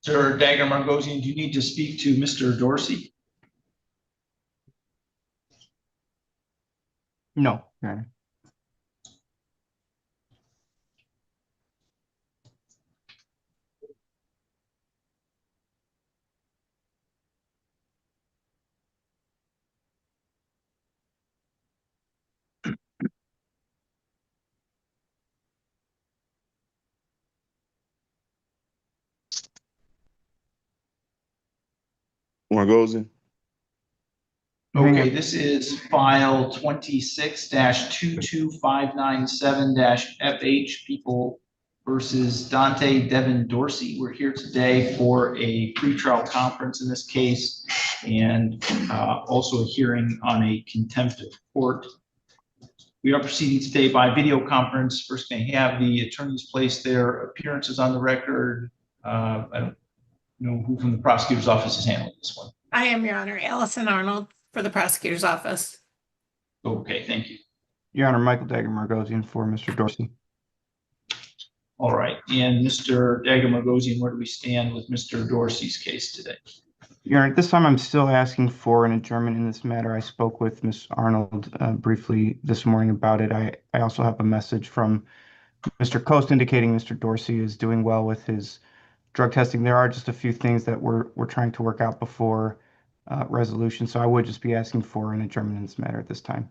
Sir Dagger Margosian, do you need to speak to Mr. Dorsey? No, Your Honor. Margosian. Okay, this is file 26-22597-FH, People versus Dante Devin Dorsey. We're here today for a pretrial conference in this case and also a hearing on a contempt of court. We are proceeding today by video conference. First, may I have the attorneys place their appearances on the record. I don't know who from the prosecutor's office is handling this one. I am, Your Honor. Allison Arnold for the prosecutor's office. Okay, thank you. Your Honor, Michael Dagger Margosian for Mr. Dorsey. All right, and Mr. Dagger Margosian, where do we stand with Mr. Dorsey's case today? Your Honor, at this time I'm still asking for an adjournment in this matter. I spoke with Ms. Arnold briefly this morning about it. I also have a message from Mr. Coast indicating Mr. Dorsey is doing well with his drug testing. There are just a few things that we're trying to work out before resolution, so I would just be asking for an adjournment in this matter at this time.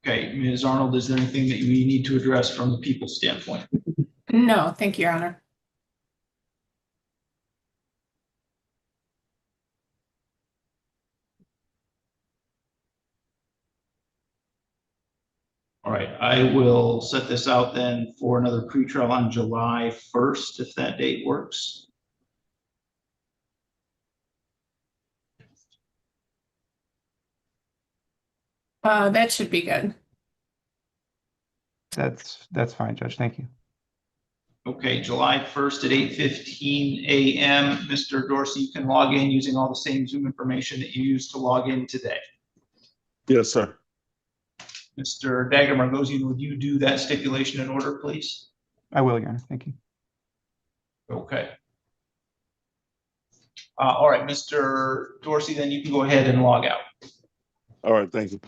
Okay, Ms. Arnold, is there anything that we need to address from the people's standpoint? No, thank you, Your Honor. All right, I will set this out then for another pretrial on July 1st, if that date works. That should be good. That's fine, Judge. Thank you. Okay, July 1st at 8:15 a.m. Mr. Dorsey, you can log in using all the same Zoom information that you used to log in today. Yes, sir. Mr. Dagger Margosian, would you do that stipulation in order, please? I will, Your Honor. Thank you. Okay. All right, Mr. Dorsey, then you can go ahead and log out. All right, thank you.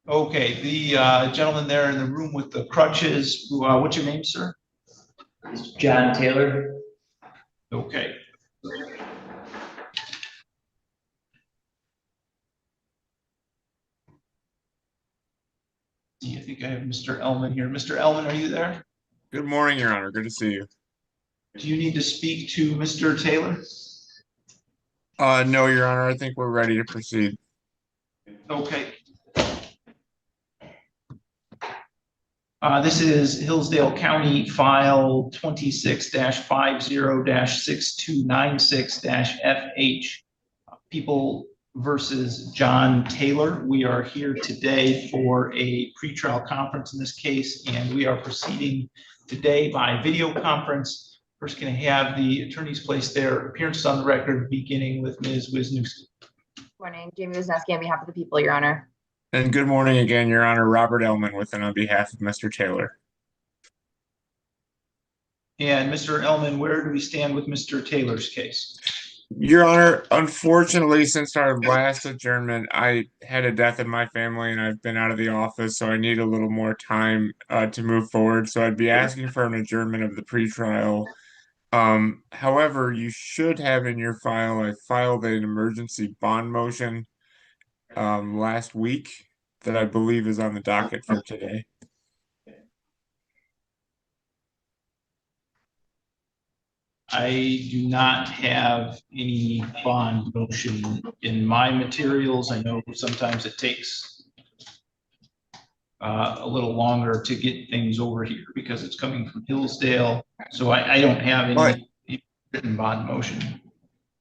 Okay, the gentleman there in the room with the crutches, what's your name, sir? John Taylor. Okay. I think I have Mr. Ellman here. Mr. Ellman, are you there? Good morning, Your Honor. Good to see you. Do you need to speak to Mr. Taylor? No, Your Honor. I think we're ready to proceed. Okay. This is Hillsdale County File 26-50-6296-FH. People versus John Taylor. We are here today for a pretrial conference in this case, and we are proceeding today by video conference. First, can I have the attorneys place their appearances on the record, beginning with Ms. Wisniewski. Morning, Jamie Wisniewski on behalf of the people, Your Honor. And good morning again, Your Honor. Robert Ellman with and on behalf of Mr. Taylor. And Mr. Ellman, where do we stand with Mr. Taylor's case? Your Honor, unfortunately, since our last adjournment, I had a death in my family and I've been out of the office, so I need a little more time to move forward. So I'd be asking for an adjournment of the pretrial. However, you should have in your file, I filed an emergency bond motion last week that I believe is on the docket for today. I do not have any bond motion in my materials. I know sometimes it takes a little longer to get things over here because it's coming from Hillsdale. So I don't have any written bond motion.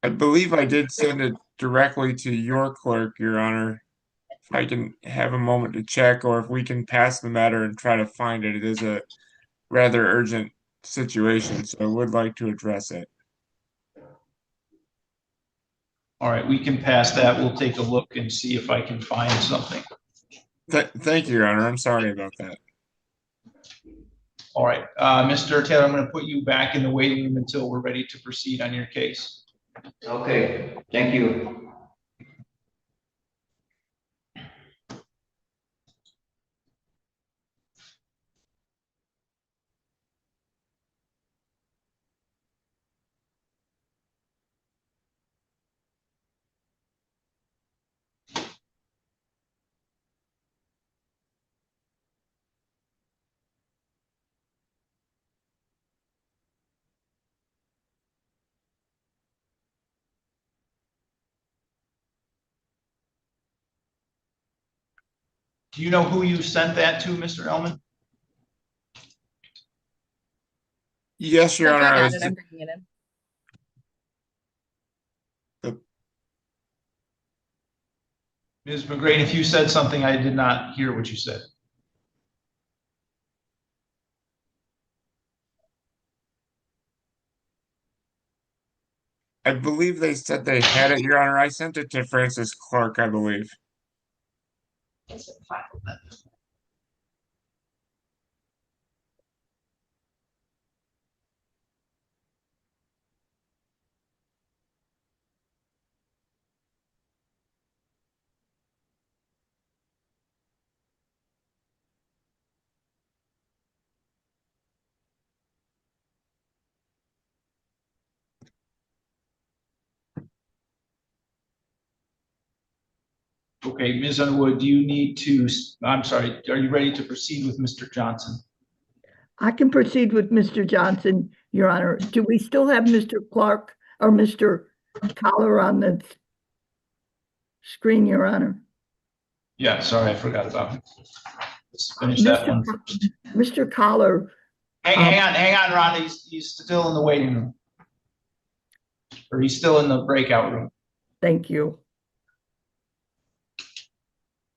I believe I did send it directly to your clerk, Your Honor. If I can have a moment to check, or if we can pass the matter and try to find it. It is a rather urgent situation, so I would like to address it. All All right, we can pass that. We'll take a look and see if I can find something. Thank you, Your Honor. I'm sorry about that. All right, Mr. Taylor, I'm going to put you back in the waiting room until we're ready to proceed on your case. Okay, thank you. Do you know who you sent that to, Mr. Elman? Yes, Your That's Honor. right, I got was it. I'm bringing it in. Ms. McGrain, if you said something, I did not hear what you said. I believe they said they had it, Your Honor. I sent it to Francis Clark, I believe. Okay, Ms. Underwood, do you need to, I'm sorry, are you ready to proceed with Mr. Johnson? I can proceed with Mr. Johnson, Your Honor. Do we still have Mr. Clark or Mr. Collar on the screen, Your Honor? Yeah, sorry, I forgot about him. Let's finish that one first. Mr. Collar, Hang on, Ron, he's still in the waiting room. Or he's still in the breakout room. thank you.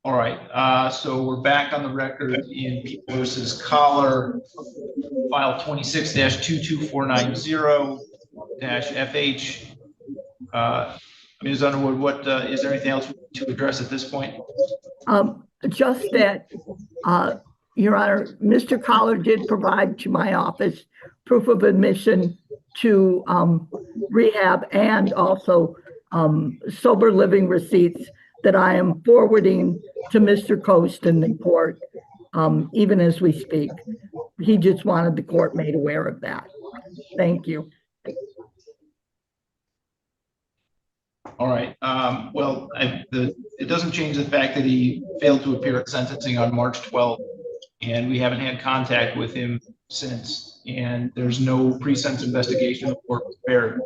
All right, so we're back on the record in People versus Collar, file 26-22490-FH. Ms. Underwood, what is there anything else to address at this point? Just that, Your Honor, Mr. Collar did provide to my office proof of admission to rehab and also sober living receipts that I am forwarding to Mr. Coast in the court, even as we speak. He just wanted the court made aware of that. Thank you. All right, well, it doesn't change the fact that he failed to appear at sentencing on March 12th, and we haven't had contact with him since, and there's no pre-sentence investigation report prepared.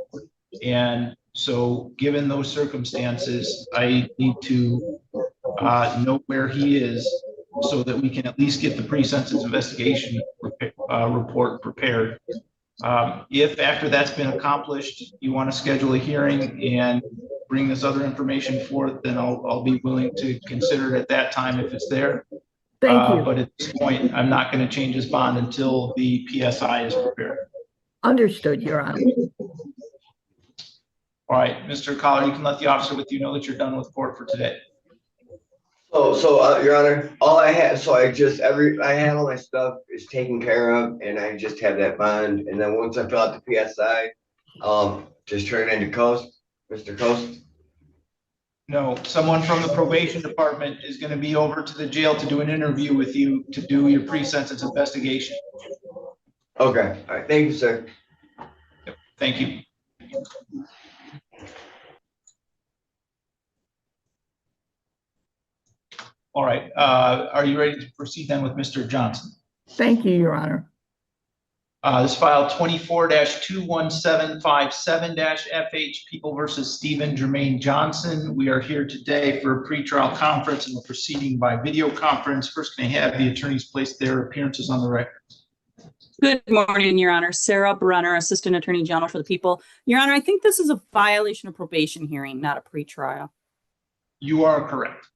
And so given those circumstances, I need to know where he is so that we can at least get the pre-sentence investigation report prepared. If after that's been accomplished, you want to schedule a hearing and bring this other information forth, then I'll be willing to consider it at that time if it's there. Thank you. But at this point, I'm not going to change his bond until the PSI is prepared. Understood, Your Honor. All right, Mr. Collar, you can let the officer with you know that you're done with court for today. Your Honor, all I had, I had all my stuff is taken care of, and I just have that bond, and then once I fill out the PSI, just turn it into Mr. Coast. No, someone from the probation department is going to be over to the jail to do an interview with you to do your pre-sentence investigation. Okay, all right, thank you, sir. Yep, thank you. All right, are you ready to proceed then with Mr. Johnson? Thank you, Your Honor. This file 24-21757-FH, People versus Stephen Jermaine Johnson. We are here today for a pretrial conference and we're proceeding by video conference. First, can I have the attorneys place their appearances on the record? Good morning, Your Honor. Sarah Brunner, Assistant Attorney General for the People. Your Honor, I think this is a violation of probation hearing, not a pretrial. You are correct.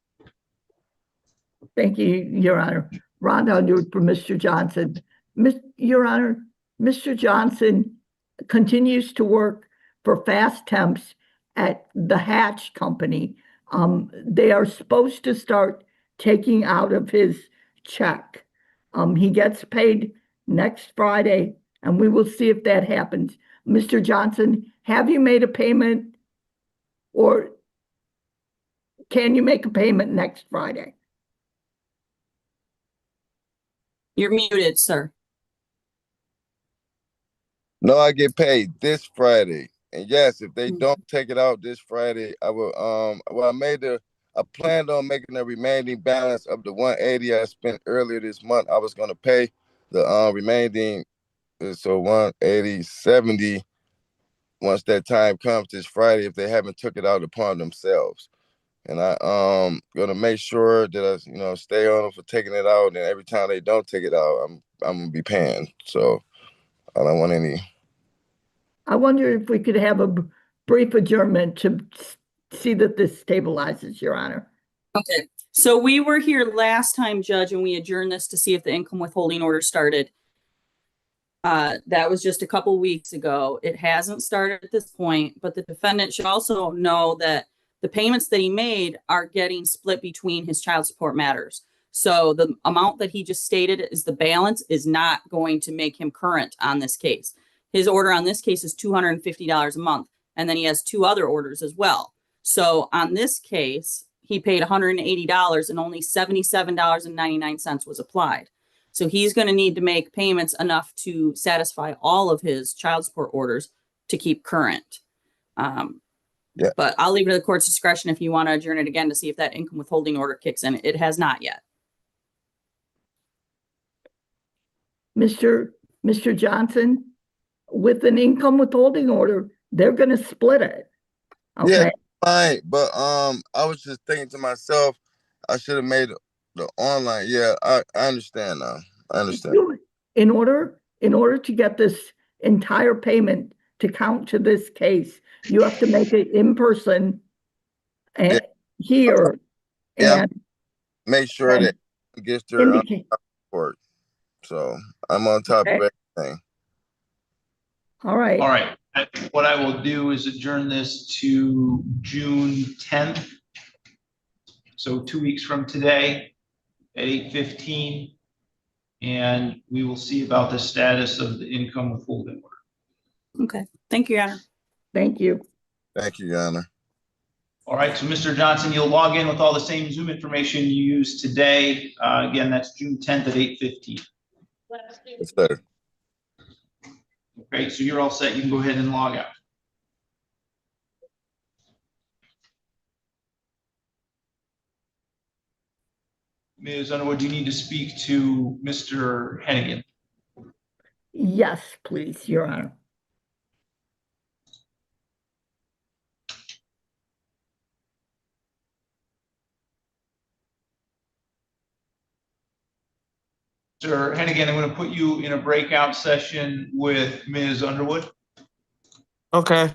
Thank you, Your Honor. Rhonda Underwood for Mr. Johnson. Your Honor, Mr. Johnson continues to work for Fast Temps at the Hatch Company. They are supposed to start taking out of his check. He gets paid next Friday, and we will see if that happens. Mr. Johnson, have you made a payment, or can you make a payment next Friday? You're muted, sir. No, I get paid this Friday. And yes, if they don't take it out this Friday, I will I planned on making the remaining balance of the 180 I spent earlier this month. I was gonna pay the remaining, so 180, 70 once that time comes this Friday if they haven't took it out upon themselves. And I gonna make sure that I stay on them for taking it out, and every time they don't take it out, I'm gonna be paying. So I don't want any. I wonder if we could have a brief adjournment to see that this stabilizes, Your Honor. Okay, so we were here last time, Judge, and we adjourned this to see if the income withholding order started. That was just a couple weeks ago. It hasn't started at this point, but the defendant should also know that the payments that he made are getting split between his child support matters. So the amount that he just stated is the balance is not going to make him current on this case. His order on this case is $250 a month, and then he has two other orders as well. So on this case, he paid $180 and only $77.99 was applied. So he's going to need to make payments enough to satisfy all of his child support orders to keep current. Yeah. But I'll leave it to the court's discretion if you want to adjourn it again to see if that income withholding order kicks in. It has not yet. Mr. Johnson, with an income withholding order, they're going to split it. Okay. Yeah, fine. But I was just thinking to myself, I should have made the online. Yeah, I understand now. I understand. In order to get this entire payment to count to this case, you have to make it in person and here. Yeah, and make sure that it gets their report. So I'm on top of everything. All right. All right. What I will do is adjourn this to June 10th. So 2 weeks from today at 8:15. And we will see about the status of the income withholding order. Okay. Thank you, Your Honor. Thank you. Thank you, Your Honor. All right. So Mr. Johnson, you'll log in with all the same Zoom information you used today. Again, that's June 10th at 8:15. Yes, sir. Okay. So you're all set. You can go ahead and log out. Ms. Underwood, do you need to speak to Mr. Hennigan? Yes, please, Your Honor. Mr. Hennigan, I'm going to put you in a breakout session with Ms. Underwood. Okay.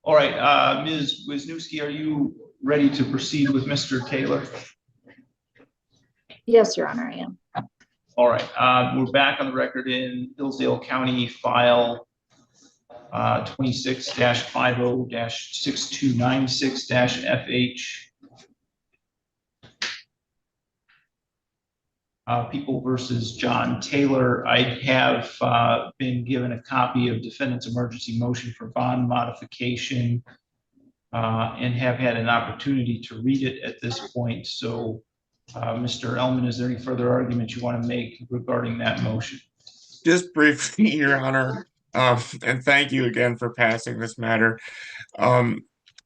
All right, Ms. Wisniewski, are you ready to proceed with Mr. Taylor? Yes, Your Honor, I am. All right, we're back on the record in Hillsdale County file 26-50-6296-FH. People versus John Taylor. I have been given a copy of defendant's emergency motion for bond modification and have had an opportunity to read it at this point. So, Mr. Ellman, is there any further arguments you want to make regarding that motion? Just briefly, Your Honor, and thank you again for passing this matter. I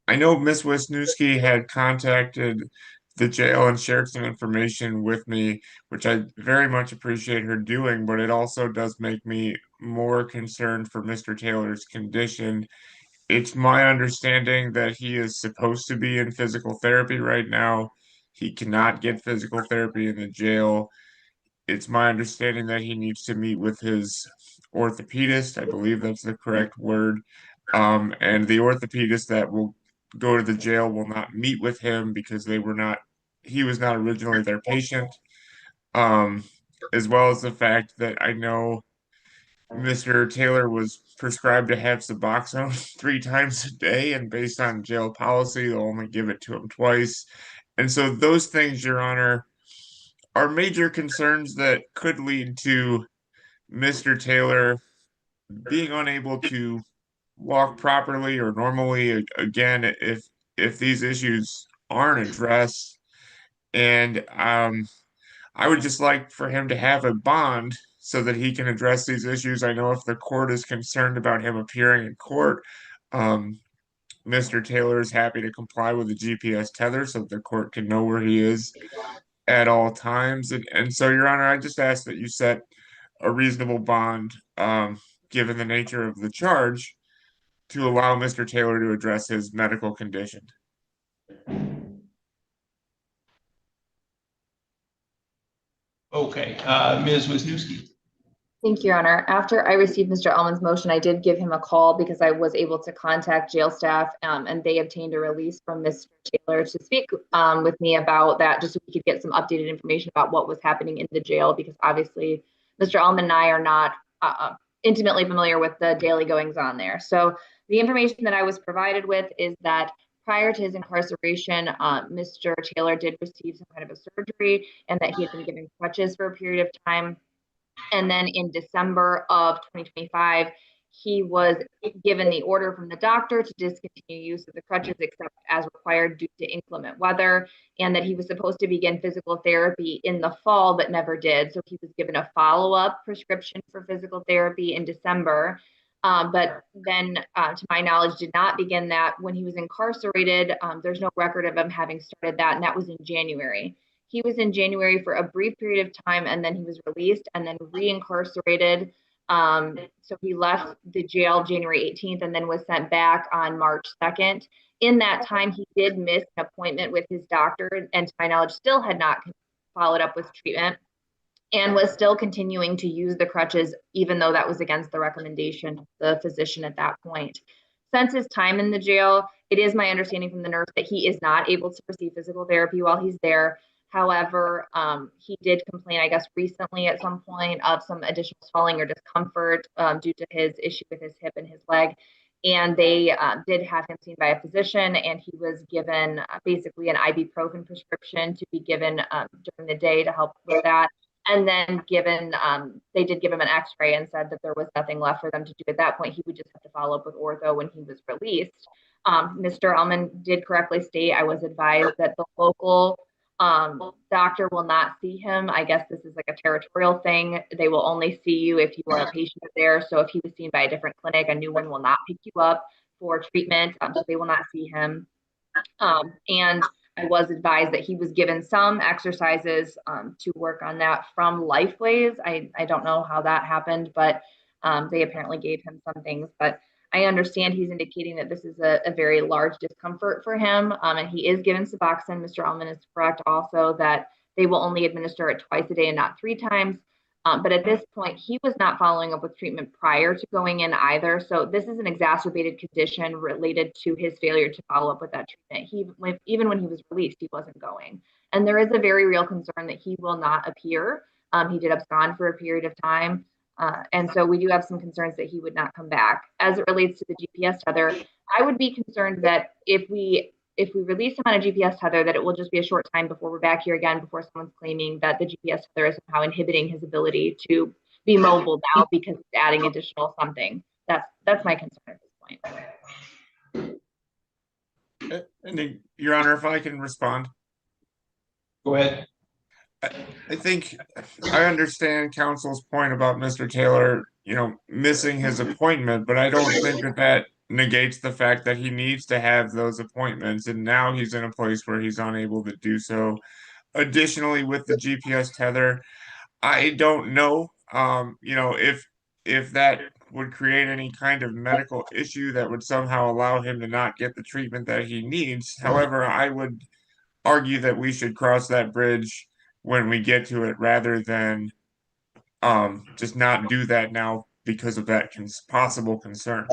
know Ms. Wisniewski had contacted the jail and shared some information with me, which I very much appreciate her doing, but it also does make me more concerned for Mr. Taylor's condition. It's my understanding that he is supposed to be in physical therapy right now. He cannot get physical therapy in the jail. It's my understanding that he needs to meet with his orthopedist. I believe that's the correct word. And the orthopedist that will go to the jail will not meet with him because he was not originally their patient. As well as the fact that I know Mr. Taylor was prescribed to have Suboxone 3 times a day, and based on jail policy, they'll only give it to him twice. And so those things, Your Honor, are major concerns that could lead to Mr. Taylor being unable to walk properly or normally again if these issues aren't addressed. And I would just like for him to have a bond so that he can address these issues. I know if the court is concerned about him appearing in court, Mr. Taylor is happy to comply with the GPS tether so that the court can know where he is at all times. And so, Your Honor, I just ask that you set a reasonable bond, given the nature of the charge, to allow Mr. Taylor to address his medical condition. Okay, Ms. Wisniewski. Thank you, Your Honor. After I received Mr. Ellman's motion, I did give him a call because I was able to contact jail staff and they obtained a release from Mr. Taylor to speak with me about that, just so we could get some updated information about what was happening in the jail, because obviously Mr. Ellman and I are not intimately familiar with the daily goings on there. So the information that I was provided with is that prior to his incarceration, Mr. Taylor did receive some kind of a surgery and that he had been given crutches for a period of time. And then in December of 2025, he was given the order from the doctor to discontinue use of the crutches except as required due to inclement weather, and that he was supposed to begin physical therapy in the fall but never did. So he was given a follow-up prescription for physical therapy in December, but then to my knowledge did not begin that. When he was incarcerated, there's no record of him having started that, and that was in January. He was in January for a brief period of time, and then he was released and then reincarcerated. So he left the jail January 18th and then was sent back on March 2nd. In that time, he did miss an appointment with his doctor, and to my knowledge, still had not followed up with treatment and was still continuing to use the crutches, even though that was against the recommendation of the physician at that point. Since his time in the jail, it is my understanding from the nurse that he is not able to receive physical therapy while he's there. However, he did complain, I guess, recently at some point of some additional swelling or discomfort due to his issue with his hip and his leg. And they did have him seen by a physician, and he was given basically an ibuprofen prescription to be given during the day to help with that. And then they did give him an x-ray and said that there was nothing left for them to do at that point. He would just have to follow up with ortho when he was released. Mr. Ellman did correctly state, I was advised that the local doctor will not see him. I guess this is like a territorial thing. They will only see you if you are a patient there. So if he was seen by a different clinic, a new one will not pick you up for treatment. So they will not see him. And I was advised that he was given some exercises to work on that from Lifeways. I don't know how that happened, but they apparently gave him some things. But I understand he's indicating that this is a very large discomfort for him, and he is given Suboxone. Mr. Ellman is correct also that they will only administer it twice a day and not 3 times. But at this point, he was not following up with treatment prior to going in either. So this is an exacerbated condition related to his failure to follow up with that treatment. Even when he was released, he wasn't going. And there is a very real concern that he will not appear. He did abscond for a period of time. And so we do have some concerns that he would not come back. As it relates to the GPS tether, I would be concerned that if we release him on a GPS tether, that it will just be a short time before we're back here again, before someone's claiming that the GPS tether is somehow inhibiting his ability to be mobile now because it's adding additional something. That's my concern at this point. And Your Honor, if I can respond. Go ahead. I think I understand counsel's point about Mr. Taylor, missing his appointment, but I don't think that negates the fact that he needs to have those appointments, and now he's in a place where he's unable to do so. Additionally, with the GPS tether, I don't know, if that would create any kind of medical issue that would somehow allow him to not get the treatment that he needs. However, I would argue that we should cross that bridge when we get to it, rather than just not do that now because of that possible concern.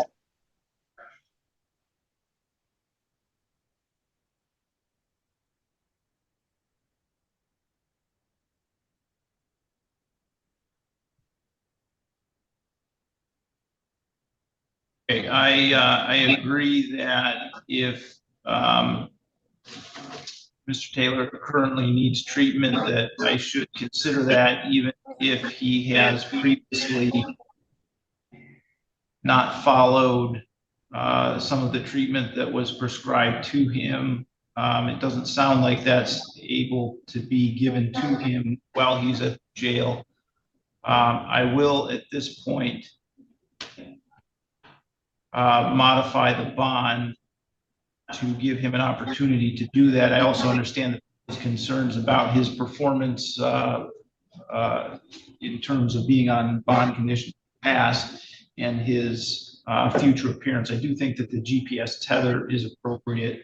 Okay, I agree that if Mr. Taylor currently needs treatment, that I should consider that, even if he has previously not followed some of the treatment that was prescribed to him. It doesn't sound like that's able to be given to him while he's at jail. I will, at this point, modify the bond to give him an opportunity to do that. I also understand his concerns about his performance in terms of being on bond conditions past and his future appearance. I do think that the GPS tether is appropriate.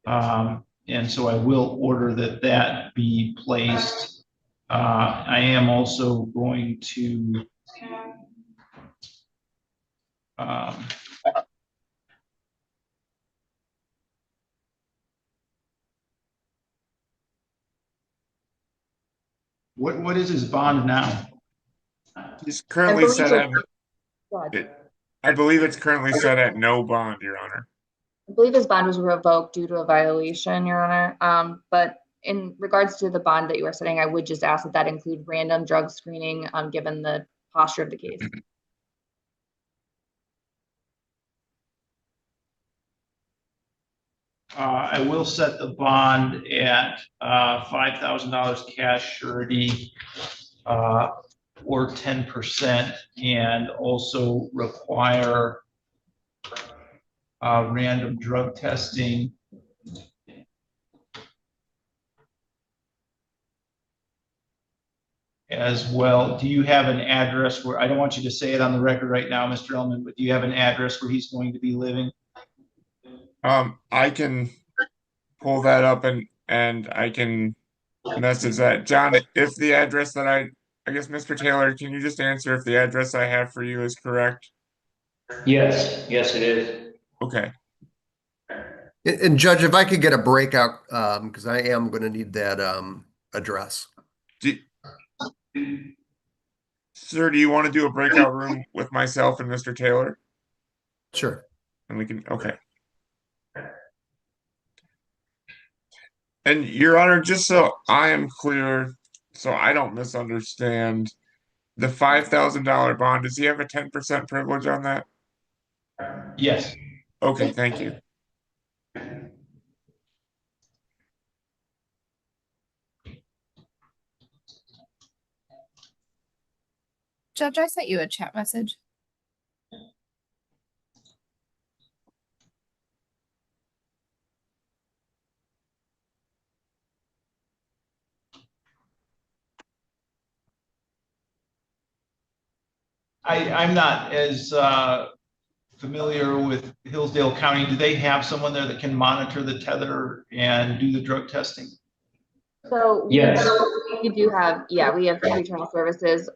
And so I will order that be placed. I am also going to what is his bond now? He's currently set at I believe it's currently set at no bond, Your Honor. I believe his bond was revoked due to a violation, Your Honor. But in regards to the bond that you are setting, I would just ask that include random drug screening, given the posture of the case. I will set the bond at $5,000 cash surety or 10%, and also require random drug testing as well. Do you have an address where, I don't want you to say it on the record right now, Mr. Ellman, but do you have an address where he's going to be living? I can pull that up and I can message that. John, if the address that I guess, Mr. Taylor, can you just answer if the address I have for you is correct? Yes, it is. Okay. And Judge, if I could get a breakout, because I am going to need that address. Sir, do you want to do a breakout room with myself and Mr. Taylor? Sure. And we can, okay. And Your Honor, just so I am clear, so I don't misunderstand, the $5,000 bond, does he have a 10% privilege on that? Yes. Okay, thank you. Judge, I sent you a chat message. I'm not as familiar with Hillsdale County. Do they have someone there that can monitor the tether and do the drug testing? So Yes. We do have, we have pretrial services.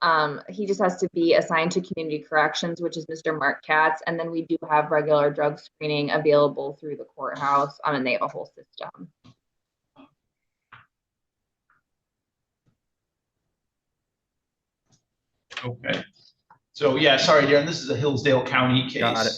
He just has to be assigned to community corrections, which is Mr. Mark Katz. And then we do have regular drug screening available through the courthouse, and they have a whole system. Okay. So yeah, sorry, Darren, this is a Hillsdale County case. Got it.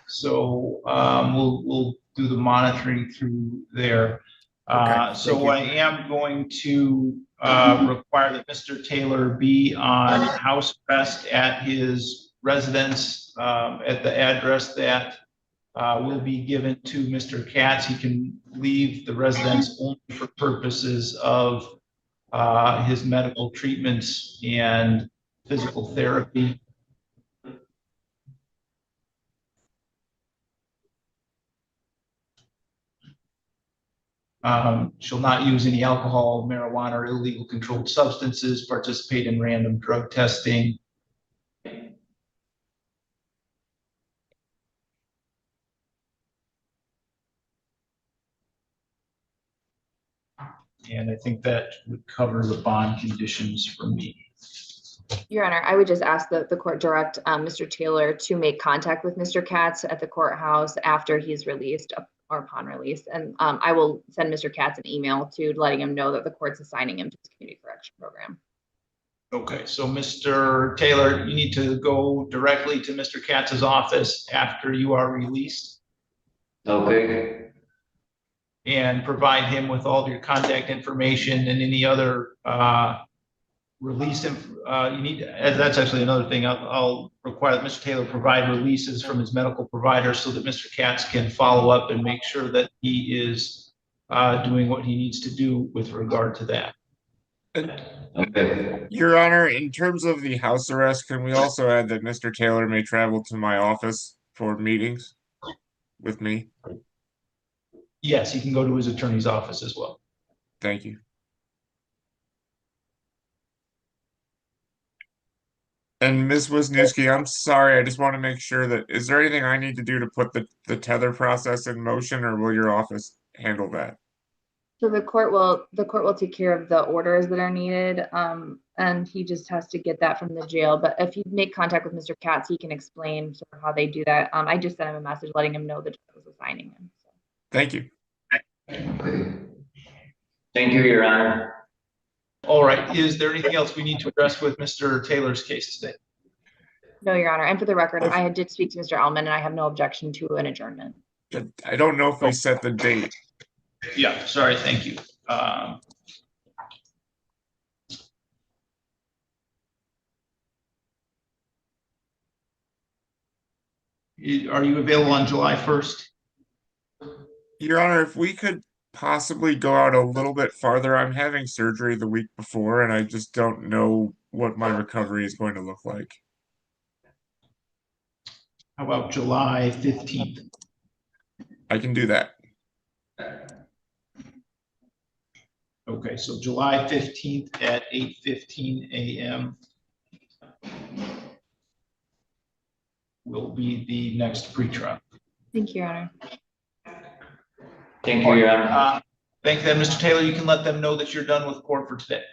So we'll do the monitoring through there. Okay, So thank you. I am going to require that Mr. Taylor be on house arrest at his residence at the address that will be given to Mr. Katz. He can leave the residence only for purposes of his medical treatments and physical therapy. Shall not use any alcohol, marijuana, or illegal controlled substances, participate in random drug testing. And I think that would cover the bond conditions for me. Your Honor, I would just ask that the court direct Mr. Taylor to make contact with Mr. Katz at the courthouse after he's released or upon release. And I will send Mr. Katz an email to letting him know that the court's assigning him to his community correction program. Okay, so Mr. Taylor, you need to go directly to Mr. Katz's office after you are released. Okay. And provide him with all of your contact information and any other release. You need, that's actually another thing. I'll require that Mr. Taylor provide releases from his medical provider so that Mr. Katz can follow up and make sure that he is doing what he needs to do with regard to that. Okay. Your Honor, in terms of the house arrest, can we also add that Mr. Taylor may travel to my office for meetings with me? Yes, he can go to his attorney's office as well. Thank you. And Ms. Wisniewski, I'm sorry, I just want to make sure that, is there anything I need to do to put the tether process in motion, or will your office handle that? So the court will take care of the orders that are needed, and he just has to get that from the jail. But if you make contact with Mr. Katz, he can explain sort of how they do that. I just sent him a message letting him know that I was assigning him. So. Thank you. Okay. Thank you, Your Honor. All right, is there anything else we need to address with Mr. Taylor's case today? No, Your Honor. And for the record, I did speak to Mr. Ellman, and I have no objection to an adjournment. I don't know if we set the date. Yeah, sorry, thank you. Are you available on July 1st? Your Honor, if we could possibly go out a little bit farther, I'm having surgery the week before, and I just don't know what my recovery is going to look like. How about July 15th? I can do that. Okay, so July 15th at 8:15 a.m. will be the next pretrial. Thank you, Your Honor. Thank you, Your Honor. Thank you, then, Mr. Taylor. You can let them know that you're done with court for today.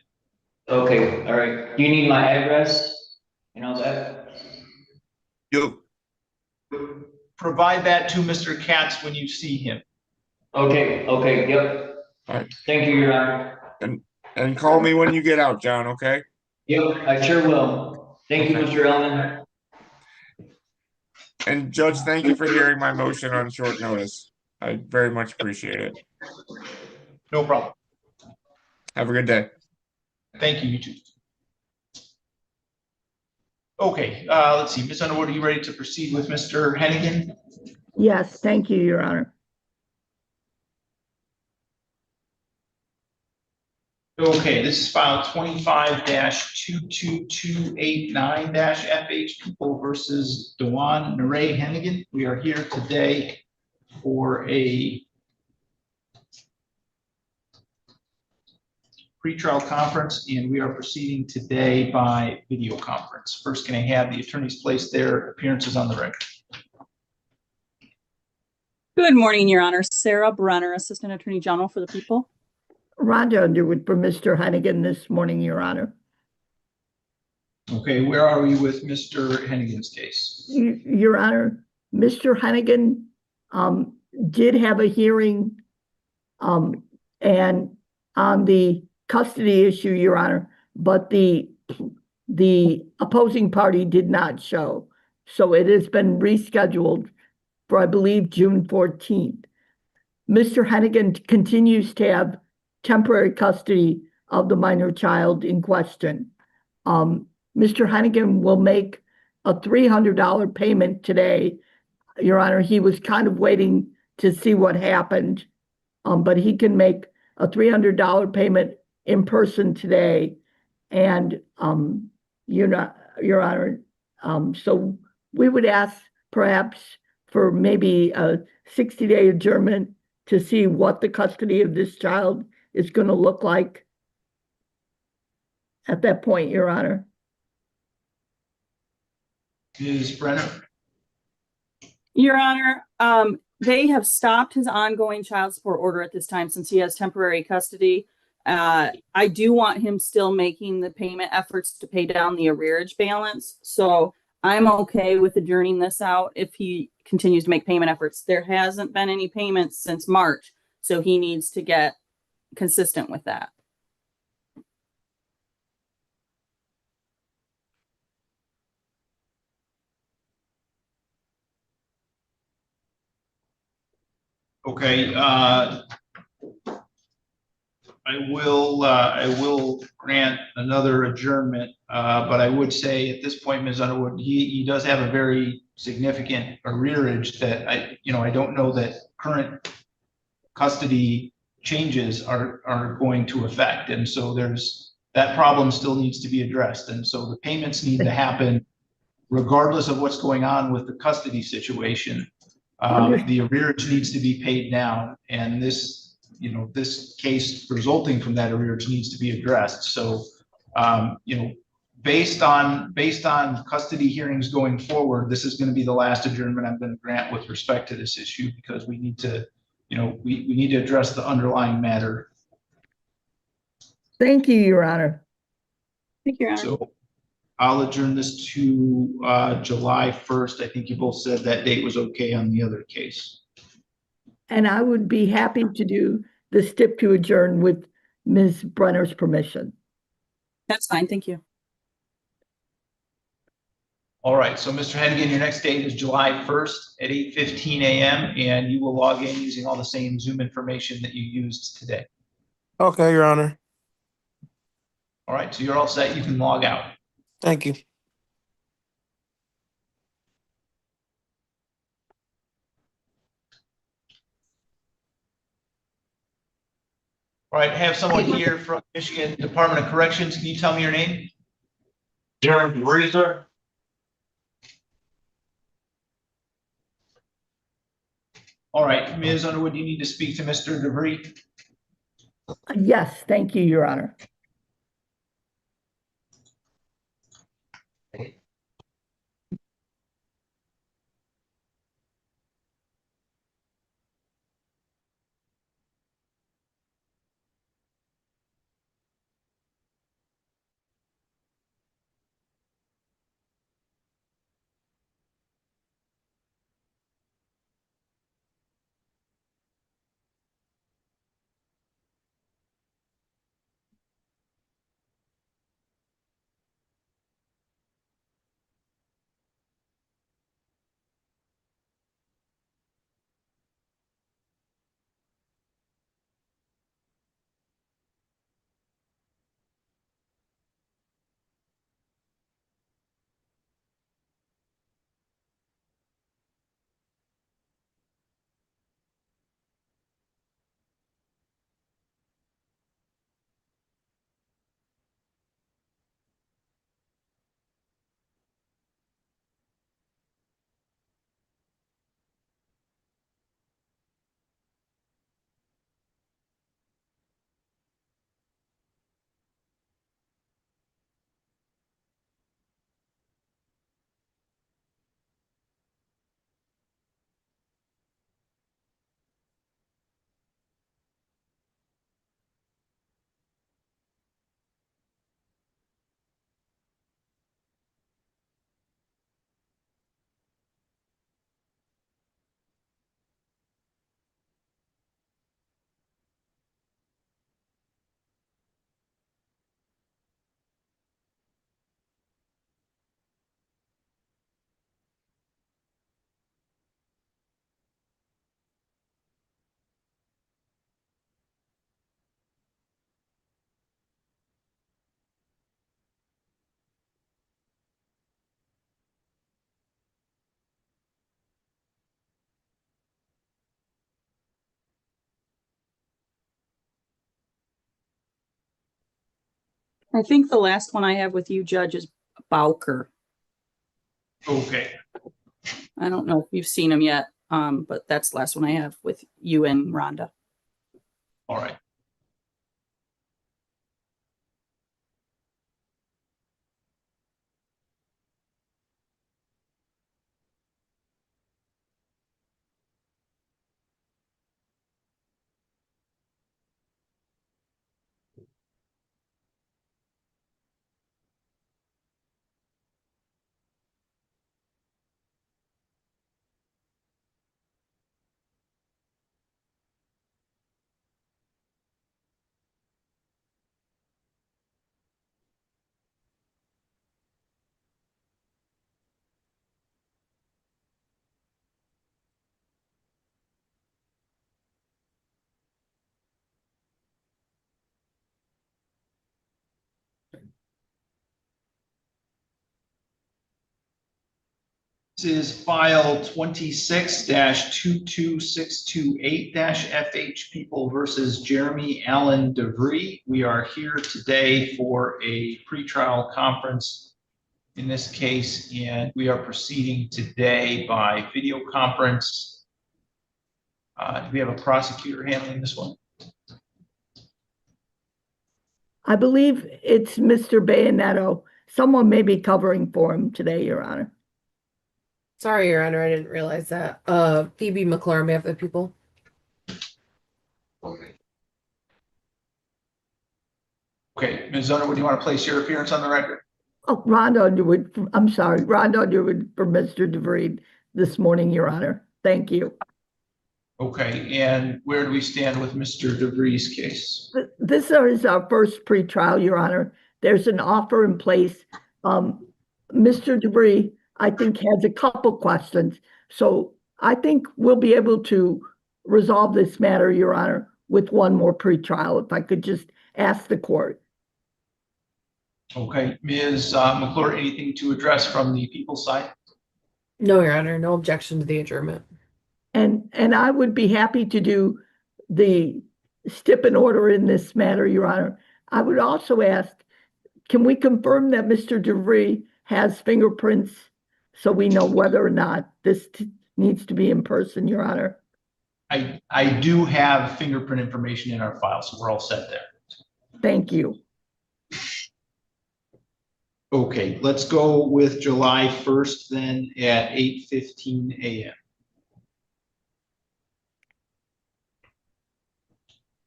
Okay, all right. Do you need my address and all that? You'll provide that to Mr. Katz when you see him. Okay, yep. All right. Thank you, Your Honor. And call me when you get out, John, okay? Yep, I sure will. Thank you, Mr. Ellman. And Judge, thank you for hearing my motion on short notice. I very much appreciate it. No problem. Have a good day. Thank you, you too. Okay, let's see. Ms. Underwood, are you ready to proceed with Mr. Hennigan? Yes, thank you, Your Honor. Okay, this is file 25-22289-FH, People versus Dewan Naray Hennigan. We are here today for a pretrial conference, and we are proceeding today by video conference. First, can I have the attorneys place their appearances on the record? Good morning, Your Honor. Sarah Brenner, Assistant Attorney General for the People. Rhonda Underwood for Mr. Hennigan this morning, Your Honor. Okay, where are we with Mr. Hennigan's case? Your Honor, Mr. Hennigan did have a hearing and on the custody issue, Your Honor, but the opposing party did not show. So it has been rescheduled for, I believe, June 14th. Mr. Hennigan continues to have temporary custody of the minor child in question. Mr. Hennigan will make a $300 payment today. Your Honor, he was kind of waiting to see what happened, but he can make a $300 payment in person today. And, Your Honor, so we would ask perhaps for maybe a 60-day adjournment to see what the custody of this child is going to look like at that point, Your Honor. Ms. Brenner? Your Honor, they have stopped his ongoing child support order at this time since he has temporary custody. I do want him still making the payment efforts to pay down the arrearage balance. So I'm okay with adjourning this out if he continues to make payment efforts. There hasn't been any payments since March, so he needs to get consistent with that. Okay, I will grant another adjournment, but I would say at this point, Ms. Underwood, he does have a very significant arrearage that I don't know that current custody changes are going to affect. And so that problem still needs to be addressed. And so the payments need to happen regardless of what's going on with the custody situation. The arrearage needs to be paid down, and this case resulting from that arrearage needs to be addressed. So, based on custody hearings going forward, this is going to be the last adjournment I'm going to grant with respect to this issue, because we need to, we need to address the underlying matter. Thank you, Your Honor. Thank you, Your Honor. So I'll adjourn this to July 1st. I think you both said that date was okay on the other case. And I would be happy to do the stip to adjourn with Ms. Brenner's permission. That's fine. Thank you. All right. So, Mr. Hennigan, your next date is July 1st at 8:15 a.m. and you will log in using all the same Zoom information that you used today. Okay, Your Honor. All right. So you're all set. You can log out. Thank you. All right. I have someone here from Michigan Department of Corrections. Can you tell me your name? Jeremy Reeser. All right. Ms. Underwood, you need to speak to Mr. DeVries. Yes, thank you, Your Honor. I think the last one I have with you, Judge, is Bowker. Okay, I don't know if you've seen him yet, but that's the last one I have with you and Rhonda. all right. This is file 26-22628-FH People versus Jeremy Allen DeVries. We are here today for a pretrial conference in this case, and we are proceeding today by video conference. Do we have a prosecutor handling this one? I believe it's Mr. Bayonetto. Someone may be covering for him today, Your Honor. Sorry, Your Honor, I didn't realize that. Phoebe McClure, on behalf of the people. Okay, Ms. Underwood, do you want to place your appearance on the record? Oh, Rhonda Underwood, I'm sorry, Rhonda Underwood for Mr. DeVries this morning, Your Honor. Thank you. Okay, and where do we stand with Mr. DeVries' case? This is our first pretrial, Your Honor. There's an offer in place. Mr. DeVries, I think, has a couple questions. So I think we'll be able to resolve this matter, Your Honor, with one more pretrial, if I could just ask the court. Okay, Ms. McClure, anything to address from the people's side? No, Your Honor, no objection to the adjournment. And I would be happy to do the stip and order in this matter, Your Honor. I would also ask, can we confirm that Mr. DeVries has fingerprints so we know whether or not this needs to be in person, Your Honor? I do have fingerprint information in our file, so we're all set there. Thank you. Okay, let's go with July 1st then at 8:15 a.m.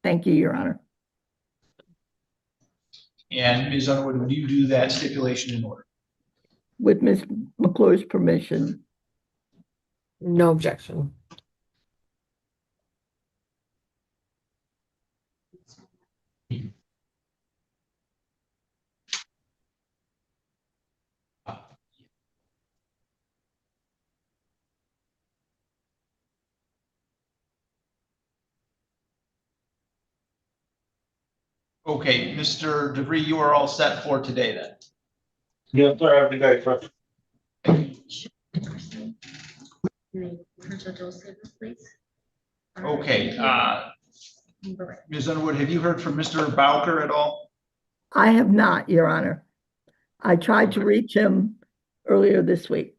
Thank you, Your Honor. And Ms. Underwood, would you do that stipulation in order? With Ms. McClure's permission. No objection. Okay, Mr. DeVries, you are all set for today then. Yes, sir, have a good day, sir. Okay, Ms. Underwood, have you heard from Mr. Bowker at all? I have not, Your Honor. I tried to reach him earlier this week.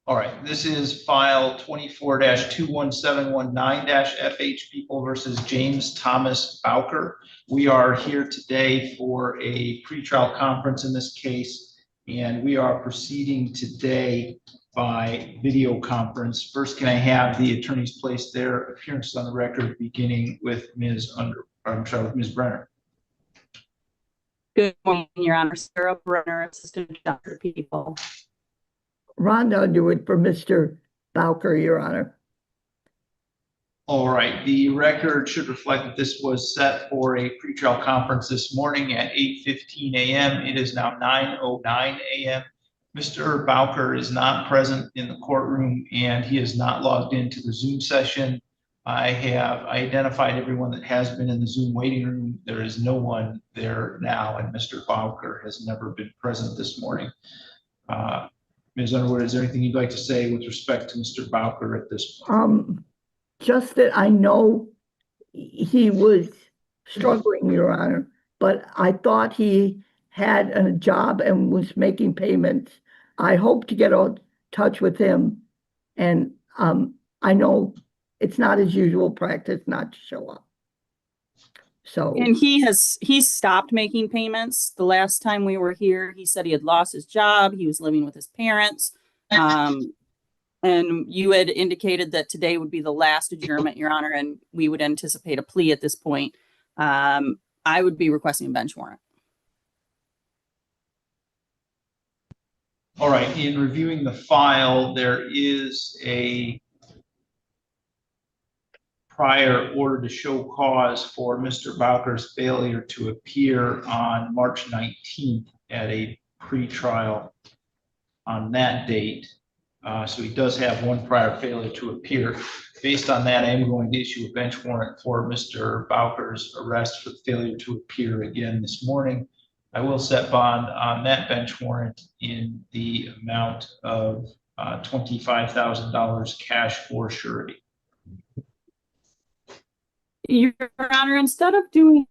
All right, this is file 24-21719-FH People versus James Thomas Bowker. We are here today for a pretrial conference in this case, and we are proceeding today by video conference. First, can I have the attorneys place their appearances on the record, beginning with Ms. Brenner. Good morning, Your Honor. Sarah Brenner, Assistant Judge for People. Rhonda Underwood for Mr. Bowker, Your Honor. All right, the record should reflect that this was set for a pretrial conference this morning at 8:15 a.m. It is now 9:09 a.m. Mr. Bowker is not present in the courtroom and he is not logged into the Zoom session. I have identified everyone that has been in the Zoom waiting room. There is no one there now, and Mr. Bowker has never been present this morning. Ms. Underwood, is there anything you'd like to say with respect to Mr. Bowker at this point? Just that I know he was struggling, Your Honor, but I thought he had a job and was making payments. I hope to get in touch with him, and I know it's not his usual practice not to show up. So, And he's stopped making payments. The last time we were here, he said he had lost his job. He was living with his parents. And you had indicated that today would be the last adjournment, Your Honor, and we would anticipate a plea at this point. I would be requesting a bench warrant. All right, in reviewing the file, there is a prior order to show cause for Mr. Bowker's failure to appear on March 19th at a pretrial on that date. So he does have one prior failure to appear. Based on that, I am going to issue a bench warrant for Mr. Bowker's arrest for the failure to appear again this morning. I will set bond on that bench warrant in the amount of $25,000 cash or surety. Your Honor, instead of doing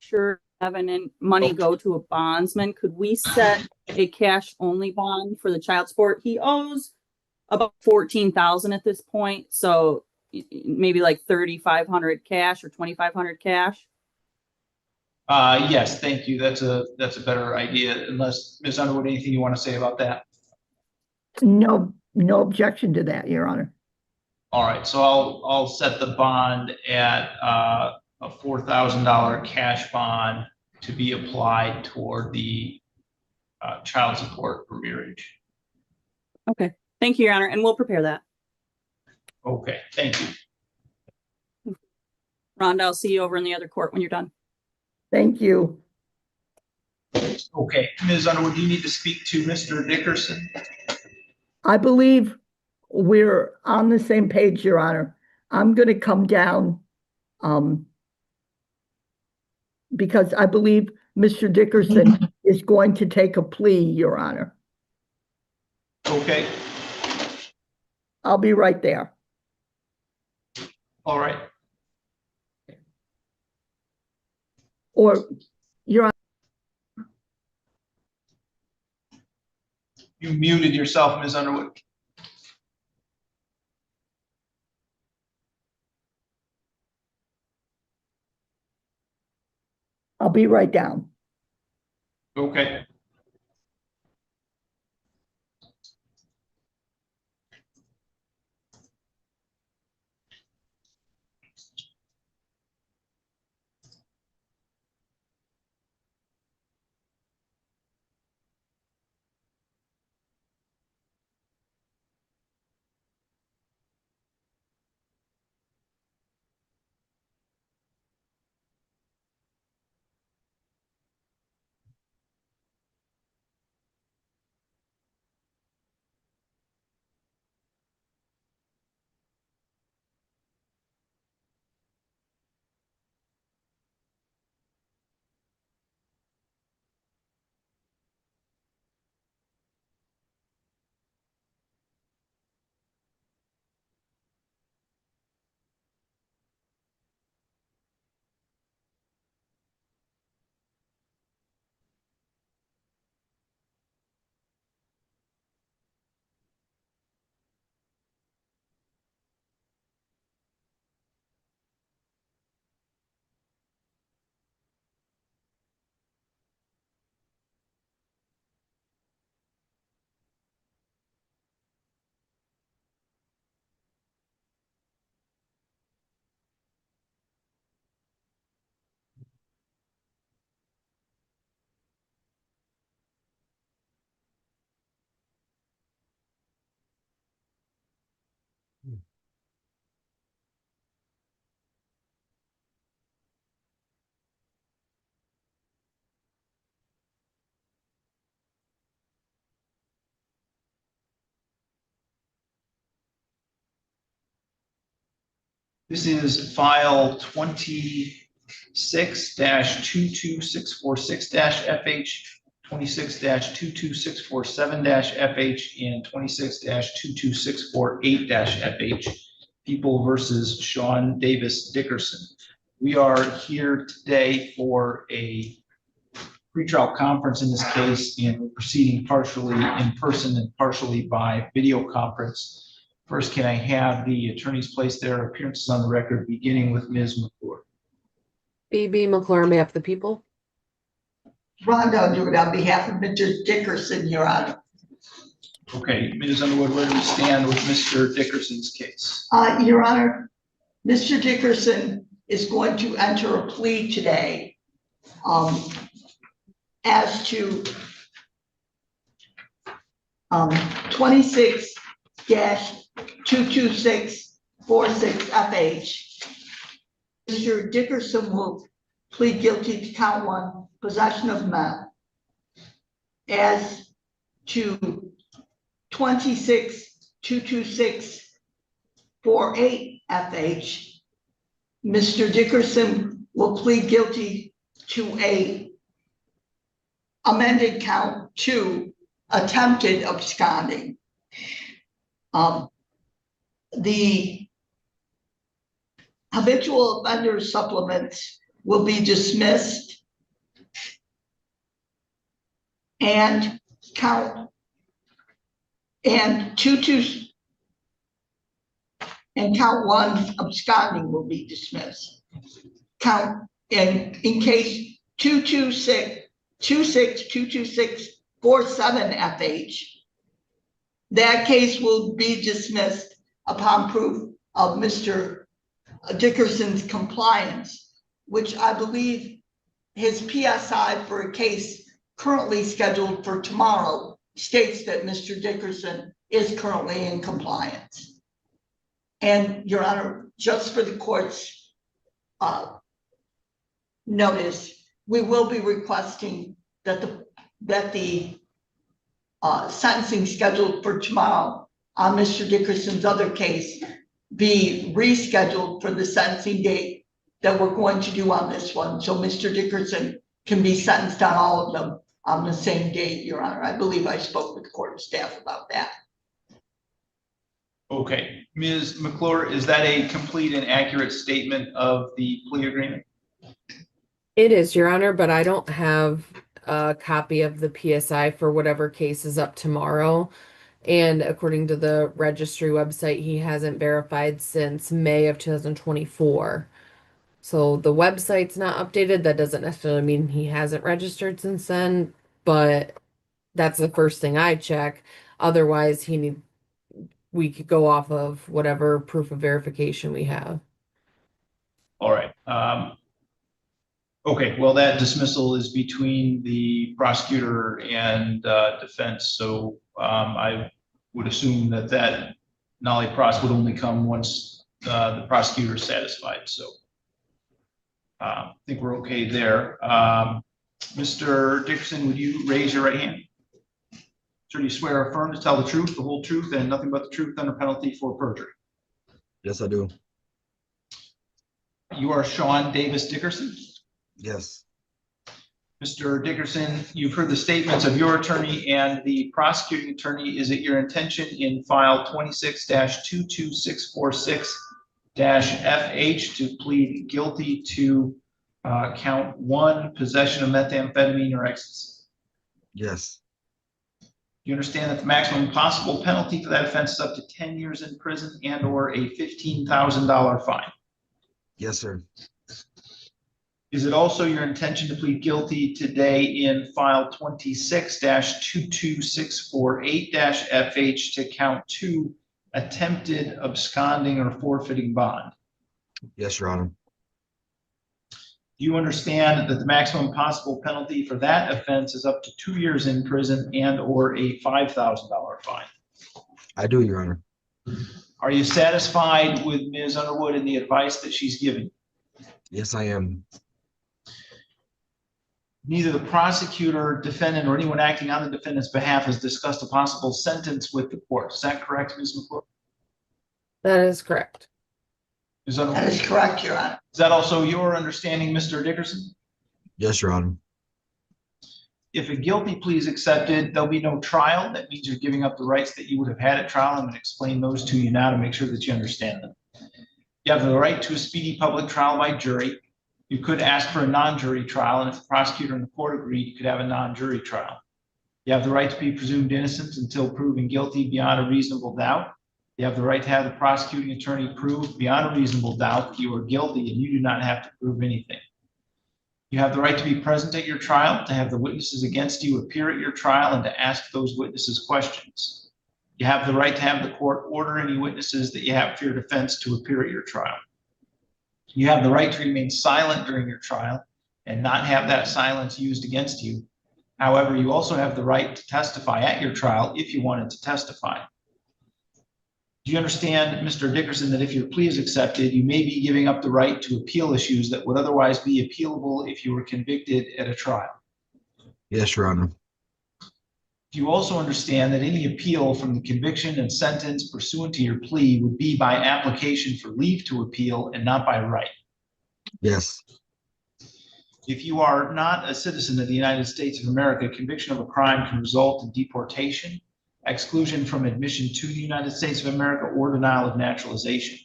sure having money go to a bondsman, could we set a cash only bond for the child support? He owes about $14,000 at this point, so maybe like $3,500 cash or $2,500 cash. Yes, thank you. That's a better idea. Unless Ms. Underwood, anything you want to say about that? no objection to that, Your Honor. All right, so I'll set the bond at a $4,000 cash bond to be applied toward the child support for marriage. Okay, thank you, Your Honor, and we'll prepare that. Okay, thank you. Rhonda, I'll see you over in the other court when you're done. Thank you. Okay, Ms. Underwood, do you need to speak to Mr. Dickerson? I believe we're on the same page, Your Honor. I'm going to come down because I believe Mr. Dickerson is going to take a plea, Your Honor. Okay. I'll be right there. All right. Or, Your Honor. You muted yourself, Ms. Underwood. I'll be right down. Okay. This is file 26-22646-FH, 26-22647-FH, and 26-22648-FH. People versus Sean Davis Dickerson. We are here today for a pretrial conference in this case, and we're proceeding partially in person and partially by video conference. First, can I have the attorneys place their appearances on the record, beginning with Ms. McClure? B.B. McClure, on behalf of the people. Rhonda Underwood on behalf of Mr. Dickerson, Your Honor. Okay, Ms. Underwood, where do we stand with Mr. Dickerson's case? Your Honor, Mr. Dickerson is going to enter a plea today as to 26-22646FH. Mr. Dickerson will plead guilty to count 1, possession of meth. As to 26-22648FH, Mr. Dickerson will plead guilty to a amended count 2, attempted absconding. The habitual offender supplements will be dismissed, and count 1 absconding will be dismissed. Count in case 22647FH, that case will be dismissed upon proof of Mr. Dickerson's compliance, which I believe his PSI for a case currently scheduled for tomorrow states that Mr. Dickerson is currently in compliance. And Your Honor, just for the court's notice, we will be requesting that the sentencing scheduled for tomorrow on Mr. Dickerson's other case be rescheduled for the sentencing date that we're going to do on this one. So Mr. Dickerson can be sentenced on all of them on the same date, Your Honor. I believe I spoke with the court staff about that. Okay, Ms. McClure, is that a complete and accurate statement of the plea agreement? It is, Your Honor, but I don't have a copy of the PSI for whatever case is up tomorrow. And according to the registry website, he hasn't verified since May of 2024. So the website's not updated. That doesn't necessarily mean he hasn't registered since then, but that's the first thing I check. Otherwise, we could go off of whatever proof of verification we have. All right. Okay, well, that dismissal is between the prosecutor and defense. So I would assume that nollie pros would only come once the prosecutor is satisfied. So I think we're okay there. Mr. Dickerson, would you raise your right hand? Sir, do you swear or affirm to tell the truth, the whole truth, and nothing but the truth under penalty for perjury? Yes, I do. You are Sean Davis Dickerson? Yes. Mr. Dickerson, you've heard the statements of your attorney and the prosecuting attorney. Is it your intention in file 26-22646-FH to plead guilty to count 1, possession of methamphetamine or ecstasy? Yes. Do you understand that the maximum possible penalty for that offense is up to 10 years in prison and or a $15,000 fine? Yes, sir. Is it also your intention to plead guilty today in file 26-22648-FH to count 2, attempted absconding or forfeiting bond? Yes, Your Honor. Do you understand that the maximum possible penalty for that offense is up to 2 years in prison and or a $5,000 fine? I do, Your Honor. Are you satisfied with Ms. Underwood and the advice that she's giving? Yes, I am. Neither the prosecutor, defendant, or anyone acting on the defendant's behalf has discussed a possible sentence with the court. Is that correct, Ms. McClure? That is correct. That is correct, Your Honor. Is that also your understanding, Mr. Dickerson? Yes, Your Honor. If a guilty plea is accepted, there'll be no trial. That means you're giving up the rights that you would have had at trial. I'm going to explain those to you now to make sure that you understand them. You have the right to a speedy public trial by jury. You could ask for a non-jury trial, and if the prosecutor and the court agreed, you could have a non-jury trial. You have the right to be presumed innocent until proven guilty beyond a reasonable doubt. You have the right to have the prosecuting attorney prove beyond a reasonable doubt that you are guilty, and you do not have to prove anything. You have the right to be present at your trial, to have the witnesses against you appear at your trial, and to ask those witnesses questions. You have the right to have the court order any witnesses that you have for your defense to appear at your trial. You have the right to remain silent during your trial and not have that silence used against you. However, you also have the right to testify at your trial if you wanted to testify. Do you understand, Mr. Dickerson, that if your plea is accepted, you may be giving up the right to appeal issues that would otherwise be appealable if you were convicted at a trial? Yes, Your Honor. Do you also understand that any appeal from the conviction and sentence pursuant to your plea would be by application for leave to appeal and not by right? Yes. If you are not a citizen of the United States of America, conviction of a crime can result in deportation, exclusion from admission to the United States of America, or denial of naturalization.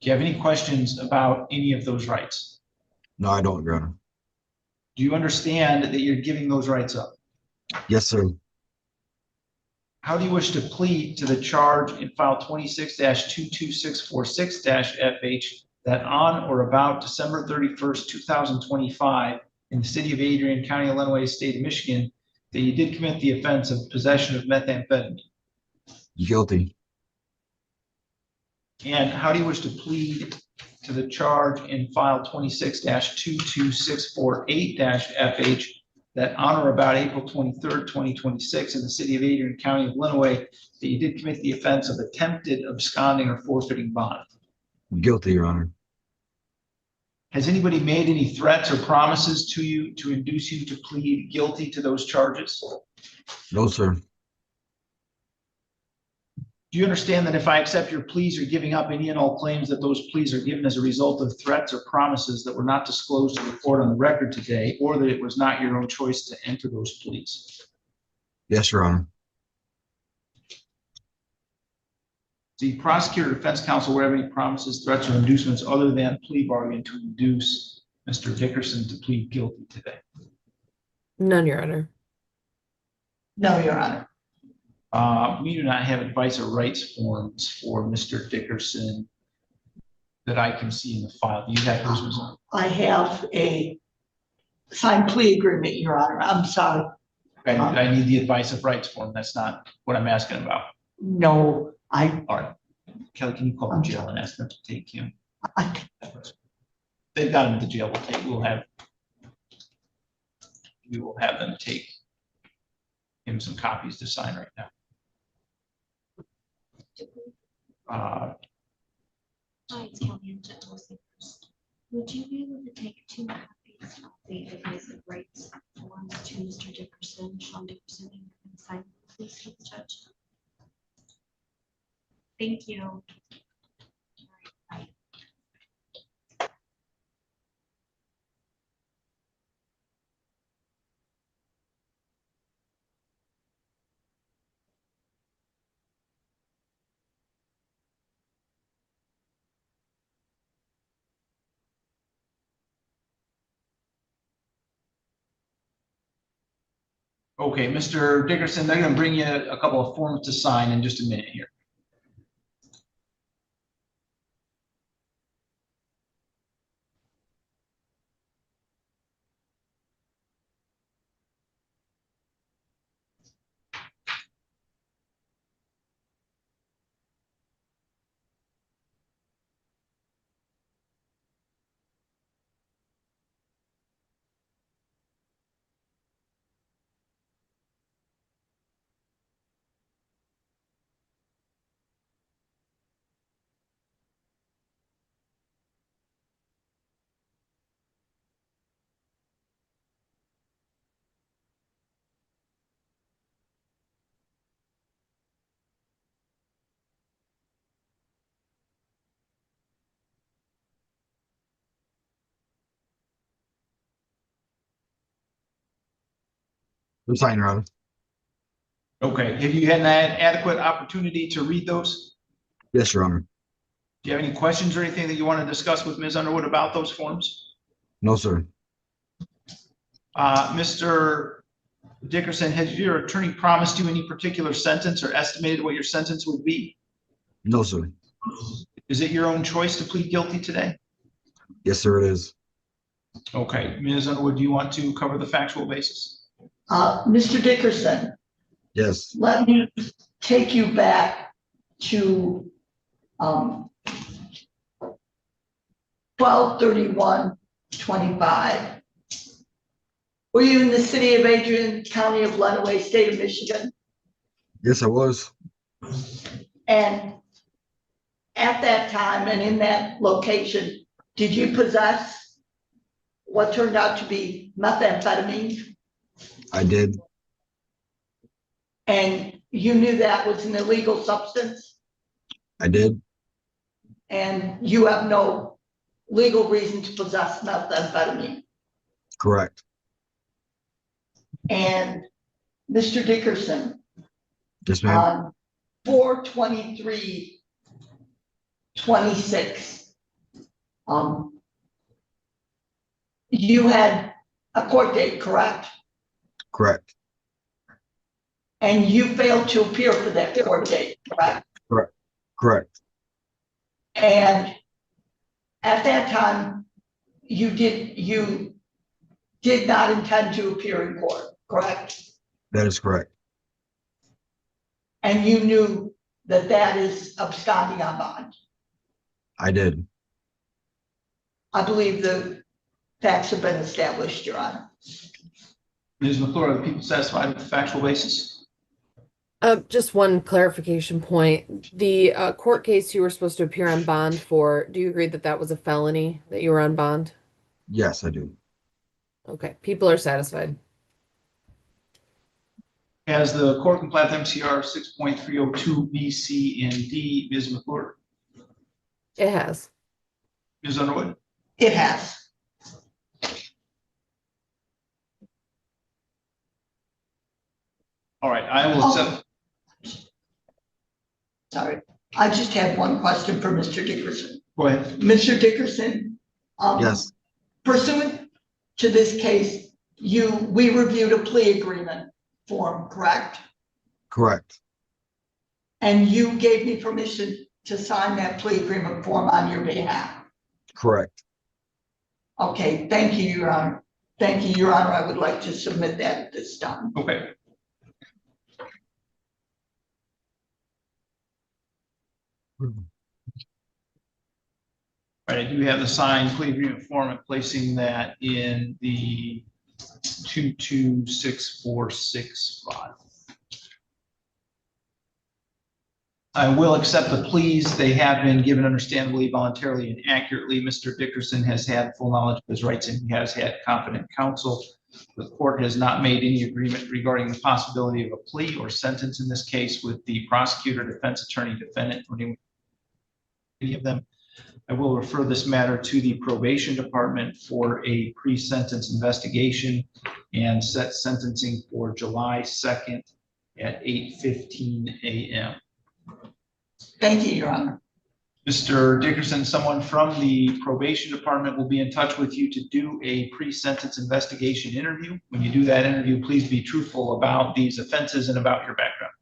Do you have any questions about any of those rights? No, I don't, Your Honor. Do you understand that you're giving those rights up? Yes, sir. How do you wish to plead to the charge in file 26-22646-FH that on or about December 31st, 2025, in the city of Adrian, County of Lenawee, State of Michigan, that you did commit the offense of possession of methamphetamine? Guilty. And how do you wish to plead to the charge in file 26-22648-FH that on or about April 23rd, 2026, in the city of Adrian, County of Lenawee, that you did commit the offense of attempted absconding or forfeiting bond? Guilty, Your Honor. Has anybody made any threats or promises to you to induce you to plead guilty to those charges? No, sir. Do you understand that if I accept your pleas, you're giving up any and all claims that those pleas are given as a result of threats or promises that were not disclosed to the court on the record today, or that it was not your own choice to enter those pleas? Yes, Your Honor. The prosecutor or defense counsel aware of any promises, threats, or inducements other than plea bargain to induce Mr. Dickerson to plead guilty today? None, Your Honor. No, Your Honor. We do not have advice or rights forms for Mr. Dickerson that I can see in the file. Do you have those, Ms. Arnold? I have a signed plea agreement, Your Honor. I'm sorry. I need the advice of rights form. That's not what I'm asking about. No, All right. Kelly, can you call the jail and ask them to take him? They've got him at the jail. We will have them take him some copies to sign right now. Hi, it's Kelly and General Secrets. Would you be able to take 2 copies of the advice of rights forms to Mr. Dickerson, Sean Dickerson, and sign them, please, to the judge? Thank you. All right, bye. Okay, Mr. Dickerson, they're going to bring you a couple of forms to sign in just a minute here. I'm signing, Your Honor. Okay, have you had an adequate opportunity to read those? Yes, Your Honor. Do you have any questions or anything that you want to discuss with Ms. Underwood about those forms? No, sir. Mr. Dickerson, has your attorney promised you any particular sentence or estimated what your sentence would be? No, sir. Is it your own choice to plead guilty today? Yes, sir, it is. Okay, Ms. Underwood, do you want to cover the factual basis? Mr. Dickerson, Yes. let me take you back to 12/31/25. Were you in the city of Adrian, county of Lenawee, state of Michigan? Yes, I was. And at that time and in that location, did you possess what turned out to be methamphetamine? I did. And you knew that was an illegal substance? I did. And you have no legal reason to possess methamphetamine? Correct. And Mr. Dickerson, Yes, ma'am. on 4/23/26, you had a court date, correct? Correct. And you failed to appear for that court date, correct? Correct. Correct. And at that time, you did not intend to appear in court, correct? That is correct. And you knew that that is absconding on bond. I did. I believe the facts have been established, Your Honor. Ms. McClure, are the people satisfied with the factual basis? Just one clarification point. The court case you were supposed to appear on bond for, do you agree that that was a felony that you were on bond? Yes, I do. Okay, people are satisfied. Has the court complied with MCR 6.302 B, C, and D, Ms. McClure? It has. Ms. Underwood? It has. All right, I will accept. Sorry, I just have one question for Mr. Dickerson. Go ahead. Mr. Dickerson. Yes. Pursuant to this case, we reviewed a plea agreement form, correct? Correct. And you gave me permission to sign that plea agreement form on your behalf. Correct. Okay, thank you, Your Honor. Thank you, Your Honor. I would like to submit that at this time. Okay. All right, I do have the signed plea agreement form and placing that in the 226465 file. I will accept the pleas. They have been given understandably, voluntarily, and accurately. Mr. Dickerson has had full knowledge of his rights and he has had competent counsel. The court has not made any agreement regarding the possibility of a plea or sentence in this case with the prosecutor, defense attorney, defendant, or any of them. I will refer this matter to the probation department for a pre-sentence investigation and set sentencing for July 2nd at 8:15 a.m. Thank you, Your Honor. Mr. Dickerson, someone from the probation department will be in touch with you to do a pre-sentence investigation interview. When you do that interview, please be truthful about these offenses and about your background.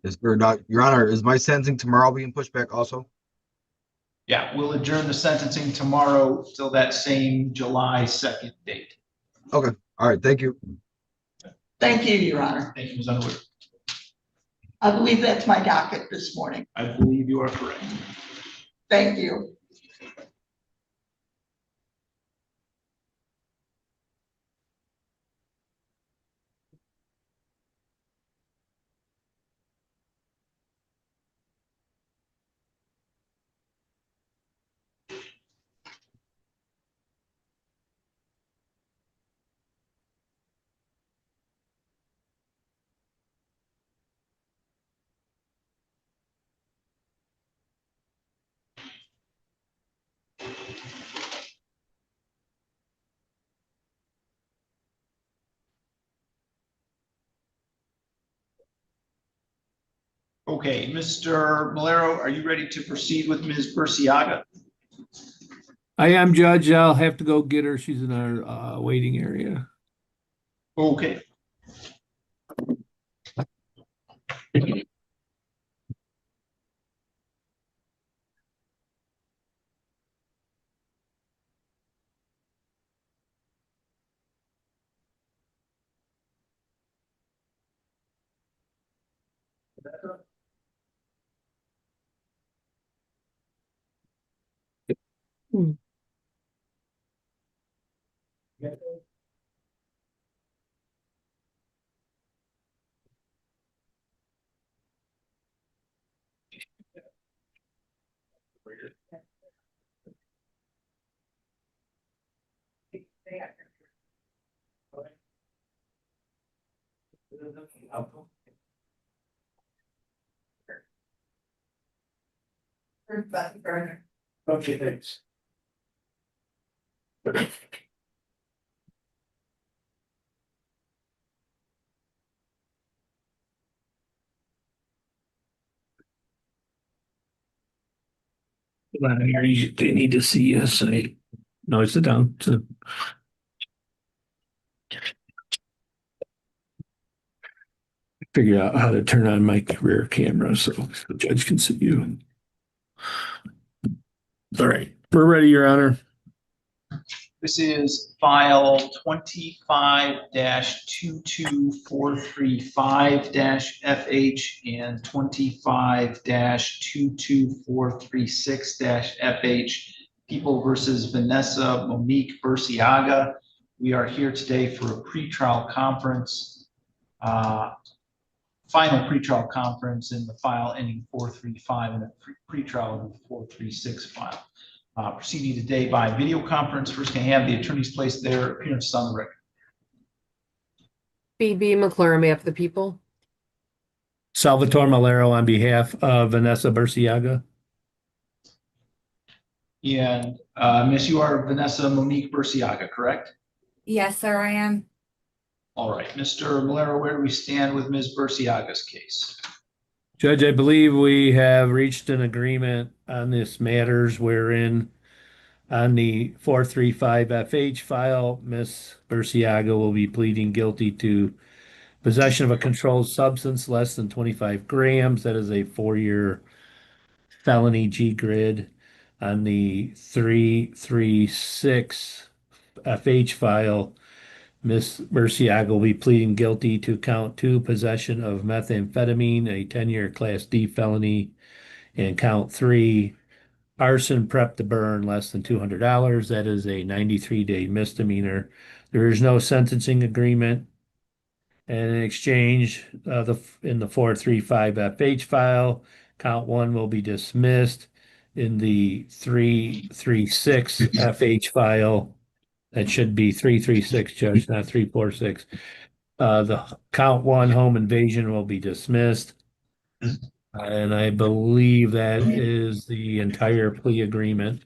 Yes, sir. Now, Your Honor, is my sentencing tomorrow being pushed back also? Yeah, we'll adjourn the sentencing tomorrow till that same July 2nd date. Okay. All right. Thank you. Thank you, Your Honor. Thank you, Ms. Underwood. I believe that's my docket this morning. I believe you are correct. Thank you. Okay, Mr. Malero, are you ready to proceed with Ms. Burciaga? I am, Judge. I'll have to go get her. She's in our waiting area. Okay. Okay, thanks. They need to see us. No, sit down. Figure out how to turn on my rear camera so the judge can see you. All right, we're ready, Your Honor. This is file 25-22435-FH and 25-22436-FH. People versus Vanessa Monique Burciaga. We are here today for a pretrial conference, final pretrial conference in the file ending 435 and a pretrial in the 436 file. Proceeding today by video conference. First, can I have the attorneys place their appearances on the record? B.B. McClure on behalf of the people. Salvatore Malero on behalf of Vanessa Burciaga. And Miss, you are Vanessa Monique Burciaga, correct? Yes, sir, I am. All right, Mr. Malero, where do we stand with Ms. Burciaga's case? Judge, I believe we have reached an agreement on this matters wherein on the 435 FH file, Ms. Burciaga will be pleading guilty to possession of a controlled substance less than 25 grams. That is a 4-year felony G grid. On the 336 FH file, Ms. Burciaga will be pleading guilty to count 2, possession of methamphetamine, a 10-year Class D felony, and count 3, arson prep to burn less than $200. That is a 93-day misdemeanor. There is no sentencing agreement. And in exchange, in the 435 FH file, count 1 will be dismissed. In the 336 FH file, that should be 336, Judge, not 346. The count 1 home invasion will be dismissed. And I believe that is the entire plea agreement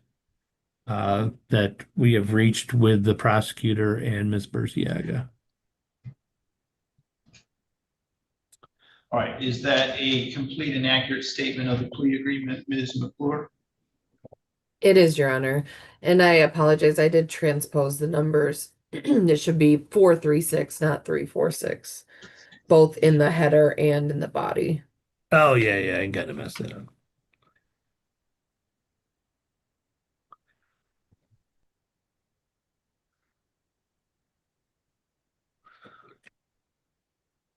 that we have reached with the prosecutor and Ms. Burciaga. All right, is that a complete and accurate statement of the plea agreement, Ms. McClure? It is, Your Honor. And I apologize, I did transpose the numbers. It should be 436, not 346, both in the header and in the body. Oh, yeah, I got to mess that up.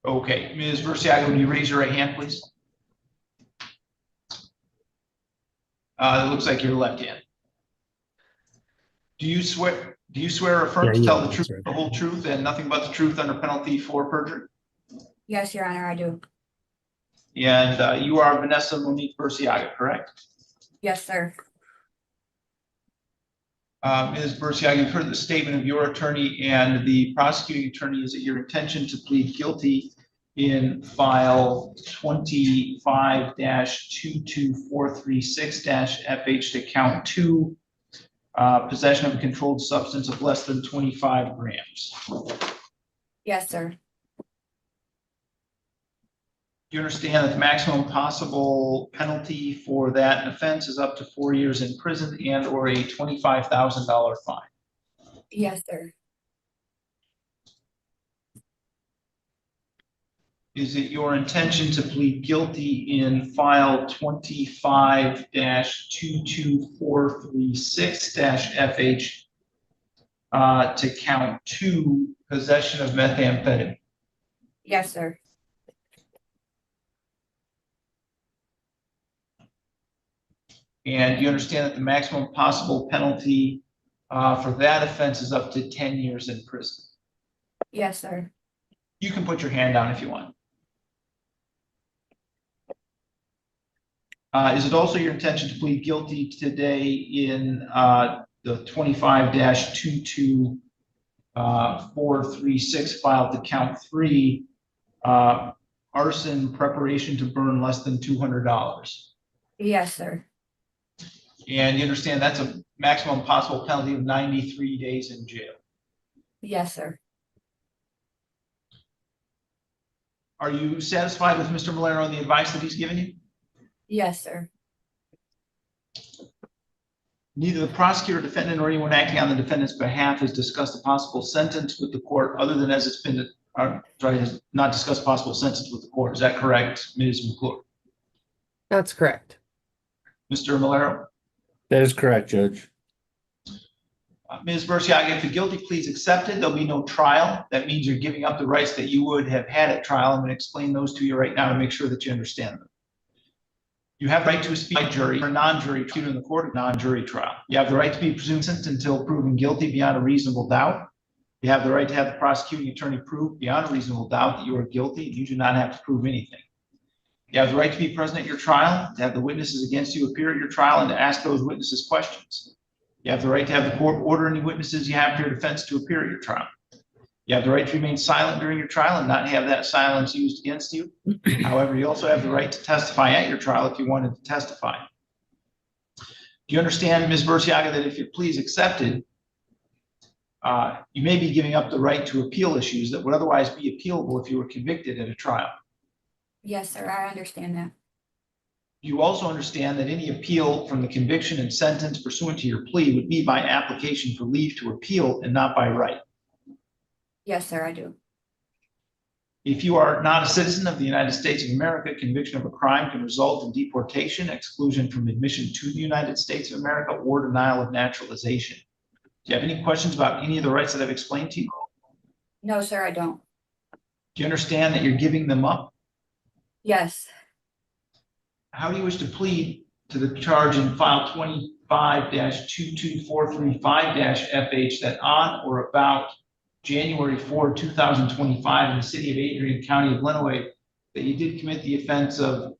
Okay, Ms. Burciaga, would you raise your right hand, please? It looks like your left hand. Do you swear or affirm to tell the truth, the whole truth, and nothing but the truth under penalty for perjury? Yes, Your Honor, I do. And you are Vanessa Monique Burciaga, correct? Yes, sir. Ms. Burciaga, you've heard the statement of your attorney and the prosecuting attorney. Is it your intention to plead guilty in file 25-22436-FH to count 2, possession of a controlled substance of less than 25 grams? Yes, sir. You understand that the maximum possible penalty for that offense is up to 4 years in prison and or a $25,000 fine. Yes, sir. Is it your intention to plead guilty in file 25-22436-FH to count 2, possession of methamphetamine? Yes, sir. And you understand that the maximum possible penalty for that offense is up to 10 years in prison? Yes, sir. You can put your hand down if you want. Is it also your intention to plead guilty today in the 25-22436 file to count 3, arson preparation to burn less than $200? Yes, sir. And you understand that's a maximum possible penalty of 93 days in jail? Yes, sir. Are you satisfied with Mr. Malero and the advice that he's given you? Yes, sir. Neither the prosecutor, defendant, or anyone acting on the defendant's behalf has discussed a possible sentence with the court other than as it's been, has not discussed a possible sentence with the court. Is that correct, Ms. McClure? That's correct. Mr. Malero? That is correct, Judge. Ms. Burciaga, if the guilty plea is accepted, there'll be no trial. That means you're giving up the rights that you would have had at trial. I'm going to explain those to you right now to make sure that you understand them. You have the right to a speedy jury or non-jury trial in the court of non-jury trial. You have the right to be presumed innocent until proven guilty beyond a reasonable doubt. You have the right to have the prosecuting attorney prove beyond a reasonable doubt that you are guilty. You do not have to prove anything. You have the right to be present at your trial, to have the witnesses against you appear at your trial, and to ask those witnesses questions. You have the right to have the court order any witnesses you have for your defense to appear at your trial. You have the right to remain silent during your trial and not have that silence used against you. However, you also have the right to testify at your trial if you wanted to testify. Do you understand, Ms. Burciaga, that if your plea is accepted, you may be giving up the right to appeal issues that would otherwise be appealable if you were convicted at a trial? Yes, sir. I understand that. You also understand that any appeal from the conviction and sentence pursuant to your plea would be by application for leave to appeal and not by right? Yes, sir. I do. If you are not a citizen of the United States of America, conviction of a crime can result in deportation, exclusion from admission to the United States of America, or denial of naturalization. Do you have any questions about any of the rights that I've explained to you? No, sir. I don't. Do you understand that you're giving them up? Yes. How do you wish to plead to the charge in file 25-22435-FH that on or about January 4, 2025 in the city of Adrian, county of Lenawee, that you did commit the offense of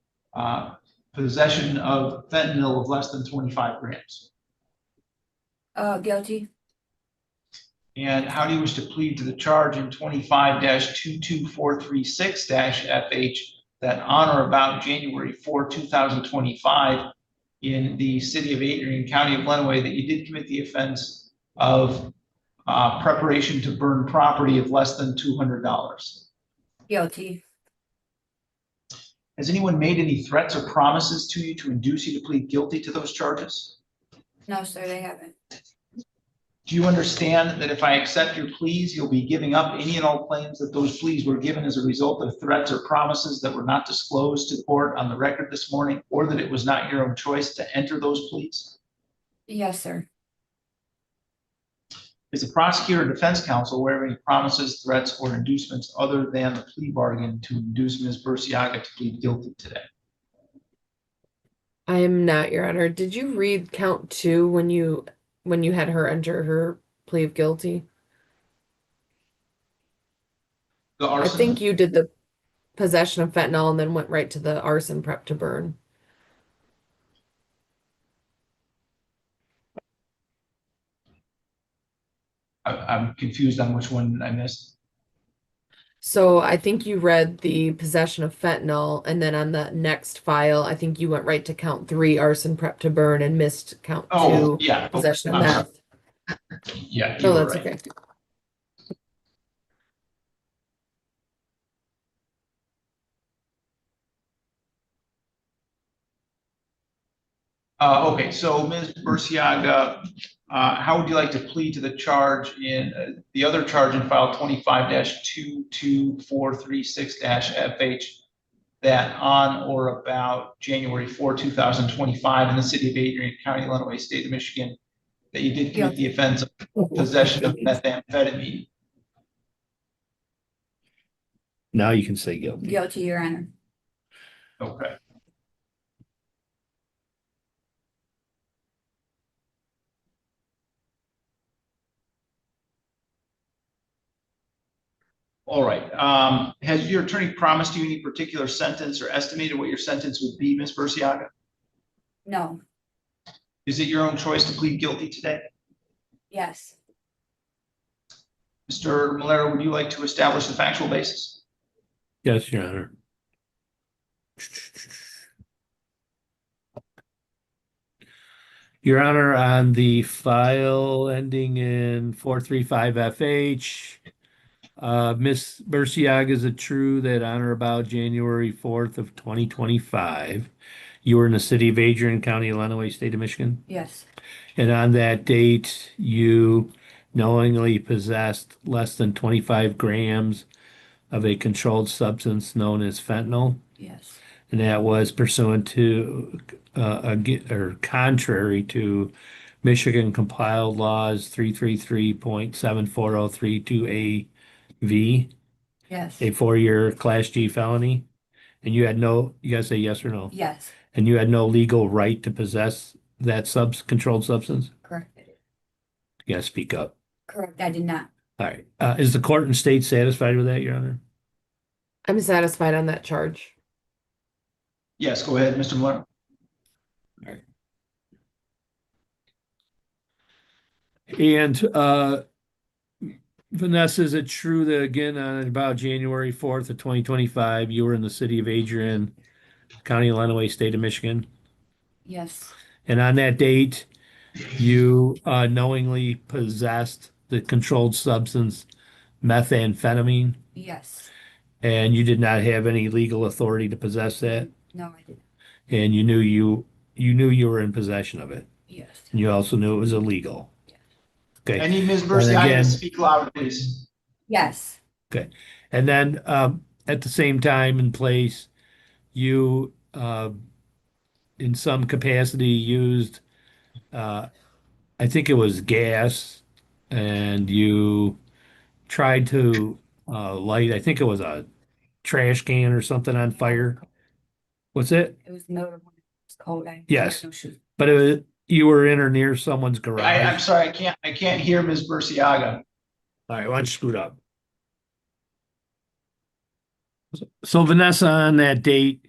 possession of fentanyl of less than 25 grams? Guilty. And how do you wish to plead to the charge in 25-22436-FH that on or about January 4, 2025 in the city of Adrian, county of Lenawee, that you did commit the offense of preparation to burn property of less than $200? Guilty. Has anyone made any threats or promises to you to induce you to plead guilty to those charges? No, sir. They haven't. Do you understand that if I accept your pleas, you'll be giving up any and all claims that those pleas were given as a result of threats or promises that were not disclosed to the court on the record this morning, or that it was not your own choice to enter those pleas? Yes, sir. Is the prosecutor or defense counsel aware of any promises, threats, or inducements other than the plea bargain to induce Ms. Burciaga to plead guilty today? I am not, Your Honor. Did you read count 2 when you had her enter her plea of guilty? The I arson? think you did the possession of fentanyl and then went right to the arson prep to burn. I'm confused on which one I missed. So I think you read the possession of fentanyl, and then on the next file, I think you went right to count 3, arson prep to burn, and missed count 2, yeah. possession of I'm meth. Yeah, No, you were that's right. okay. Okay, so Ms. Burciaga, how would you like to plead to the charge in the other charge in file 25-22436-FH that on or about January 4, 2025 in the city of Adrian County, Illinois, state of Michigan, that you did commit the offense of possession of methamphetamine? Now you can say guilty. Guilty, Your Honor. Okay. All right. Has your attorney promised you any particular sentence or estimated what your sentence would be, Ms. Burciaga? No. Is it your own choice to plead guilty today? Yes. Mr. Malero, would you like to establish the factual basis? Yes, Your Honor. Your Honor, on the file ending in 435FH, Ms. Burciaga, is it true that on or about January 4th of 2025, you were in the city of Adrian County, Illinois, state of Michigan? Yes. And on that date, you knowingly possessed less than 25 grams of a controlled substance known as fentanyl? Yes. And that was pursuant to, or contrary to Michigan compiled laws 333.74032AV, Yes. a 4-year Class G felony. And you had no, you gotta say yes or no? Yes. And you had no legal right to possess that controlled substance? Correct. You gotta speak up. Correct. I did not. All right. Is the court and state satisfied with that, Your Honor? I'm satisfied on that charge. Yes, go ahead, Mr. Malero. And Vanessa, is it true that again on about January 4th of 2025, you were in the city of Adrian, County, Illinois, state of Michigan? Yes. And on that date, you knowingly possessed the controlled substance methamphetamine, Yes. and you did not have any legal authority to possess that, No, I didn't. and you knew you were in possession of it. Yes. And you also knew it was illegal. Okay. I need Ms. And Burciaga again, to speak loud, please. Yes. okay. And then at the same time and place, you in some capacity used I think it was gas, and you tried to light, I think it was a trash can or something on fire. What's it? It was noted when it was cold. I Yes. had no shoes. But you were in or near someone's I'm garage. sorry, I can't hear Ms. Burciaga. All right, why don't you scoot up? So Vanessa, on that date,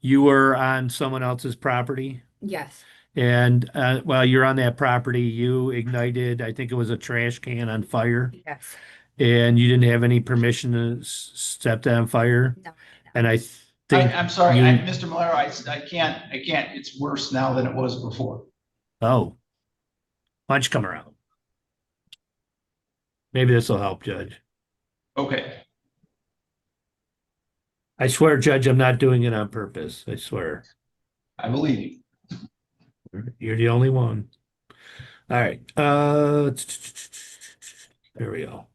you were on someone else's property, Yes. and while you're on that property, you ignited, I think it was a trash can on fire, Yes. and you didn't have any permission to set that on fire. No. And I think I'm sorry, you- Mr. Malero, I can't, it's worse now than it was before. Oh, why don't you come around? Maybe this will help, Judge. Okay. I swear, Judge, I'm not doing it on purpose. I swear. I believe you. You're the only one. All right. There we go.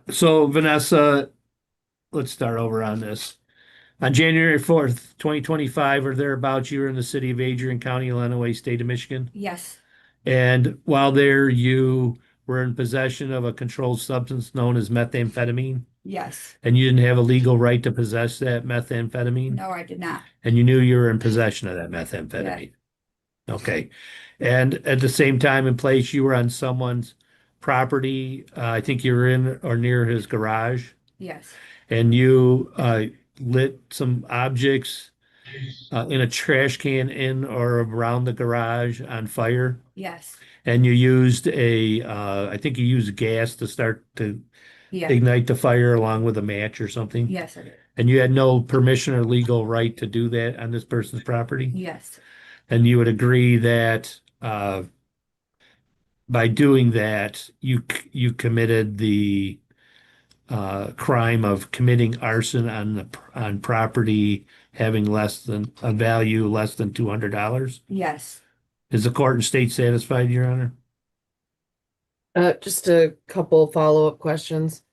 So Vanessa, let's start over on this. On January 4th, 2025, or thereabouts, you were in the city of Adrian County, Illinois, state of Michigan. Yes. And while there, you were in possession of a controlled substance known as methamphetamine. Yes. And you didn't have a legal right to possess that methamphetamine. No, I did not. And you knew you were in possession of that methamphetamine. Okay. And at the same time and place, you were on someone's property. I think you were in or near his garage. Yes. And you lit some objects in a trash can in or around the garage on fire. Yes. And you used I think you used gas to start to Yeah. ignite the fire along with a match or something. Yes, I did. And you had no permission or legal right to do that on this person's property. Yes. And you would agree that by doing that, you committed the crime of committing arson on property having a value less than $200. Yes. Is the court and state satisfied, Your Honor? Just a couple follow-up questions.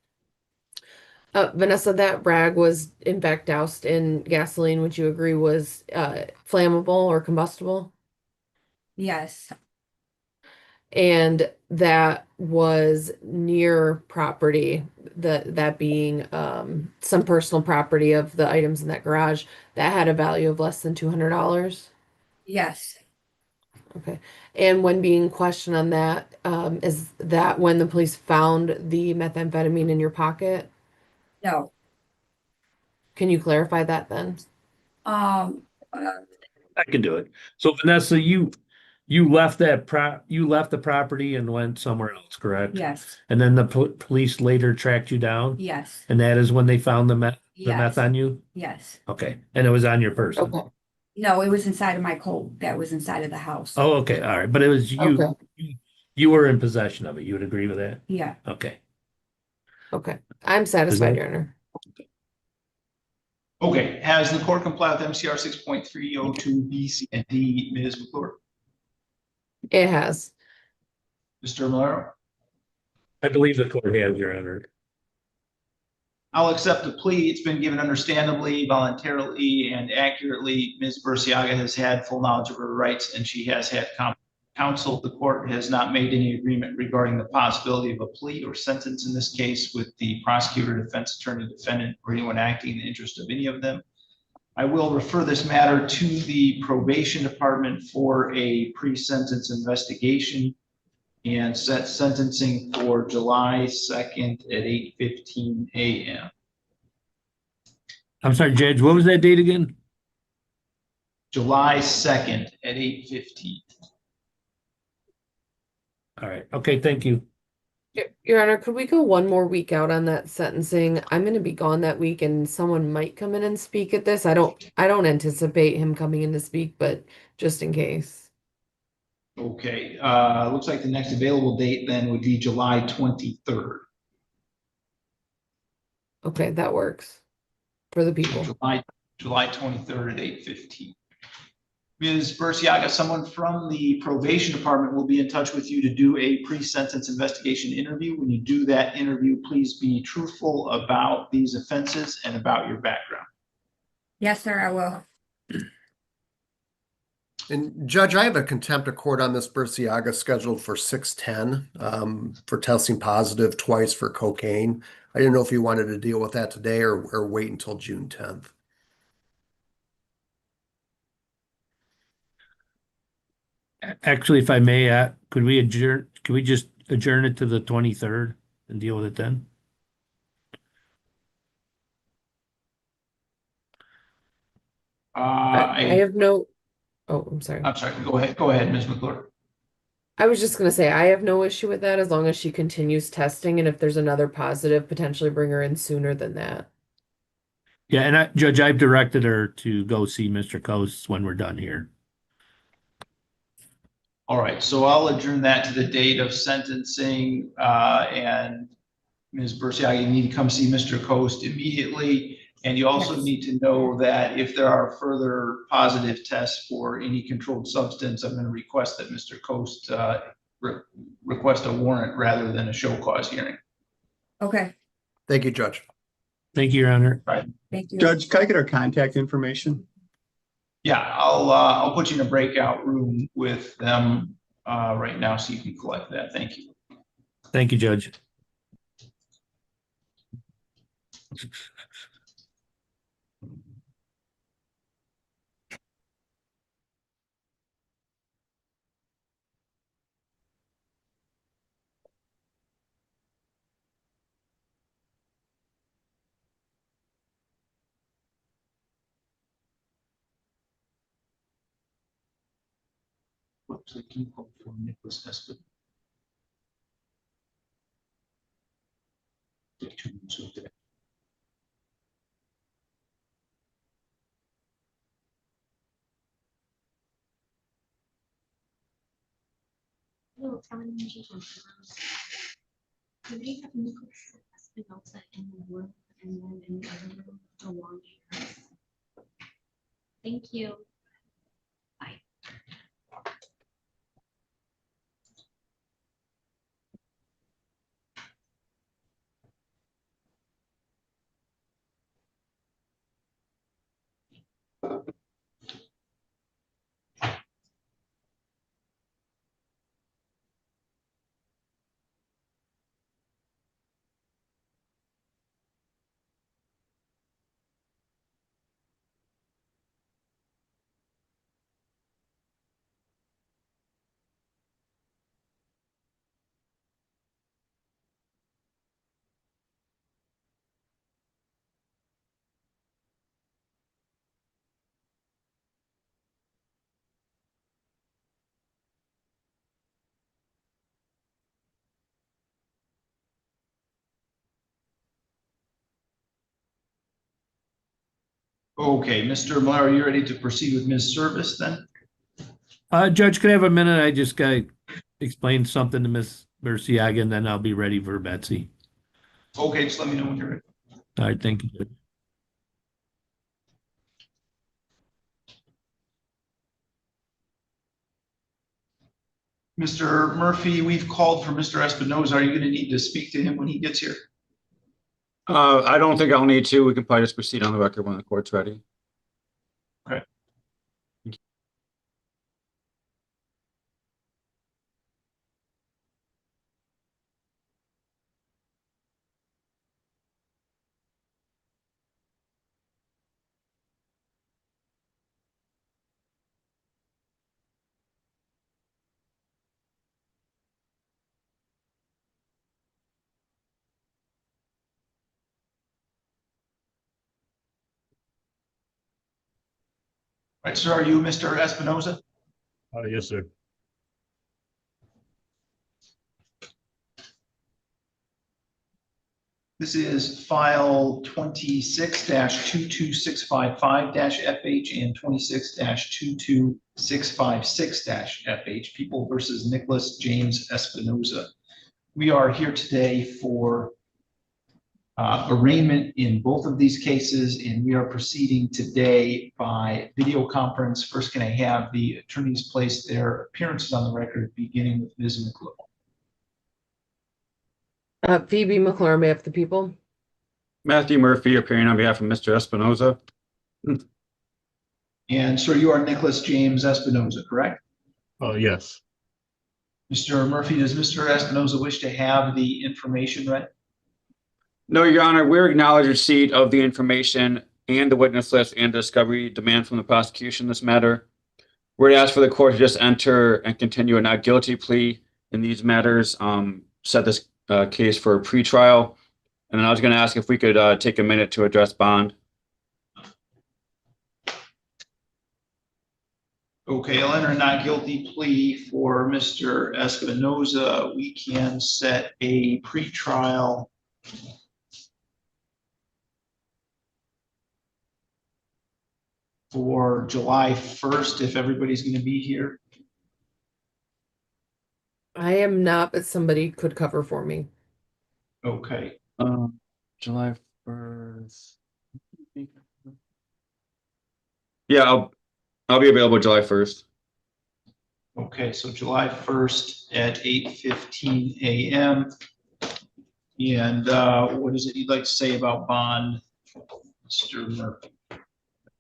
Vanessa, that rag was in fact doused in gasoline. Would you agree was flammable or combustible? Yes. And that was near property, that being some personal property of the items in that garage that had a value of less than $200? Yes. Okay. And when being questioned on that, is that when the police found the methamphetamine in your pocket? No. Can you clarify that then? Um, I can do it. So Vanessa, you left you left the property and went somewhere else, correct? yes. And then the police later tracked you down? Yes. And that is when they found the meth Yes. on you? Yes. Okay. And it was on your person? Okay. No, it was inside of my coat. That was inside of the house. Oh, okay. All right. But it was Okay. you were in possession of it. You would agree with that? Yeah. Okay. Okay. I'm satisfied, Your Honor. Okay, has the court complied with MCR 6.302 B, C, and D, Ms. McClure? It has. Mr. Malero? I believe the court has, Your Honor. I'll accept the plea. It's been given understandably, voluntarily, and accurately. Ms. Burciaga has had full knowledge of her rights, and she has had counsel. The court has not made any agreement regarding the possibility of a plea or sentence in this case with the prosecutor, defense attorney, defendant, or anyone acting in the interest of any of them. I will refer this matter to the probation department for a pre-sentence investigation and set sentencing for July 2nd at 8:15 a.m. I'm sorry, Judge, what was that date again? July 2nd at 8:15. All right. Okay, thank you. Your Honor, could we go one more week out on that sentencing? I'm going to be gone that week and someone might come in and speak at this. I don't anticipate him coming in to speak, but just in case. Okay, looks like the next available date then would be July 23rd. Okay, that works for the people. July 23rd at 8:15. Ms. Burciaga, someone from the probation department will be in touch with you to do a pre-sentence investigation interview. When you do that interview, please be truthful about these offenses and about your background. Yes, sir, I will. And Judge, I have a contempt of court on this Burciaga scheduled for 6/10 for testing positive twice for cocaine. I didn't know if you wanted to deal with that today or wait until June 10th. Actually, if I may, could we just adjourn it to the 23rd and deal with it then? I have no, oh, I'm sorry. I'm sorry, go ahead, Ms. McClure. I was just going to say, I have no issue with that as long as she continues testing. And if there's another positive, potentially bring her in sooner than that. Yeah, and Judge, I've directed her to go see Mr. Coates when we're done here. All right, so I'll adjourn that to the date of sentencing, and Ms. Burciaga, you need to come see Mr. Coast immediately. And you also need to know that if there are further positive tests for any controlled substance, I'm going to request that Mr. Coast request a warrant rather than a show cause hearing. Okay, Thank you, Judge. Thank you, Your Honor. Right. thank you. Judge, can I get our contact information? Yeah, I'll put you in a breakout room with them right now so you can collect that. Thank you. Thank you, Judge. Looks like you called for Nicholas Espen. No, it's on the Can we have Nicholas Espinosa in the room and then in the other room, along here. Thank you. Bye. Okay, Mr. Miller, are you ready to proceed with Ms. Service then? Judge, could I have a minute? I just gotta explain something to Ms. Murciaga, and then I'll be ready for Betsy. Okay, just let me know when you're ready. All right, thank you. Mr. Murphy, we've called for Mr. Espinoza. Are you going to need to speak to him when he gets here? I don't think I'll need to. We can probably just proceed on the record when the court's ready. Okay. All right, sir, are you Mr. Espinoza? Yes, sir. This is file 26-22655-FH and 26-22656-FH, People versus Nicholas James Espinoza. We are here today for arraignment in both of these cases, and we are proceeding today by video conference. First, can I have the attorneys place their appearances on the record, beginning with Ms. McClure? Phoebe McClure, may have the people. Matthew Murphy appearing on behalf of Mr. Espinoza. And sir, you are Nicholas James Espinoza, correct? Yes. Mr. Murphy, does Mr. Espinoza wish to have the information read? No, Your Honor, we're acknowledging receipt of the information and the witness list and discovery demand from the prosecution in this matter. We're to ask for the court to just enter and continue a not guilty plea in these matters, set this case for a pretrial. And then I was going to ask if we could take a minute to address bond. Okay, I'll enter a not guilty plea for Mr. Espinoza. We can set a pretrial for July 1st if everybody's going to be here. I am not, but somebody could cover for me. Okay. July 1st. Yeah, I'll be available July 1st. Okay, so July 1st at 8:15 a.m. And what is it you'd like to say about bond, Mr. Murphy?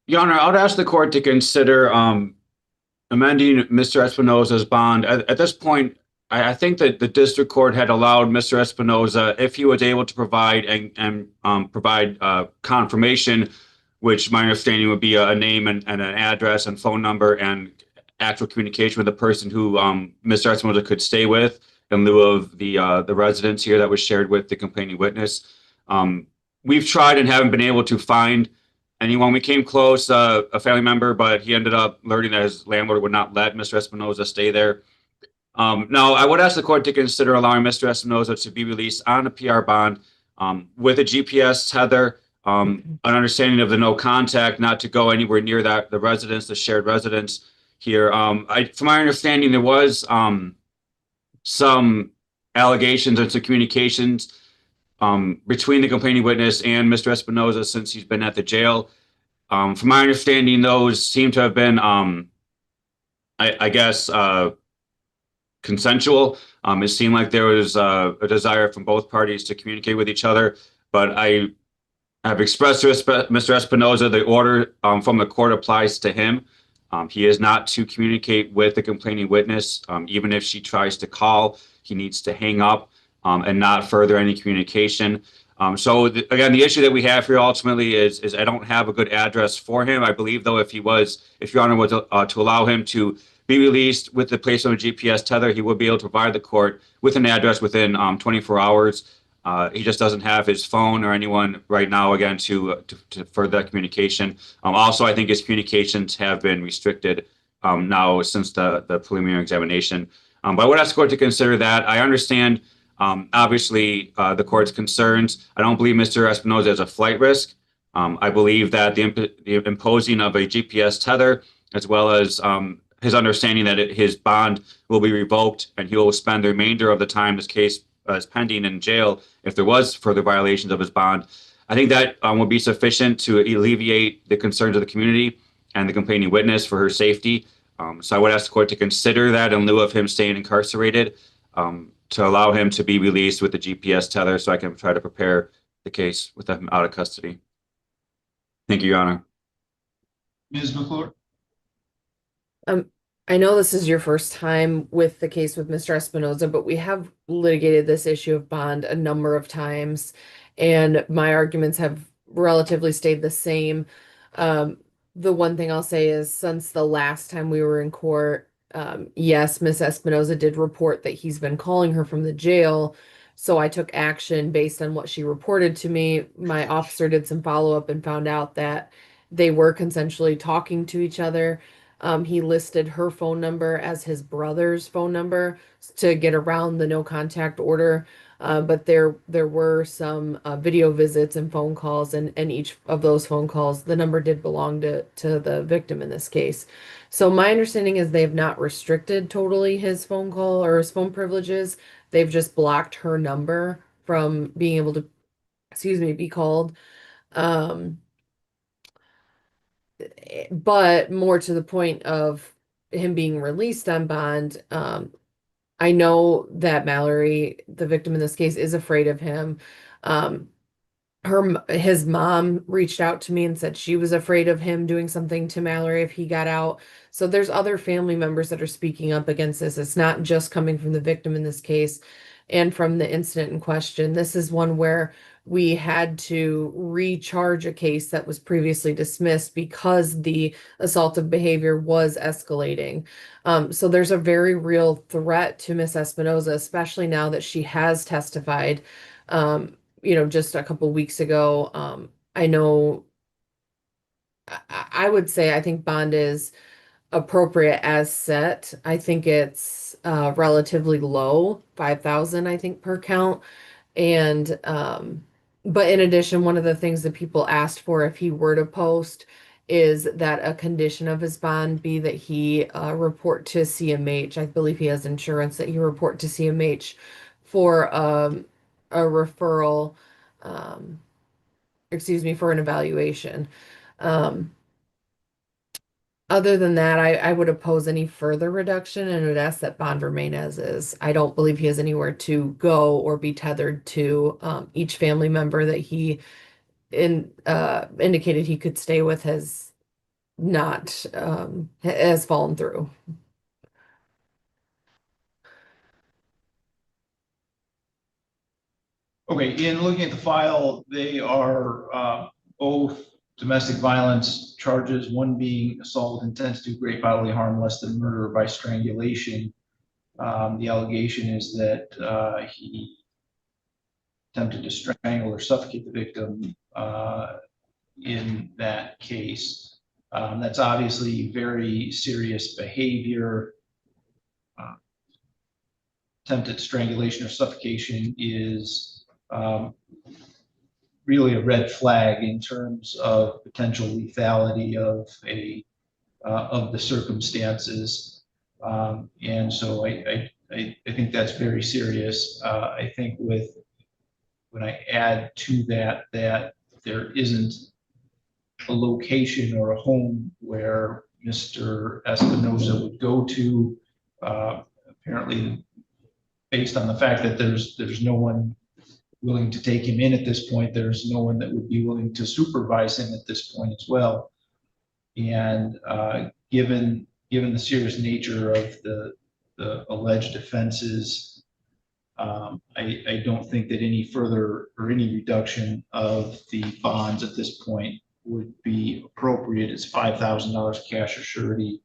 Your Honor, I would ask the court to consider amending Mr. Espinoza's bond. At this point, I think that the district court had allowed Mr. Espinoza, if he was able to provide and provide confirmation, which my understanding would be a name and an address and phone number and actual communication with the person who Mr. Espinoza could stay with in lieu of the residence here that was shared with the complaining witness. We've tried and haven't been able to find anyone. We came close, a family member, but he ended up learning that his landlord would not let Mr. Espinoza stay there. Now, I would ask the court to consider allowing Mr. Espinoza to be released on a PR bond with a GPS tether, an understanding of the no contact, not to go anywhere near the residence, the shared residence here. From my understanding, there was some allegations and some communications between the complaining witness and Mr. Espinoza since he's been at the jail. From my understanding, those seem to have been, I guess, consensual. It seemed like there was a desire from both parties to communicate with each other, but I have expressed to Mr. Espinoza the order from the court applies to him. He is not to communicate with the complaining witness. Even if she tries to call, he needs to hang up and not further any communication. Again, the issue that we have here ultimately is I don't have a good address for him. I believe, though, if Your Honor was to allow him to be released with the placement of a GPS tether, he would be able to provide the court with an address within 24 hours. He just doesn't have his phone or anyone right now, again, to further that communication. Also, I think his communications have been restricted now since the preliminary examination. But I would ask the court to consider that. I understand, obviously, the court's concerns. I don't believe Mr. Espinoza is a flight risk. I believe that the imposing of a GPS tether, as well as his understanding that his bond will be revoked and he will spend the remainder of the time this case is pending in jail if there was further violations of his bond. I think that would be sufficient to alleviate the concerns of the community and the complaining witness for her safety. So I would ask the court to consider that in lieu of him staying incarcerated, to allow him to be released with the GPS tether so I can try to prepare the case with him out of custody. Thank you, Your Honor. Ms. McClure? I know this is your first time with the case with Mr. Espinoza, but we have litigated this issue of bond a number of times, and my arguments have relatively stayed the same. The one thing I'll say is since the last time we were in court, yes, Ms. Espinoza did report that he's been calling her from the jail, so I took action based on what she reported to me. My officer did some follow-up and found out that they were consensually talking to each other. He listed her phone number as his brother's phone number to get around the no contact order. But there were some video visits and phone calls, and each of those phone calls, the number did belong to the victim in this case. So my understanding is they have not restricted totally his phone call or his phone privileges. They've just blocked her number from being able to, be called. But more to the point of him being released on bond, I know that Mallory, the victim in this case, is afraid of him. His mom reached out to me and said she was afraid of him doing something to Mallory if he got out. So there's other family members that are speaking up against this. It's not just coming from the victim in this case and from the incident in question. This is one where we had to recharge a case that was previously dismissed because the assaultive behavior was escalating. So there's a very real threat to Miss Espinoza, especially now that she has testified. Just a couple weeks ago, I know I would say I think bond is appropriate as set. I think it's relatively low, 5,000, I think, per count. And but in addition, one of the things that people asked for if he were to post is that a condition of his bond be that he report to CMH. I believe he has insurance, that he report to CMH for a referral, for an evaluation. Other than that, I would oppose any further reduction and would ask that bond remain as is. I don't believe he has anywhere to go or be tethered to. Each family member that he indicated he could stay with has not has fallen through. Okay, in looking at the file, they are both domestic violence charges, one being assault with intent to do great bodily harm less than murder by strangulation. The allegation is that he attempted to strangle or suffocate the victim in that case. That's obviously very serious behavior. Attempted strangulation or suffocation is really a red flag in terms of potential lethality of the circumstances, and so I think that's very serious. I think with when I add to that, that there isn't a location or a home where Mr. Espinoza would go to, apparently based on the fact that there's no one willing to take him in at this point, there's no one that would be willing to supervise him at this point as well. And given the serious nature of the alleged offenses, I don't think that any further or any reduction of the bonds at this point would be appropriate. It's $5,000 cash or surety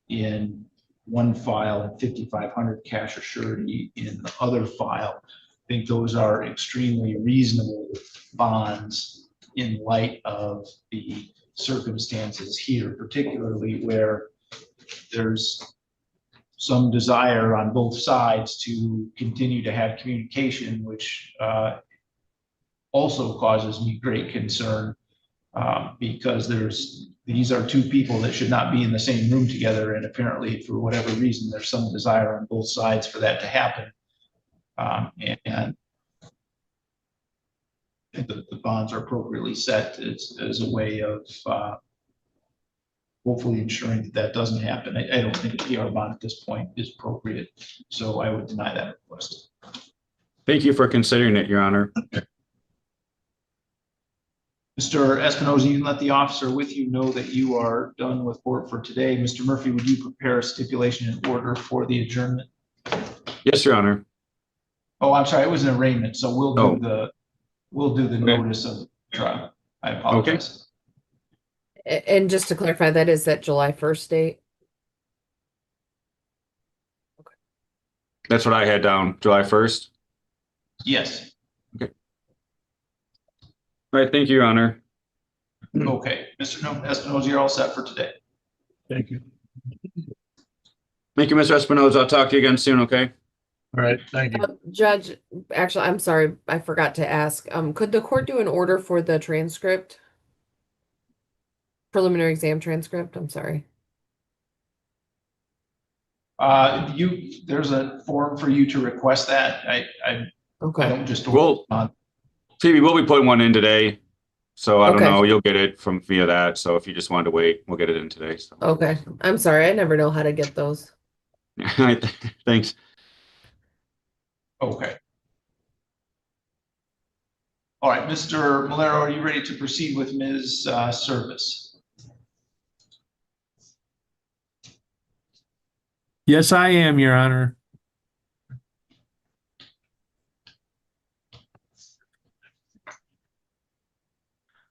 in one file and $5,500 cash or surety in the other file. I think those are extremely reasonable bonds in light of the circumstances here, particularly where there's some desire on both sides to continue to have communication, which also causes me great concern because these are two people that should not be in the same room together, and apparently for whatever reason there's some desire on both sides for that to happen. And the bonds are appropriately set as a way of hopefully ensuring that that doesn't happen. I don't think a PR bond at this point is appropriate, so I would deny that request. Thank you for considering it, Your Honor. Mr. Espinoza, you can let the officer with you know that you are done with court for today. Mr. Murphy, would you prepare a stipulation in order for the adjournment? Yes, Your Honor. Oh, I'm sorry, it was an arraignment, so we'll do the notice of the trial. I apologize. And just to clarify, that is that July 1st date? That's what I had down, July 1st. Yes. Okay. All right, thank you, Your Honor. Okay, Mr. Espinoza, you're all set for today. Thank you. Thank you, Mr. Espinoza. I'll talk to you again soon, okay? All right, thank you. Judge, actually, I'm sorry, I forgot to ask. Could the court do an order for the transcript? Preliminary exam transcript, I'm sorry. There's a form for you to request that. I don't just. Well, Phoebe, we'll be putting one in today. So I don't know, you'll get it from via that. So if you just wanted to wait, we'll get it in today. So. Okay, I'm sorry, I never know how to get those. Thanks. Okay. All right, Mr. Malero, are you ready to proceed with Ms. Service? Yes, I am, Your Honor.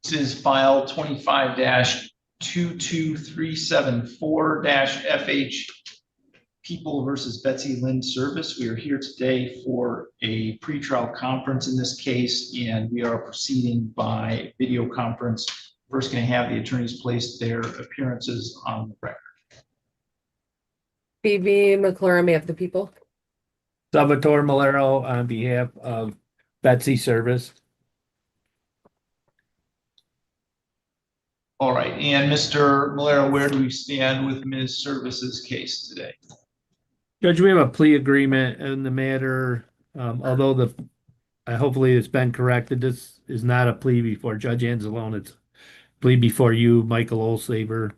This is file 25-22374-FH People versus Betsy Lynn Service. We are here today for a pretrial conference in this case, and we are proceeding by video conference. First, going to have the attorneys place their appearances on the record. Phoebe McClure on behalf of the people. Salvatore Malero on behalf of Betsy Service. All right, and Mr. Malero, where do we stand with Ms. Service's case today? Judge, we have a plea agreement in the matter, although hopefully it's been corrected. This is not a plea before Judge Anzalone. It's a plea before you, Michael Olsaver.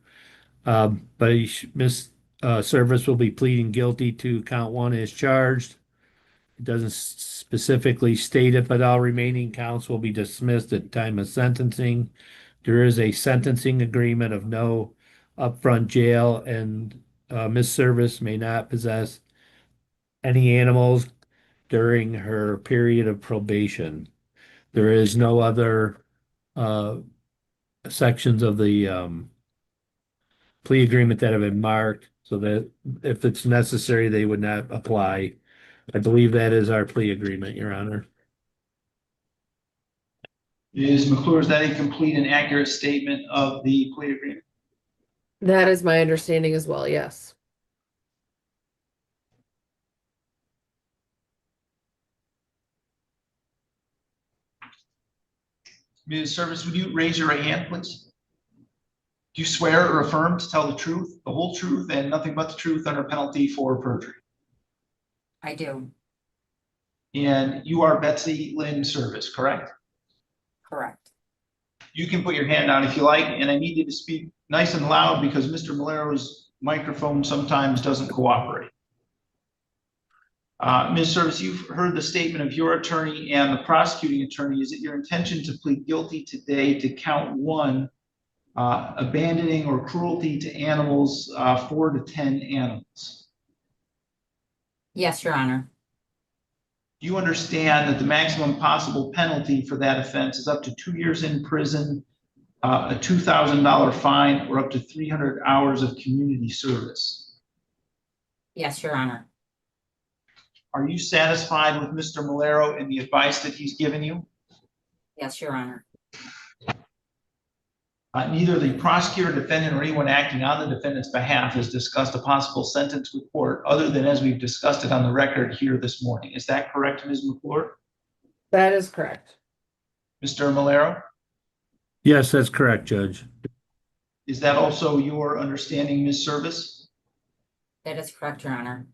But Ms. Service will be pleading guilty to count 1 as charged. It doesn't specifically state it, but all remaining counts will be dismissed at time of sentencing. There is a sentencing agreement of no upfront jail, and Ms. Service may not possess any animals during her period of probation. There is no other sections of the plea agreement that have been marked, so that if it's necessary, they would not apply. I believe that is our plea agreement, Your Honor. Ms. McClure, is that a complete and accurate statement of the plea agreement? That is my understanding as well, yes. Ms. Service, would you raise your right hand, please? Do you swear or affirm to tell the truth, the whole truth, and nothing but the truth under penalty for perjury? I do. And you are Betsy Lynn Service, correct? Correct. You can put your hand down if you like, and I need you to speak nice and loud because Mr. Malero's microphone sometimes doesn't cooperate. Ms. Service, you've heard the statement of your attorney and the prosecuting attorney. Is it your intention to plead guilty today to count 1, abandoning or cruelty to animals, 4 to 10 animals? Yes, Your Honor. Do you understand that the maximum possible penalty for that offense is up to 2 years in prison, a $2,000 fine, or up to 300 hours of community service? Yes, Your Honor. Are you satisfied with Mr. Malero and the advice that he's given you? Yes, Your Honor. Neither the prosecutor, defendant, or anyone acting on the defendant's behalf has discussed a possible sentence with court other than as we've discussed it on the record here this morning. Is that correct, Ms. McClure? That is correct. Mr. Malero? Yes, that's correct, Judge. Is that also your understanding, Ms. Service? That is correct, Your Honor.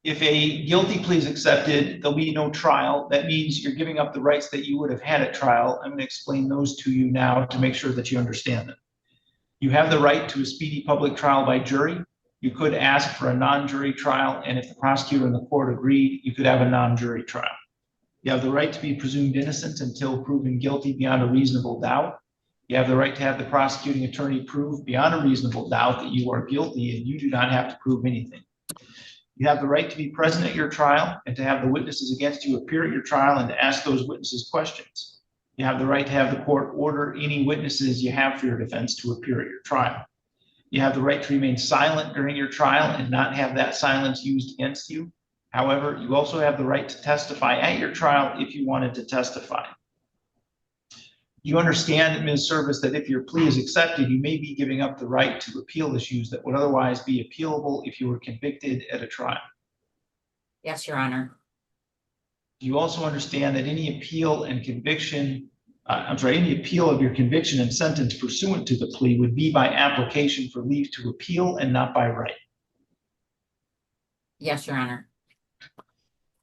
If a guilty plea is accepted, there'll be no trial. That means you're giving up the rights that you would have had at trial. I'm going to explain those to you now to make sure that you understand them. You have the right to a speedy public trial by jury. You could ask for a non-jury trial, and if the prosecutor and the court agreed, you could have a non-jury trial. You have the right to be presumed innocent until proven guilty beyond a reasonable doubt. You have the right to have the prosecuting attorney prove beyond a reasonable doubt that you are guilty, and you do not have to prove anything. You have the right to be present at your trial and to have the witnesses against you appear at your trial and to ask those witnesses questions. You have the right to have the court order any witnesses you have for your defense to appear at your trial. You have the right to remain silent during your trial and not have that silence used against you. However, you also have the right to testify at your trial if you wanted to testify. You understand, Ms. Service, that if your plea is accepted, you may be giving up the right to appeal issues that would otherwise be appealable if you were convicted at a trial. Yes, Your Honor. Do you also understand that any appeal and conviction, any appeal of your conviction and sentence pursuant to the plea would be by application for leave to appeal and not by right? Yes, Your Honor.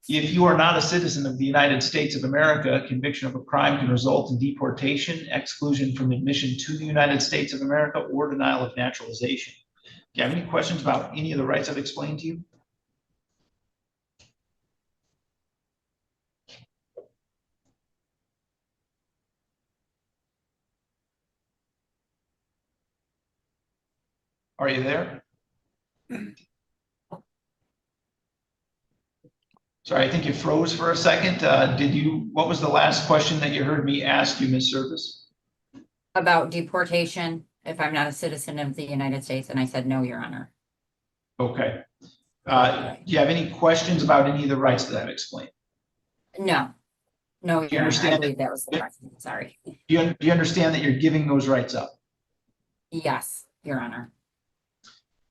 If you are not a citizen of the United States of America, conviction of a crime can result in deportation, exclusion from admission to the United States of America, or denial of naturalization. Do you have any questions about any of the rights I've explained to you? Are you there? Sorry, I think you froze for a second. What was the last question that you heard me ask you, Ms. Service? About deportation, if I'm not a citizen of the United States, and I said no, Your Honor. Okay. Do you have any questions about any of the rights that I've explained? No. No, Do you Your Honor, I understand? believe that was the question. Sorry. Do you understand that you're giving those rights up? Yes, Your Honor.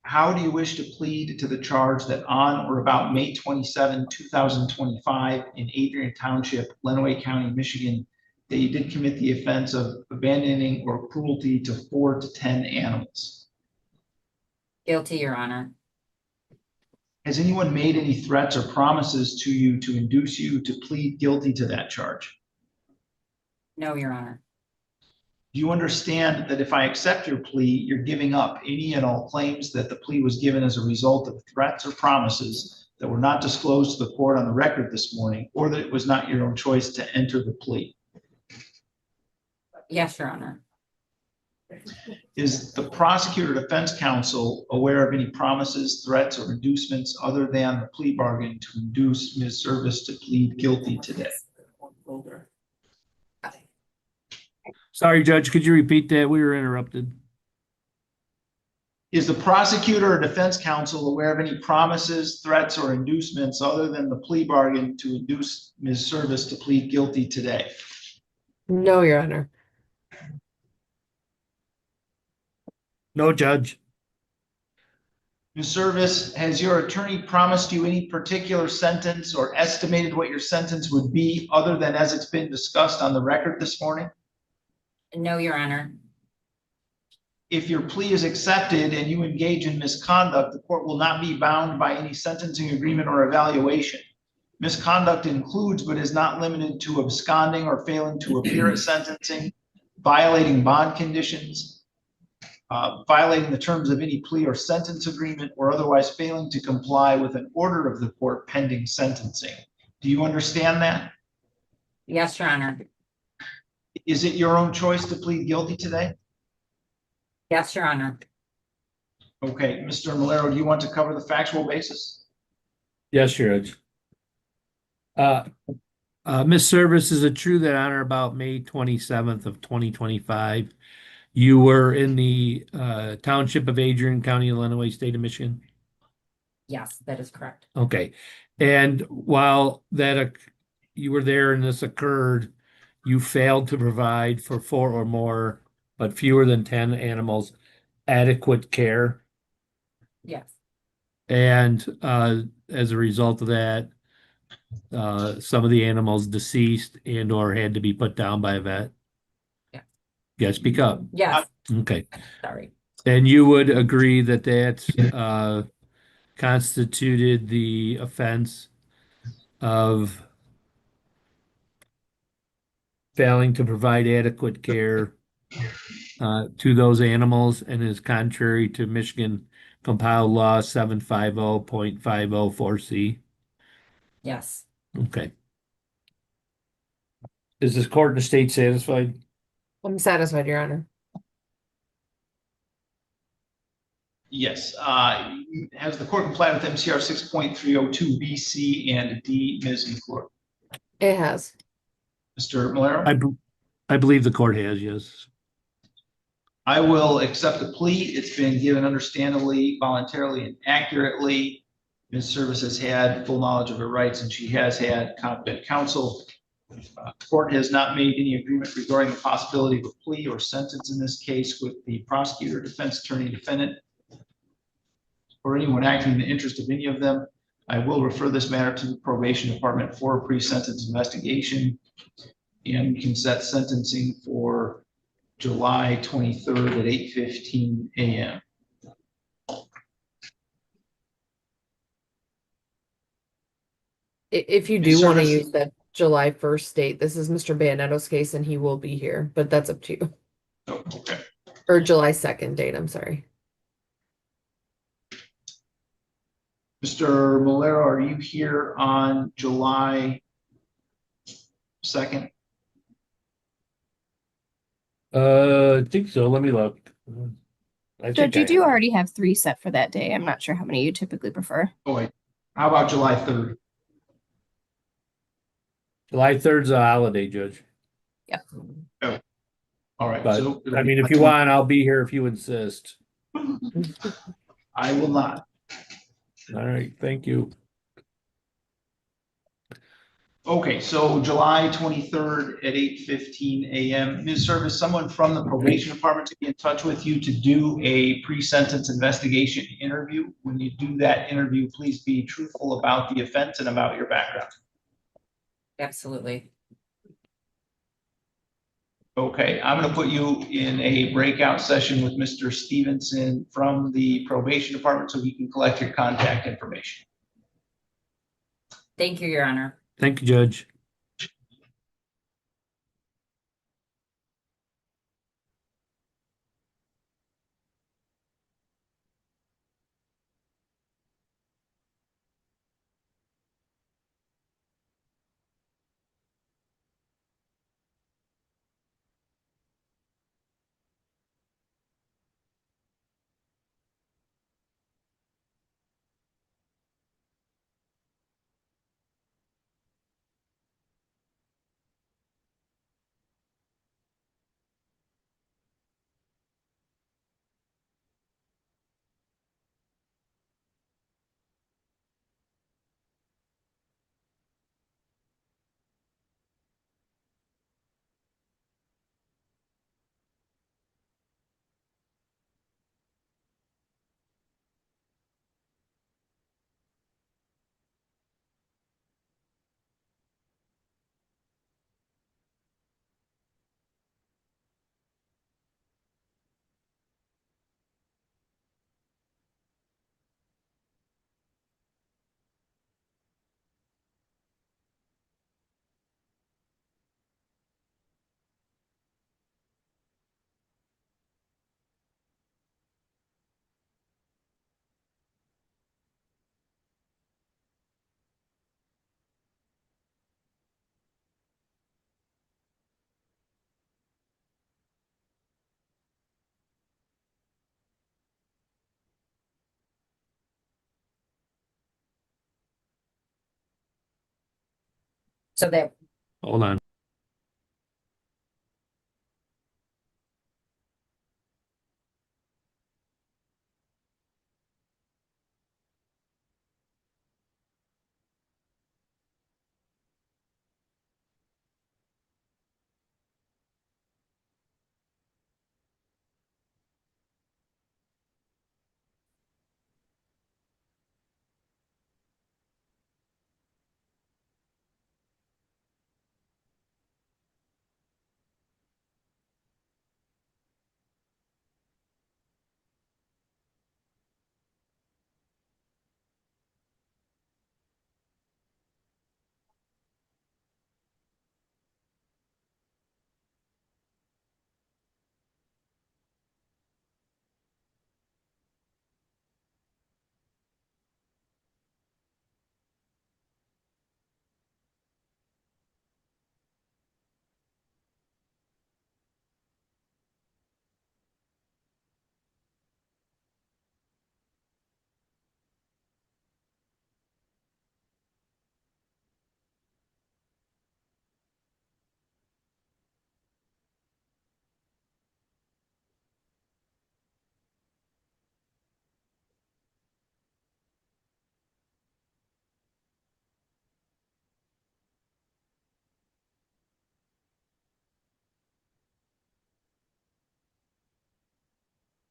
How do you wish to plead to the charge that on or about May 27, 2025 in Adrian Township, Lenawee County, Michigan, that you did commit the offense of abandoning or cruelty to 4 to 10 animals? Guilty, Your Honor. Has anyone made any threats or promises to you to induce you to plead guilty to that charge? No, Your Honor. Do you understand that if I accept your plea, you're giving up any and all claims that the plea was given as a result of threats or promises that were not disclosed to the court on the record this morning, or that it was not your own choice to enter the plea? Yes, Your Honor. Is the prosecutor or defense counsel aware of any promises, threats, or inducements other than the plea bargain to induce Ms. Service to plead guilty today? Sorry, Judge, could you repeat that? We were interrupted. Is the prosecutor or defense counsel aware of any promises, threats, or inducements other than the plea bargain to induce Ms. Service to plead guilty today? No, Your Honor. No, Judge. Ms. Service, has your attorney promised you any particular sentence or estimated what your sentence would be other than as it's been discussed on the record this morning? No, Your Honor. If your plea is accepted and you engage in misconduct, the court will not be bound by any sentencing agreement or evaluation. Misconduct includes but is not limited to absconding or failing to appear at sentencing, violating bond conditions, violating the terms of any plea or sentence agreement, or otherwise failing to comply with an order of the court pending sentencing. Do you understand that? Yes, Your Honor. Is it your own choice to plead guilty today? Yes, Your Honor. Okay, Mr. Malero, do you want to cover the factual basis? Yes, Judge. Ms. Service, is it true that on or about May 27th of 2025, you were in the township of Adrian, County, Illinois, State of Michigan? Yes, that is correct. Okay. And while you were there and this occurred, you failed to provide for 4 or more, but fewer than 10 animals, adequate care. Yes. And as a result of that, some of the animals deceased and or had to be put down by a vet. Yeah. Yeah, speak up. Yes. Okay. Sorry. And you would agree that constituted the offense of failing to provide adequate care to those animals and is contrary to Michigan compiled law 750.504C. Yes. Okay. Is this court and the state satisfied? I'm satisfied, Your Honor. Yes. Has the court complied with MCR 6.302 B, C, and D, Ms. McClure? It has. Mr. Malero? I believe the court has, yes. I will accept the plea. It's been given understandably, voluntarily, and accurately. Ms. Service has had full knowledge of her rights, and she has had competent counsel. The court has not made any agreement regarding the possibility of a plea or sentence in this case with the prosecutor, defense attorney, defendant, or anyone acting in the interest of any of them. I will refer this matter to the probation department for a pre-sentence investigation, and we can set sentencing for July 23rd at 8:15 a.m. If you do want to use that July 1st date, this is Mr. Bayonetto's case and he will be here, but that's up to you. Oh, okay. Or July 2nd date, I'm sorry. Mr. Malero, are you here on July 2nd? I think so. Let me look. Judge, you do already have 3 set for that day. I'm not sure how many you typically prefer. Oh, wait. How about July 3rd? July 3rd's a holiday, Judge. Yeah. Oh. All right. But, So I mean, if you want, I'll be here if you insist. I will not. All right. Thank you. Okay, so July 23rd at 8:15 a.m. Ms. Service, someone from the probation department to be in touch with you to do a pre-sentence investigation interview. When you do that interview, please be truthful about the offense and about your background. Absolutely. Okay, I'm going to put you in a breakout session with Mr. Stevenson from the probation department so he can collect your contact information. Thank you, Your Honor. Thank you, Judge. So that Hold on.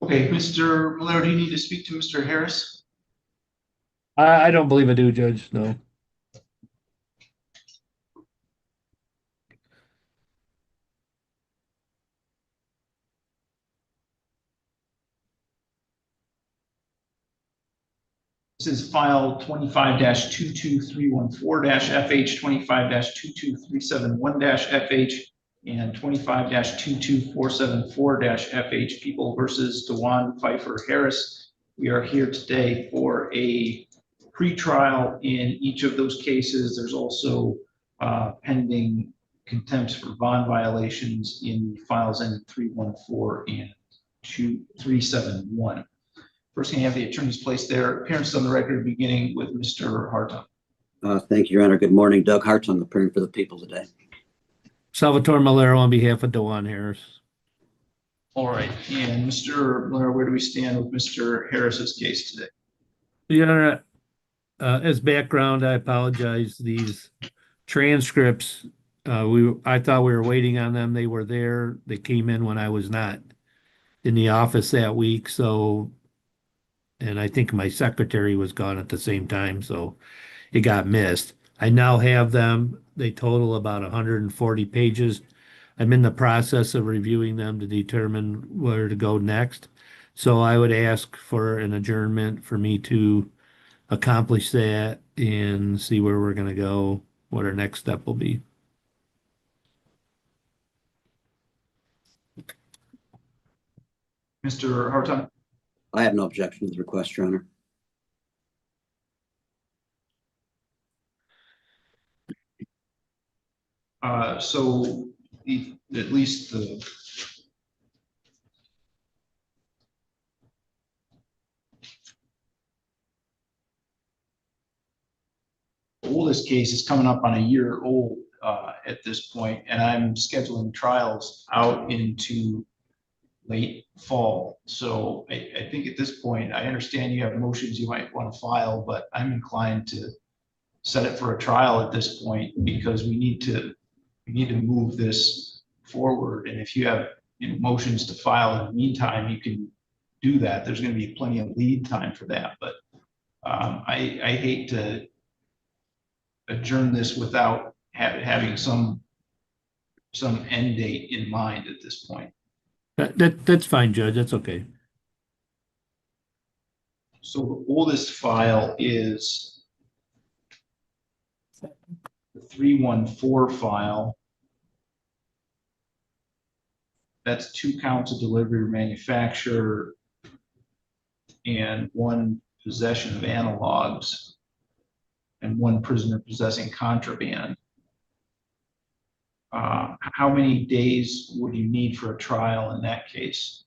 Okay, Mr. Malero, do you need to speak to Mr. Harris? I don't believe I do, Judge. No. This is file 25-22314-FH, 25-22371-FH, and 25-22474-FH, People versus Dewan Pfeiffer Harris. We are here today for a pretrial in each of those cases. There's also pending contempt for bond violations in files ending 314 and 371. First, can you have the attorneys place their appearances on the record, beginning with Mr. Hartung? Thank you, Your Honor. Good morning. Doug Hartung, appearing for the people today. Salvatore Malero on behalf of Dewan Harris. All right, and Mr. Malero, where do we stand with Mr. Harris's case today? Your Honor, as background, I apologize. These transcripts, I thought we were waiting on them. They were there. They came in when I was not in the office that week. So, and I think my secretary was gone at the same time, so it got missed. I now have them. They total about 140 pages. I'm in the process of reviewing them to determine where to go next. So I would ask for an adjournment for me to accomplish that and see where we're going to go, what our next step will be. Mr. Hartung? I have no objection to the request, Your Honor. So at least the oldest case is coming up on a year old at this point, and I'm scheduling trials out into late fall. So I think at this point, I understand you have motions you might want to file, but I'm inclined to set it for a trial at this point because we need to move this forward. And if you have motions to file in the meantime, you can do that. There's going to be plenty of lead time for that. But I hate to adjourn this without having some end date in mind at this point. That's fine, Judge. That's okay. So the oldest file is the 314 file. That's 2 counts of delivery or manufacture and 1 possession of analogs and 1 prisoner possessing contraband. How many days would you need for a trial in that case?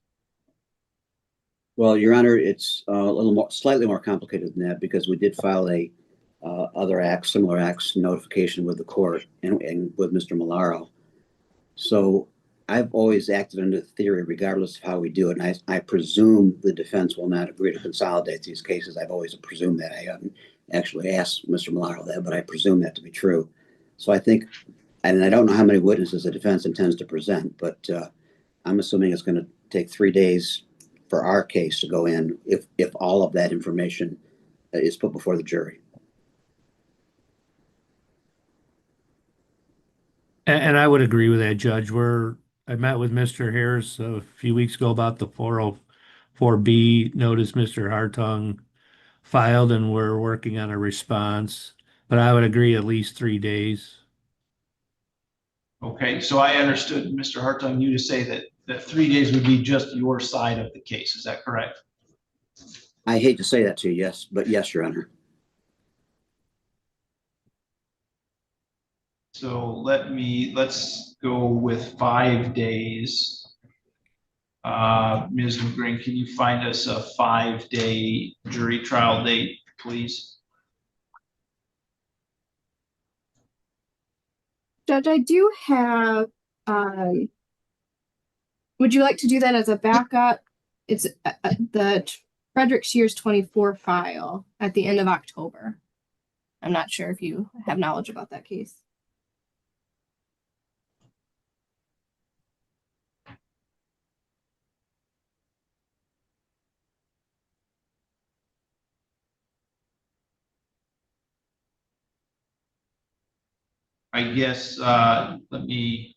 Well, Your Honor, it's a little more, slightly more complicated than that because we did file a other acts, similar acts, notification with the court and with Mr. Malaro. So I've always acted under the theory, regardless of how we do it. And I presume the defense will not agree to consolidate these cases. I've always presumed that. I haven't actually asked Mr. Malaro that, but I presume that to be true. So I think, and I don't know how many witnesses the defense intends to present, but I'm assuming it's going to take 3 days for our case to go in if all of that information is put before the jury. And I would agree with that, Judge. I met with Mr. Harris a few weeks ago about the 404B notice Mr. Hartung filed, and we're working on a response. But I would agree at least 3 days. Okay, so I understood, Mr. Hartung, you to say that 3 days would be just your side of the case. Is that correct? I hate to say that to you, yes, but yes, Your Honor. So let's go with 5 days. Ms. McGreen, can you find us a 5-day jury trial date, please? Judge, I do have, would you like to do that as a backup? It's the Frederick Shears 24 file at the end of October. I'm not sure if you have knowledge about that case. I guess let me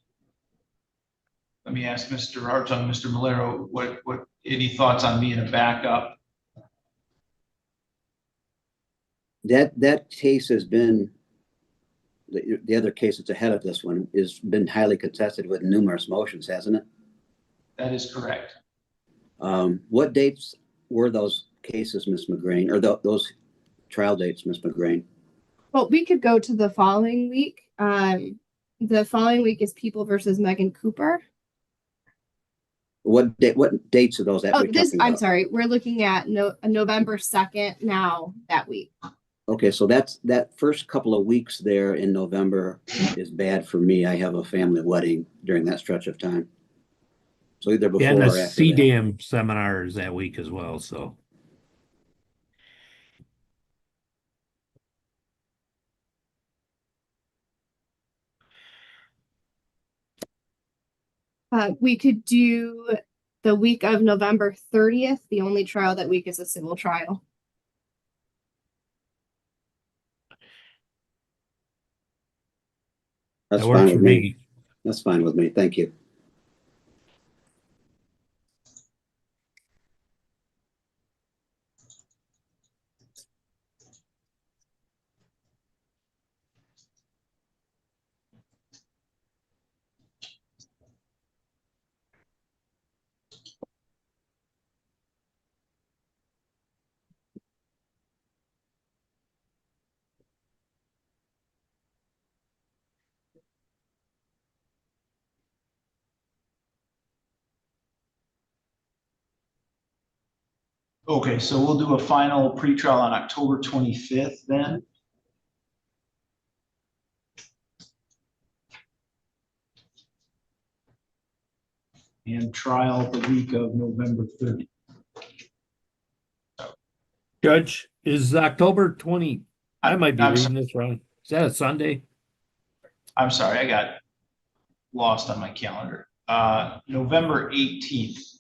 ask Mr. Hartung, Mr. Malero, what any thoughts on being a backup? That case has been, the other case that's ahead of this one has been highly contested with numerous motions, hasn't it? That is correct. What dates were those cases, Ms. McGreen, or those trial dates, Ms. McGreen? Well, we could go to the following week. The following week is People versus Megan Cooper. What dates are those? I'm sorry. We're looking at November 2nd now that week. Okay, so that first couple of weeks there in November is bad for me. I have a family wedding during that stretch of time. So either before and or the after that. CDAM seminar is that week as well, so. We could do the week of November 30th. The only trial that week is a civil trial. That's that works fine for with me. That's fine with me. Thank you. Okay, so we'll do a final pretrial on October 25th then. And trial the week of November 30th. Judge, is October 20, I might be I'm reading this wrong. Is that a Sunday? I'm sorry, I got lost on my calendar. November 18th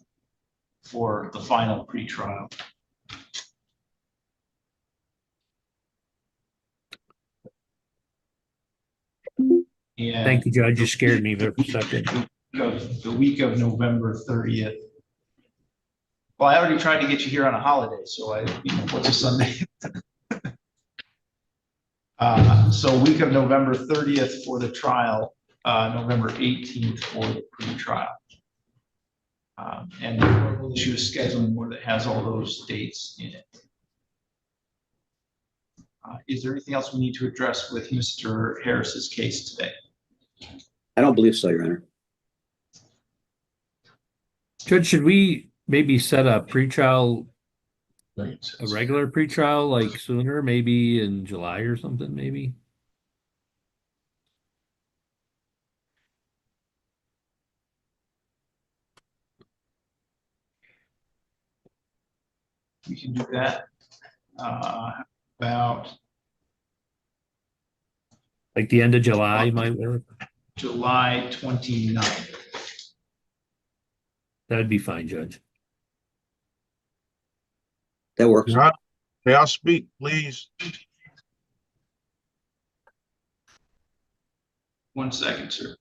for the final pretrial. And Thank you, Judge. You scared me there for a second. The week of November 30th. Well, I already tried to get you here on a holiday, so what's a Sunday? So week of November 30th for the trial, November 18th for the pre-trial. And we'll issue a scheduling order that has all those dates in it. Is there anything else we need to address with Mr. Harris's case today? I don't believe so, Your Honor. Judge, should we maybe set a pretrial a regular pretrial, like sooner, maybe in July or something, maybe? We can do that. About Like the end of July might work. July 29th. That'd be fine, Judge. That works. May I speak, please? 1 second, sir.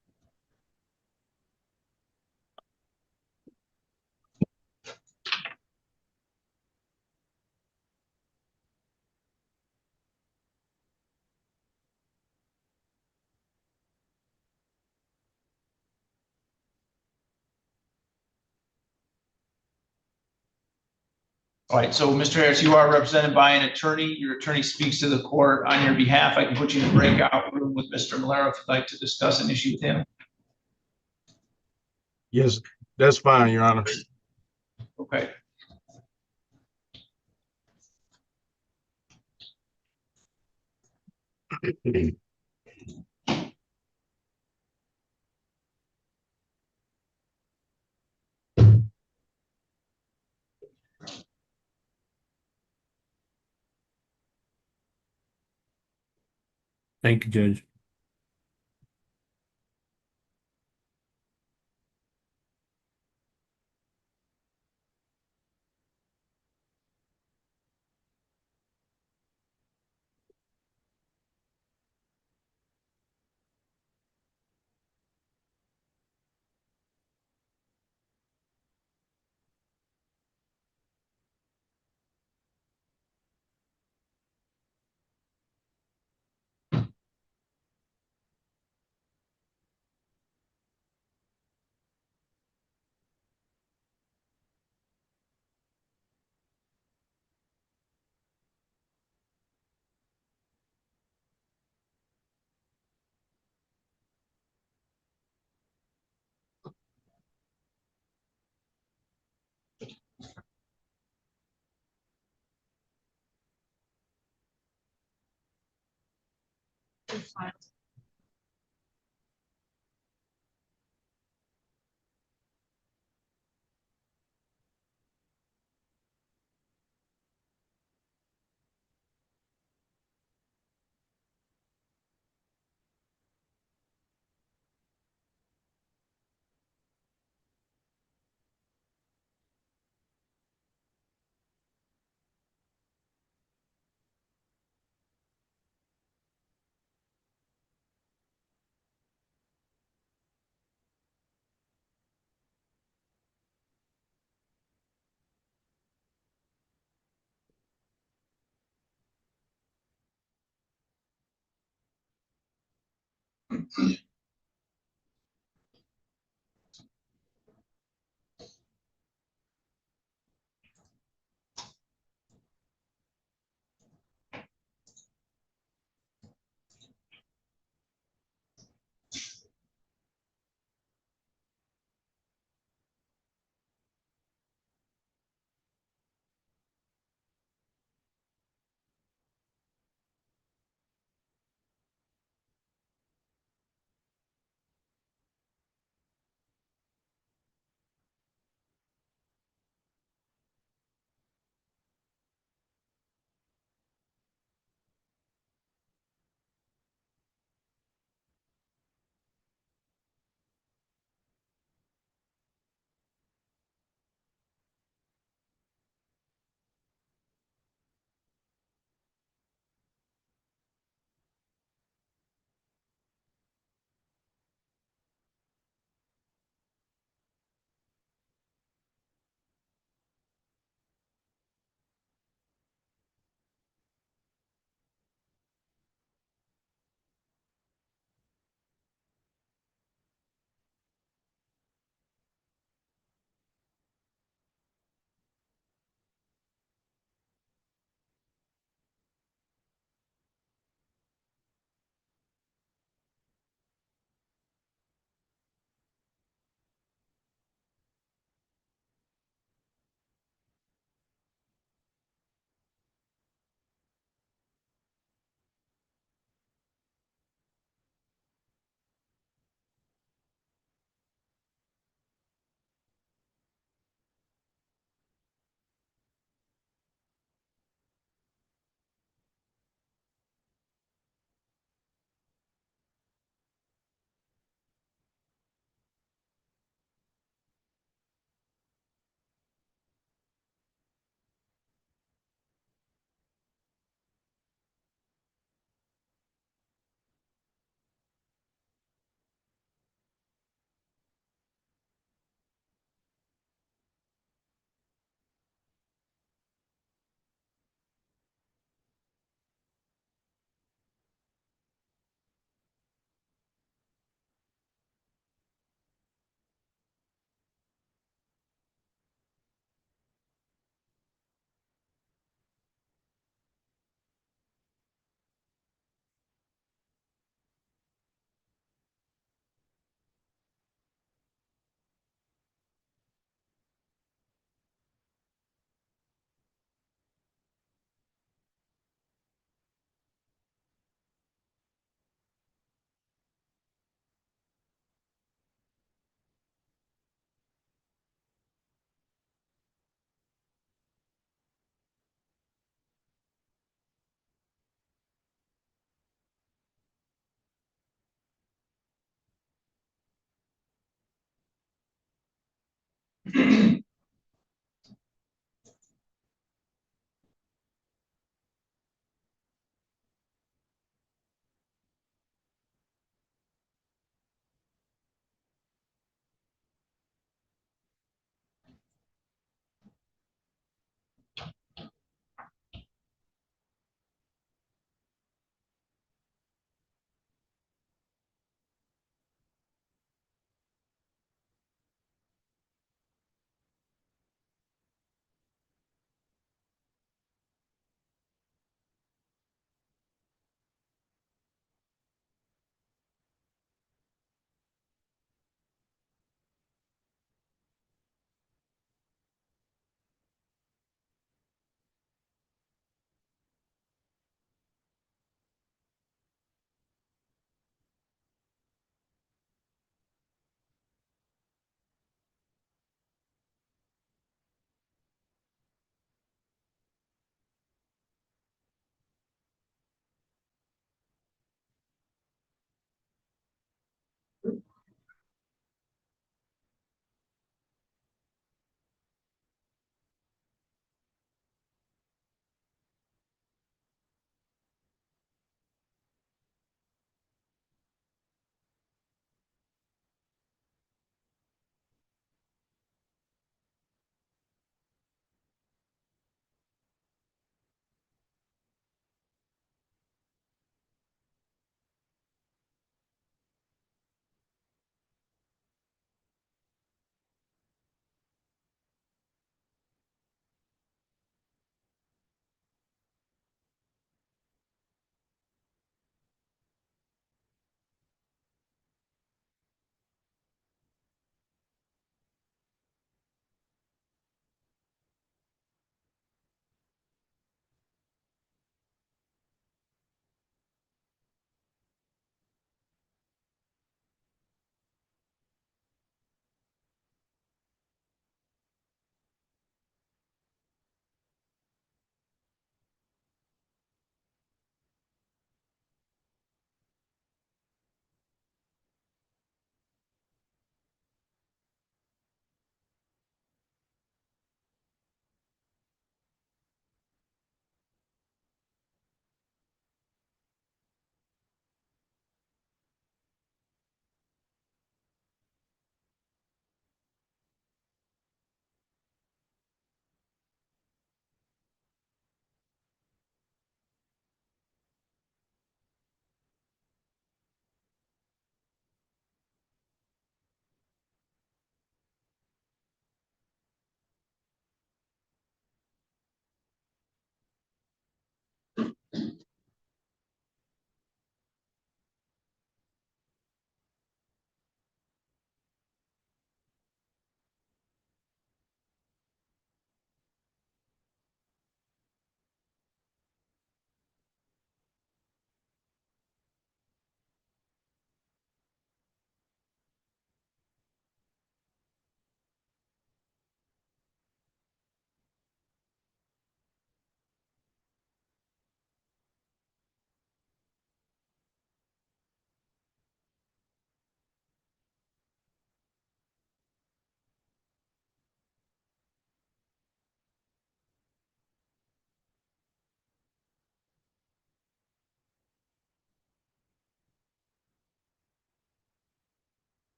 All right, so Mr. Harris, you are represented by an attorney. Your attorney speaks to the court on your behalf. I can put you in a breakout room with Mr. Malero if you'd like to discuss an issue with him. Yes, that's fine, Your Honor. Okay. Thank you, Judge.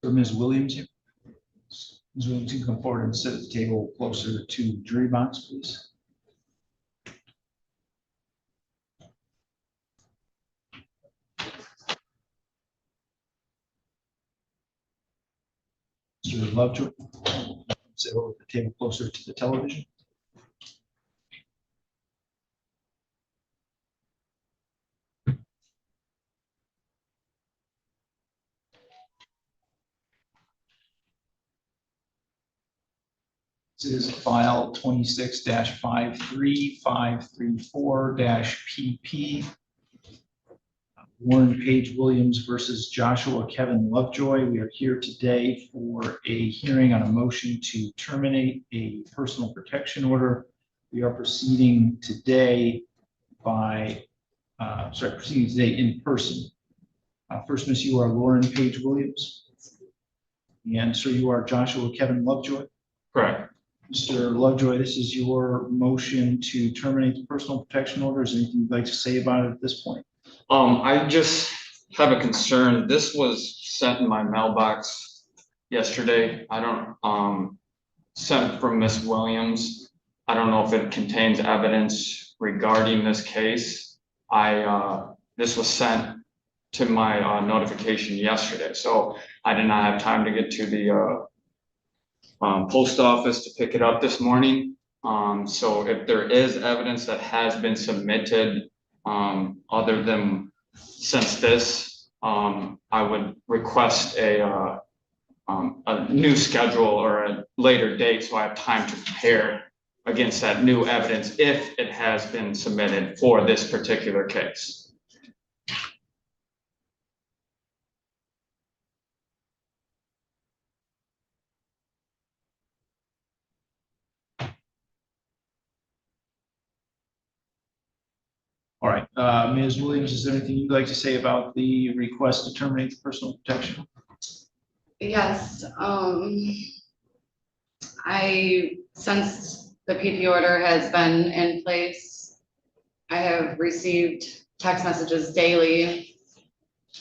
So Ms. Williams, Ms. Williams, you can come forward and sit at the table closer to the jury box, please. Mr. Lovejoy. Sit over the table closer to the television. This is file 26-53534-PP. Warren Page Williams versus Joshua Kevin Lovejoy. We are here today for a hearing on a motion to terminate a personal protection order. We are proceeding today in person. First, Miss, you are Lauren Page Williams. And sir, you are Joshua Kevin Lovejoy. Correct. Mr. Lovejoy, this is your motion to terminate the personal protection order. Is there anything you'd like to say about it at this point? I just have a concern. This was sent in my mailbox yesterday. I don't, sent from Miss Williams. I don't know if it contains evidence regarding this case. This was sent to my notification yesterday, so I did not have time to get to the post office to pick it up this morning. So if there is evidence that has been submitted, other than since this, I would request a new schedule or a later date so I have time to prepare against that new evidence if it has been submitted for this particular case. All right, Ms. Williams, is there anything you'd like to say about the request to terminate the personal protection? Yes, since the PP order has been in place, I have received text messages daily,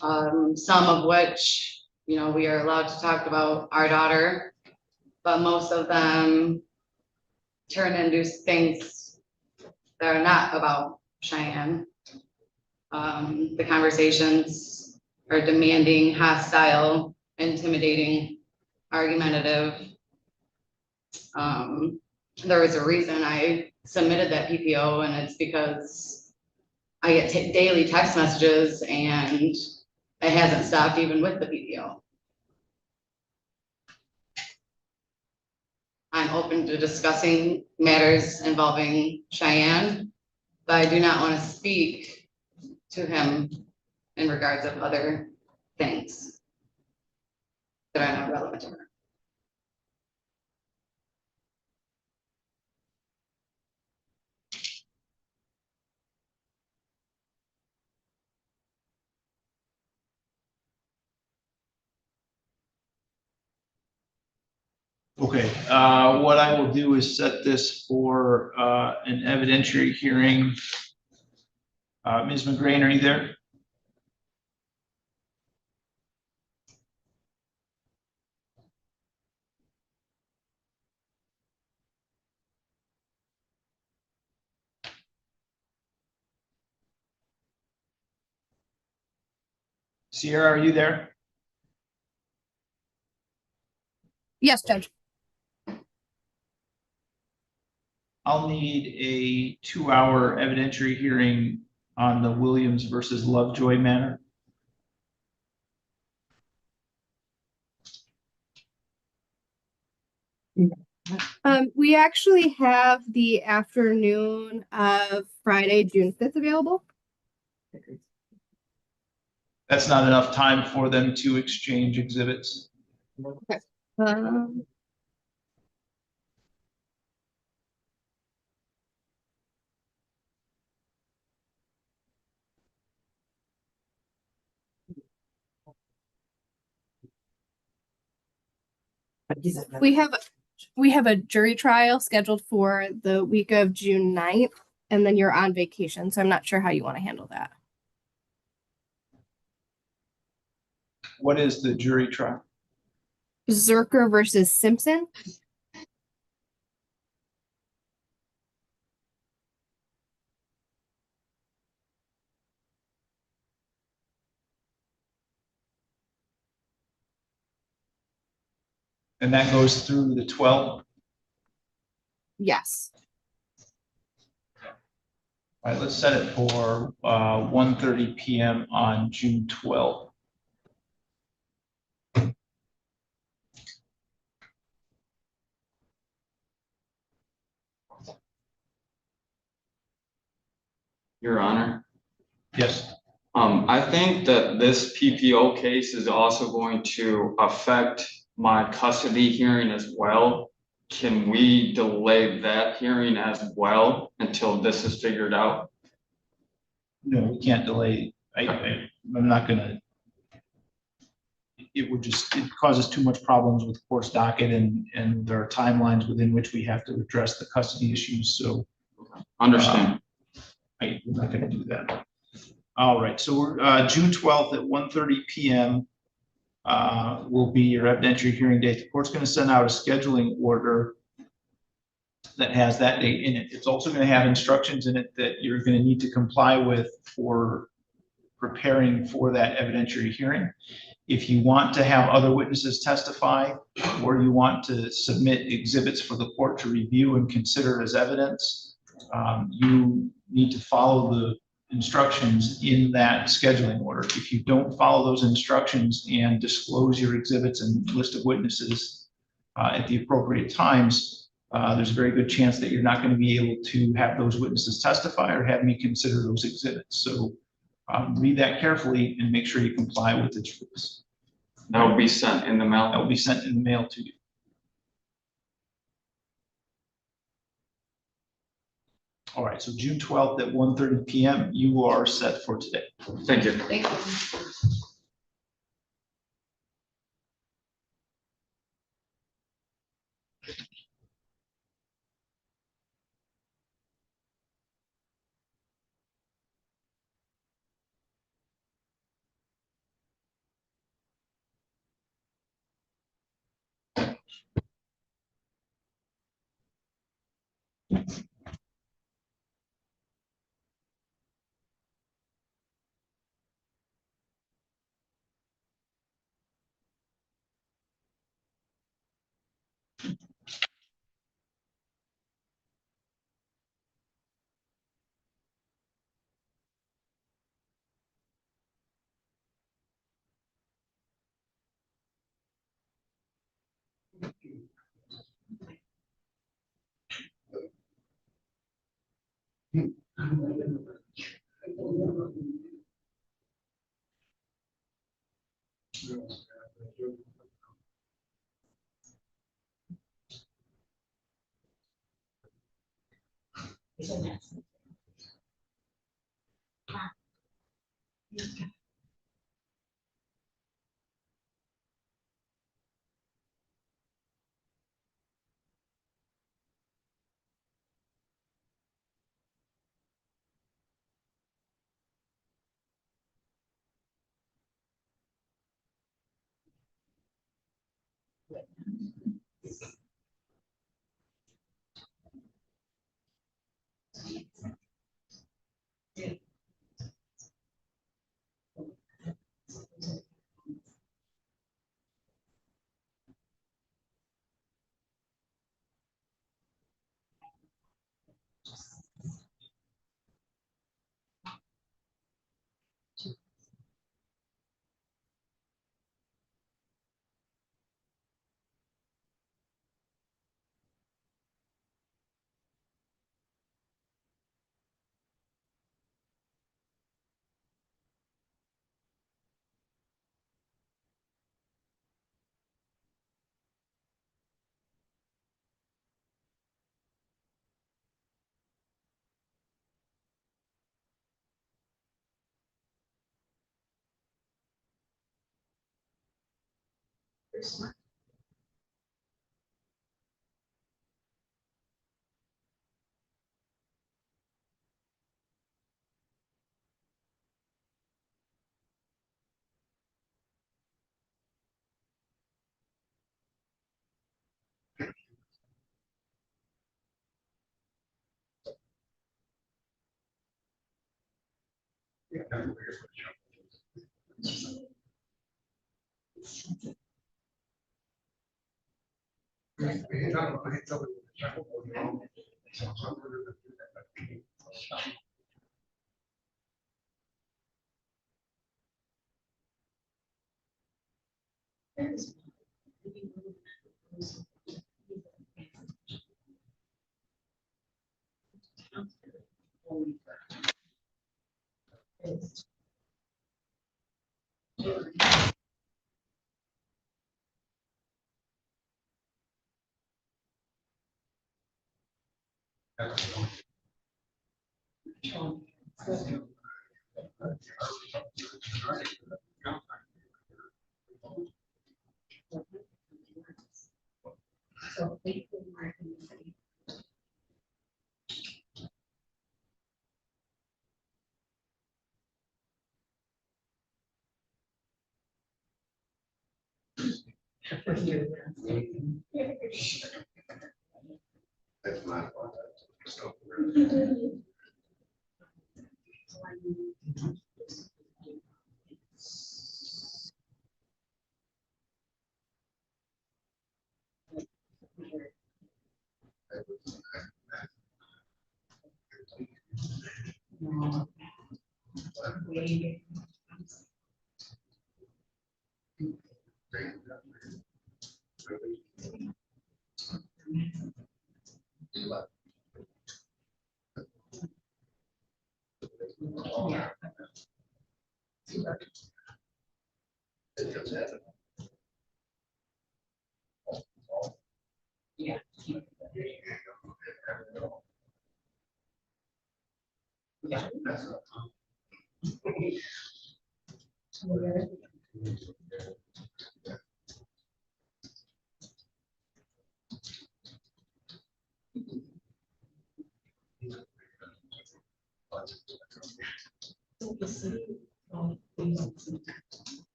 some of which, we are allowed to talk about our daughter, but most of them turn into things that are not about Cheyenne. The conversations are demanding, hostile, intimidating, argumentative. There was a reason I submitted that PPO, and it's because I get daily text messages and it hasn't stopped even with the PPO. I'm open to discussing matters involving Cheyenne, but I do not want to speak to him in regards of other things that are not relevant to her. Okay, what I will do is set this for an evidentiary hearing. Ms. McGrain, are you there? Sierra, are you there? Yes, Judge. I'll need a 2-hour evidentiary hearing on the Williams versus Lovejoy matter. We actually have the afternoon of Friday, June 5th available. That's not enough time for them to exchange exhibits. Okay. We have a jury trial scheduled for the week of June 9th, and then you're on vacation, so I'm not sure how you want to handle that. What is the jury trial? Zerker versus Simpson. And that goes through the 12th. Yes. All right, let's set it for 1:30 p.m. on June 12th. Your Honor. Yes. I think that this PPO case is also going to affect my custody hearing as well. Can we delay that hearing as well until this is figured out? No, we can't delay. I'm not gonna. It causes too much problems with the court's docket, and there are timelines within which we have to address the custody issues. So understand. We're not gonna do that. All right, so we're June 12th at 1:30 p.m. Will be your evidentiary hearing date. The court's going to send out a scheduling order that has that date in it. It's also going to have instructions in it that you're going to need to comply with for preparing for that evidentiary hearing. If you want to have other witnesses testify, or you want to submit exhibits for the court to review and consider as evidence, you need to follow the instructions in that scheduling order. If you don't follow those instructions and disclose your exhibits and list of witnesses at the appropriate times, there's a very good chance that you're not going to be able to have those witnesses testify or have me consider those exhibits. So read that carefully and make sure you comply with its rules. That will be sent in the mail? That will be sent in the mail to you. All right, so June 12th at 1:30 p.m. you are set for today. Thank you. Thank you.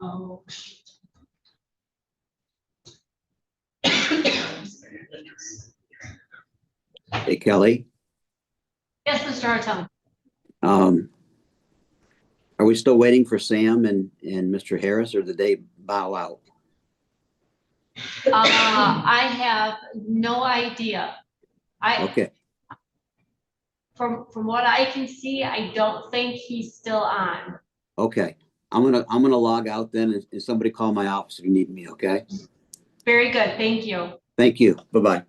Oh. Hey, Kelly, Yes, Mr. Hartel. are we still waiting for Sam and Mr. Harris, or did they bow out? I have no idea. Okay, From what I can see, I don't think he's still on. okay. I'm gonna log out then, and somebody call my office if you need me, okay? Very good, thank you. Thank you. Bye-bye.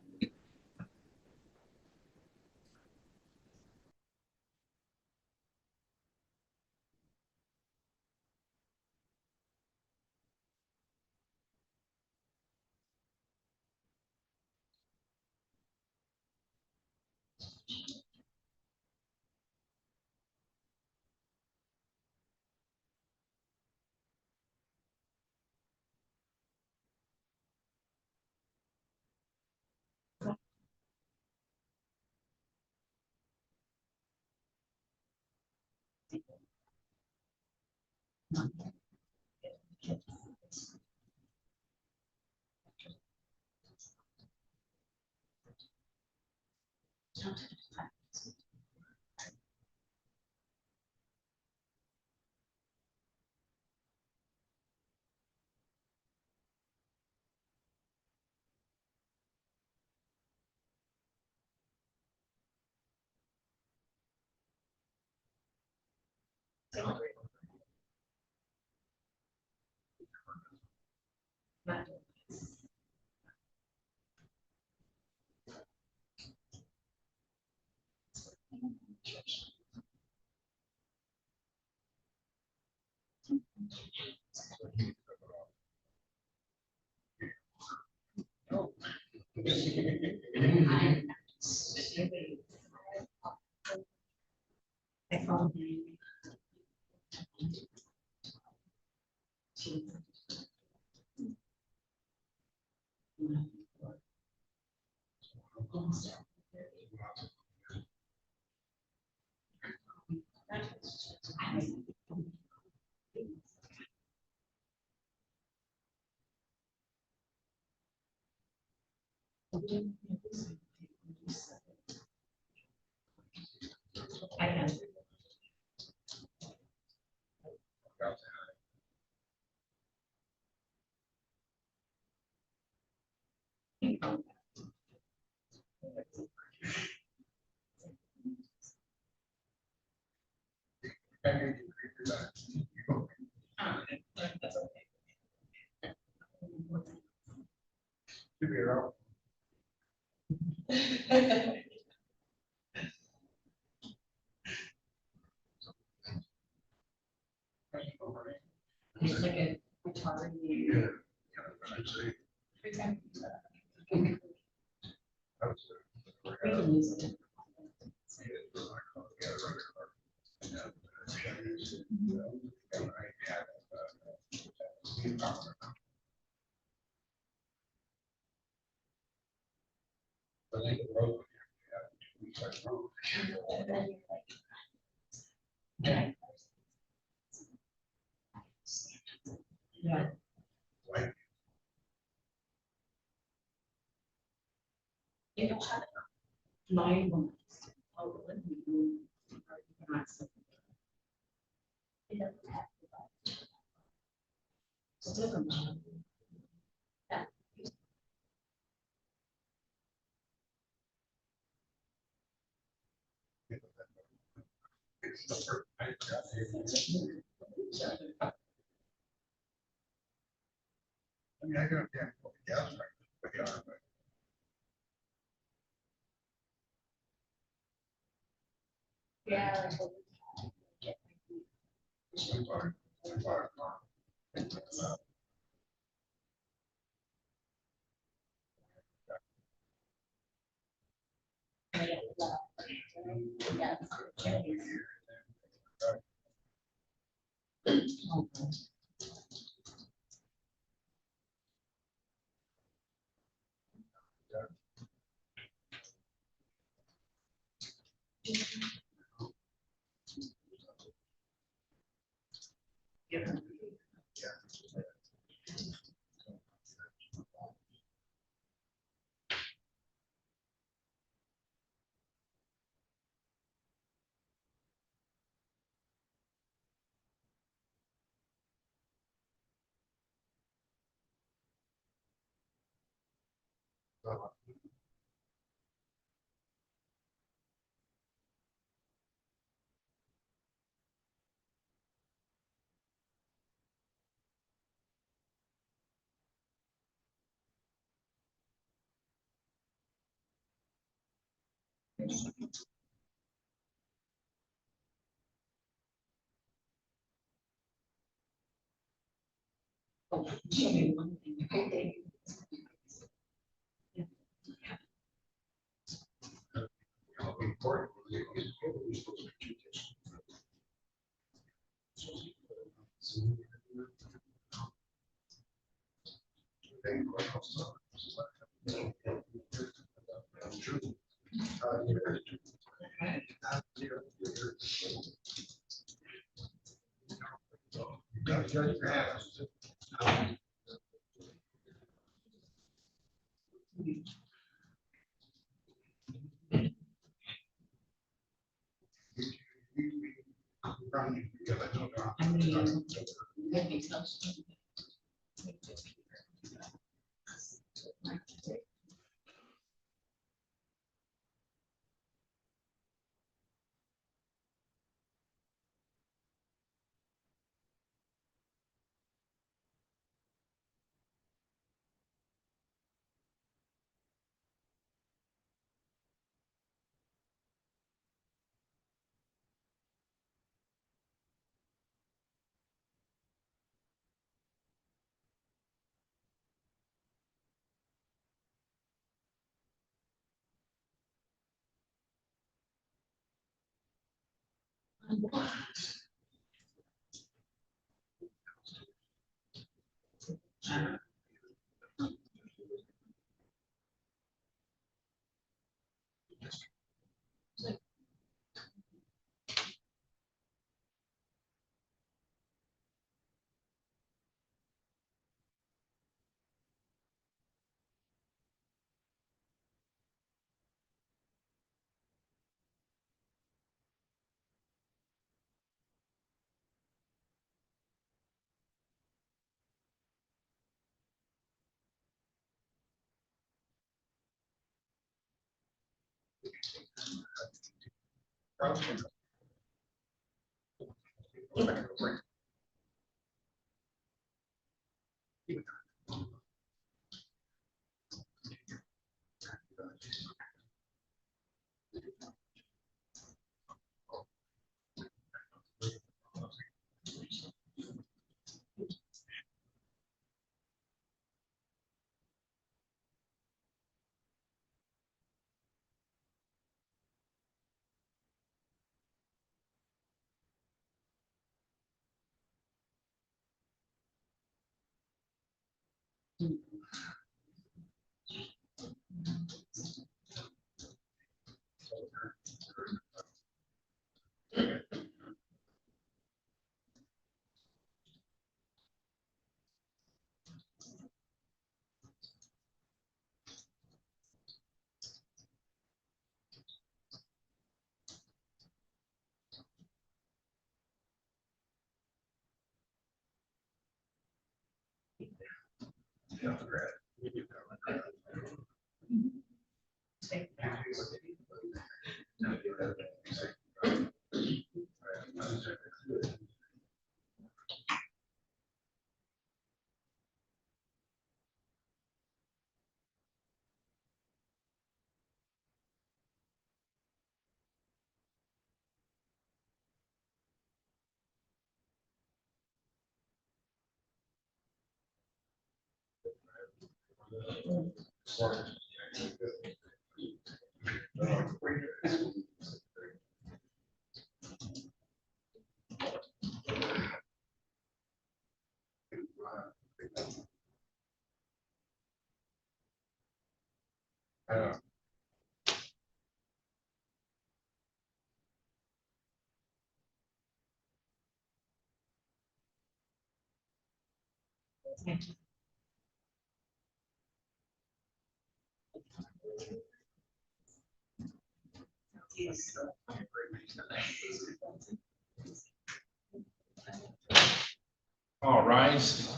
All rise.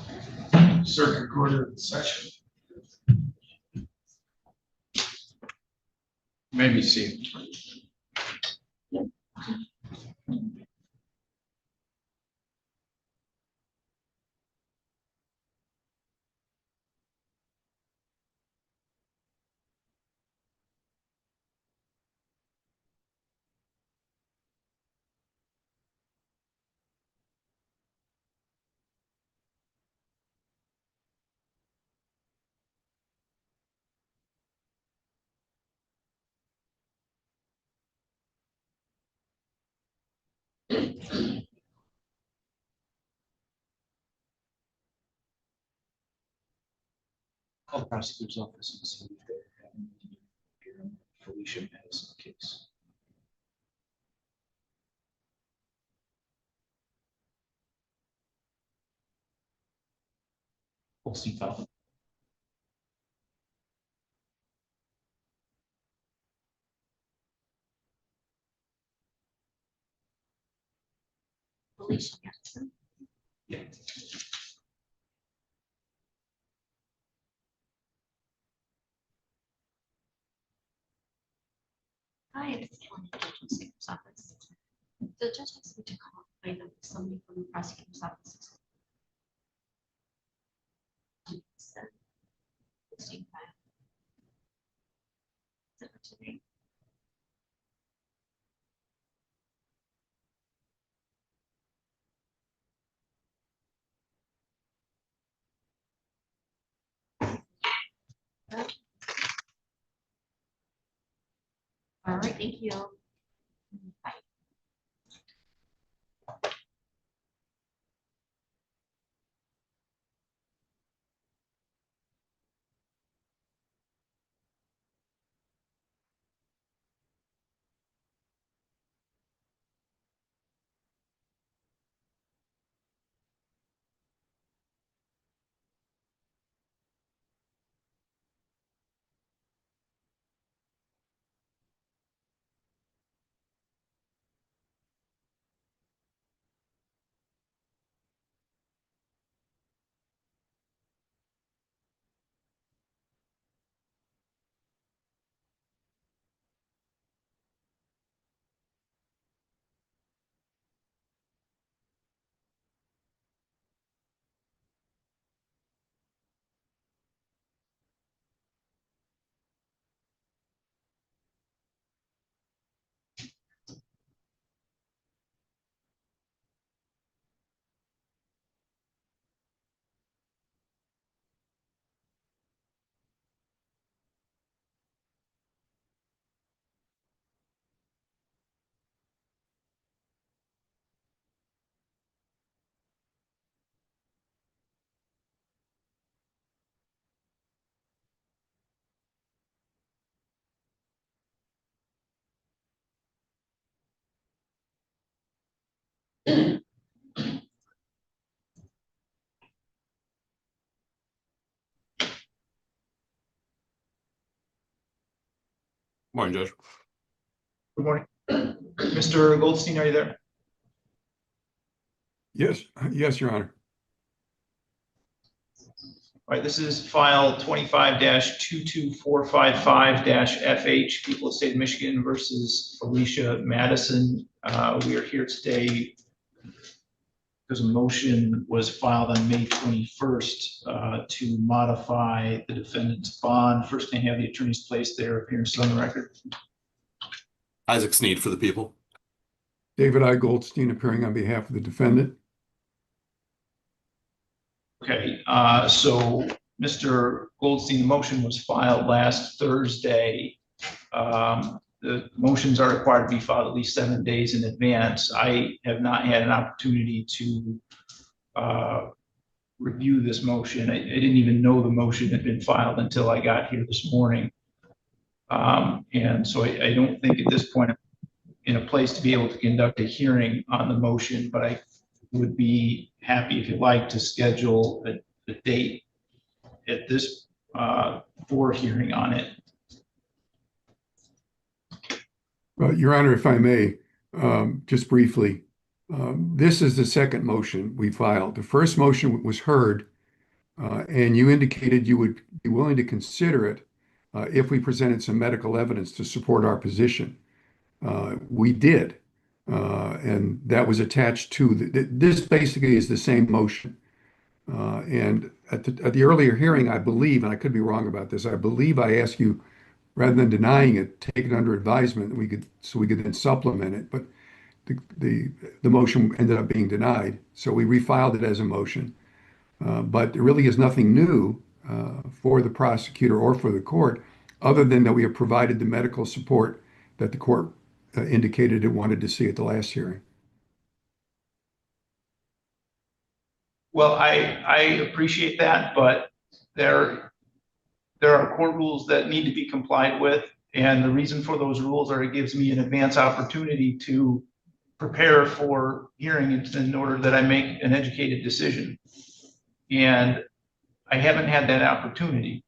Circuit Court of Session. Maybe see. Call the prosecutor's office and see if they're having Felicia Madison case. We'll see. Felicia Madison. Yeah. Hi, it's Kelly, Judge Saker's office. The judge asked me to call somebody from the prosecutor's office. Listing file. Is it for today? All right, thank you. Bye. Morning, Judge. Good morning. Mr. Goldstein, are you there? Yes, yes, Your Honor. All right, this is file 25-22455-FH, People of the State of Michigan versus Felicia Madison. We are here today because a motion was filed on May 21st to modify the defendant's bond. First, can I have the attorneys place their appearances on the record? Isaac Sneed for the people. David I. Goldstein appearing on behalf of the defendant. Okay, so Mr. Goldstein, the motion was filed last Thursday. The motions are required to be filed at least 7 days in advance. I have not had an opportunity to review this motion. I didn't even know the motion had been filed until I got here this morning. And so I don't think at this point I'm in a place to be able to conduct a hearing on the motion, but I would be happy if you'd like to schedule a date at this for hearing on it. Your Honor, if I may, just briefly, this is the second motion we filed. The first motion was heard, and you indicated you would be willing to consider it if we presented some medical evidence to support our position. We did, and that was attached to this. Basically, is the same motion. And at the earlier hearing, I believe, and I could be wrong about this, I believe I asked you, rather than denying it, take it under advisement. We could then supplement it. But the motion ended up being denied, so we refiled it as a motion. But there really is nothing new for the prosecutor or for the court, other than that we have provided the medical support that the court indicated it wanted to see at the last hearing. Well, I appreciate that, but there are court rules that need to be complied with. And the reason for those rules are it gives me an advance opportunity to prepare for hearing in order that I make an educated decision. And I haven't had that opportunity.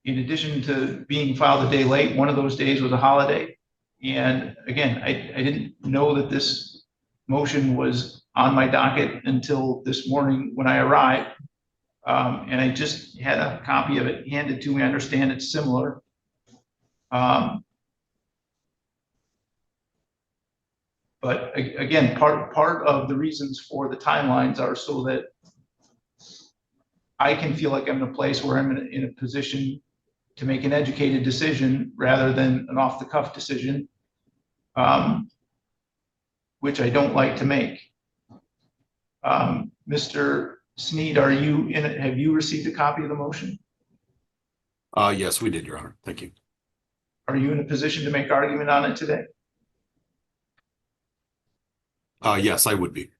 In addition to being filed a day late, one of those days was a holiday. And again, I didn't know that this motion was on my docket until this morning when I arrived. And I just had a copy of it handed to me. I understand it's similar. But again, part of the reasons for the timelines are so that I can feel like I'm in a place where I'm in a position to make an educated decision rather than an off-the-cuff decision, which I don't like to make. Mr. Sneed, are you in it? Have you received a copy of the motion? Yes, we did, Your Honor. Thank you. Are you in a position to make argument on it today? Yes, I would be.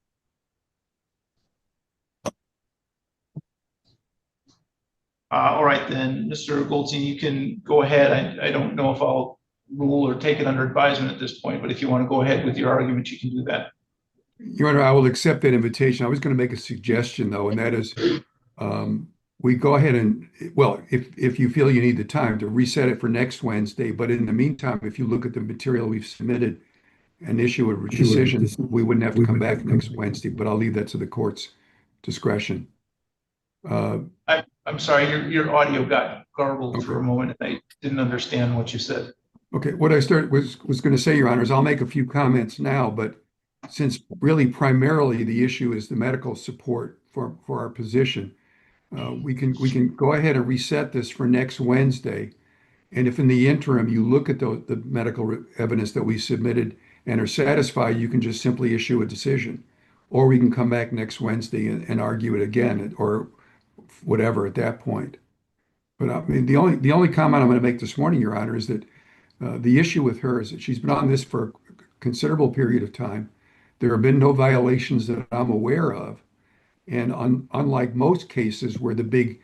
All right, then, Mr. Goldstein, you can go ahead. I don't know if I'll rule or take it under advisement at this point, but if you want to go ahead with your argument, you can do that. Your Honor, I will accept that invitation. I was going to make a suggestion, though, and that is we go ahead and, well, if you feel you need the time to reset it for next Wednesday, but in the meantime, if you look at the material we've submitted and issue a decision, we wouldn't have to come back next Wednesday, but I'll leave that to the court's discretion. I'm sorry, your audio got garbled for a moment. I didn't understand what you said. Okay, what I was going to say, Your Honor, is I'll make a few comments now, but since really primarily the issue is the medical support for our position, we can go ahead and reset this for next Wednesday. And if in the interim you look at the medical evidence that we submitted and are satisfied, you can just simply issue a decision. Or we can come back next Wednesday and argue it again or whatever at that point. But I mean, the only comment I'm going to make this morning, Your Honor, is that the issue with her is that she's been on this for a considerable period of time. There have been no violations that I'm aware of. And unlike most cases where the big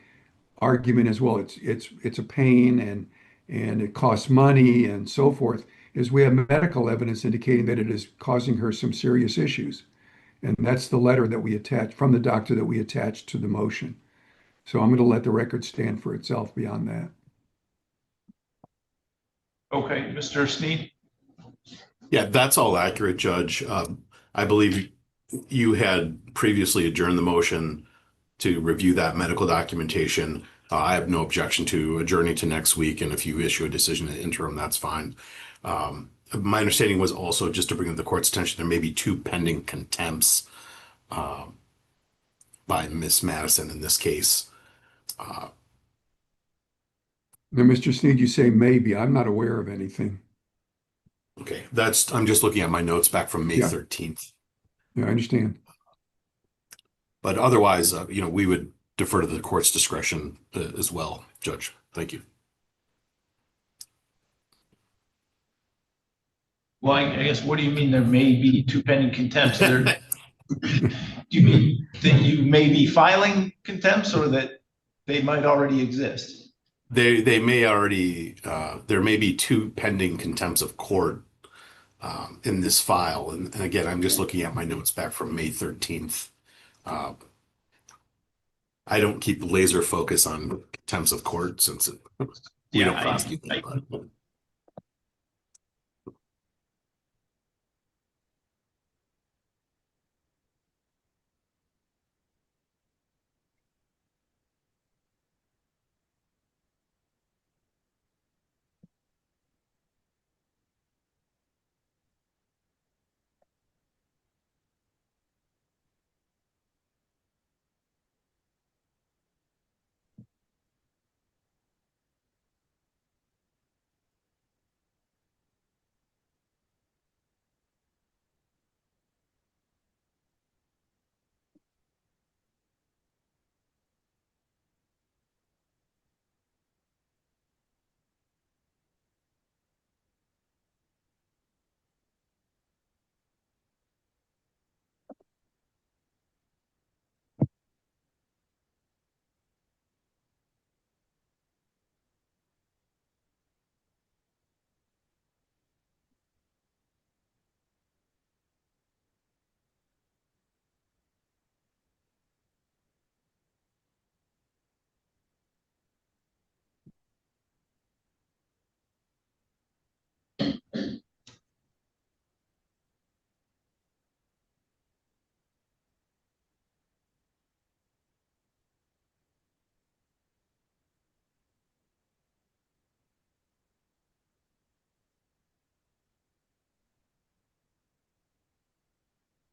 argument is, well, it's a pain and it costs money and so forth, is we have medical evidence indicating that it is causing her some serious issues. And that's the letter that we attached from the doctor that we attached to the motion. So I'm going to let the record stand for itself beyond that. Okay, Mr. Sneed? Yeah, that's all accurate, Judge. I believe you had previously adjourned the motion to review that medical documentation. I have no objection to adjourning to next week, and if you issue a decision in the interim, that's fine. My understanding was also, just to bring to the court's attention, there may be 2 pending contempts by Miss Madison in this case. Now, Mr. Sneed, you say maybe. I'm not aware of anything. Okay, I'm just looking at my notes back from May 13th. Yeah, I understand. But otherwise, we would defer to the court's discretion as well, Judge. Thank you. Well, I guess, what do you mean there may be 2 pending contempts? Do you mean that you may be filing contempts, or that they might already exist? They may already, there may be 2 pending contempts of court in this file. And again, I'm just looking at my notes back from May 13th. I don't keep laser focus on contempts of court since we don't prosecute them.